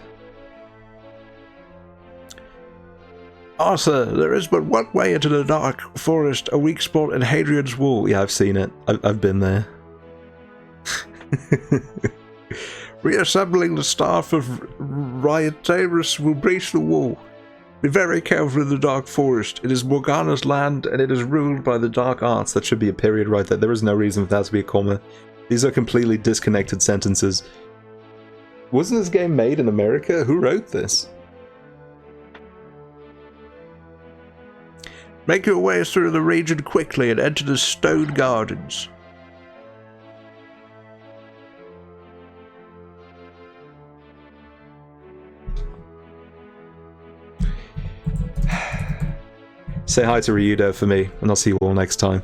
Arthur, there is but one way into the dark forest, a weak spot in Hadrian's Wall. Yeah, I've seen it. I've been there. Reassembling the staff of Ryatarus will breach the wall. Be very careful in the dark forest. It is Morgana's land, and it is ruled by the dark arts. That should be a period right there. There is no reason for that to be a comma. These are completely disconnected sentences. Wasn't this game made in America? Who wrote this? Make your way through the region quickly and enter the Stone Gardens. Say hi to Ryudo for me, and I'll see you all next time.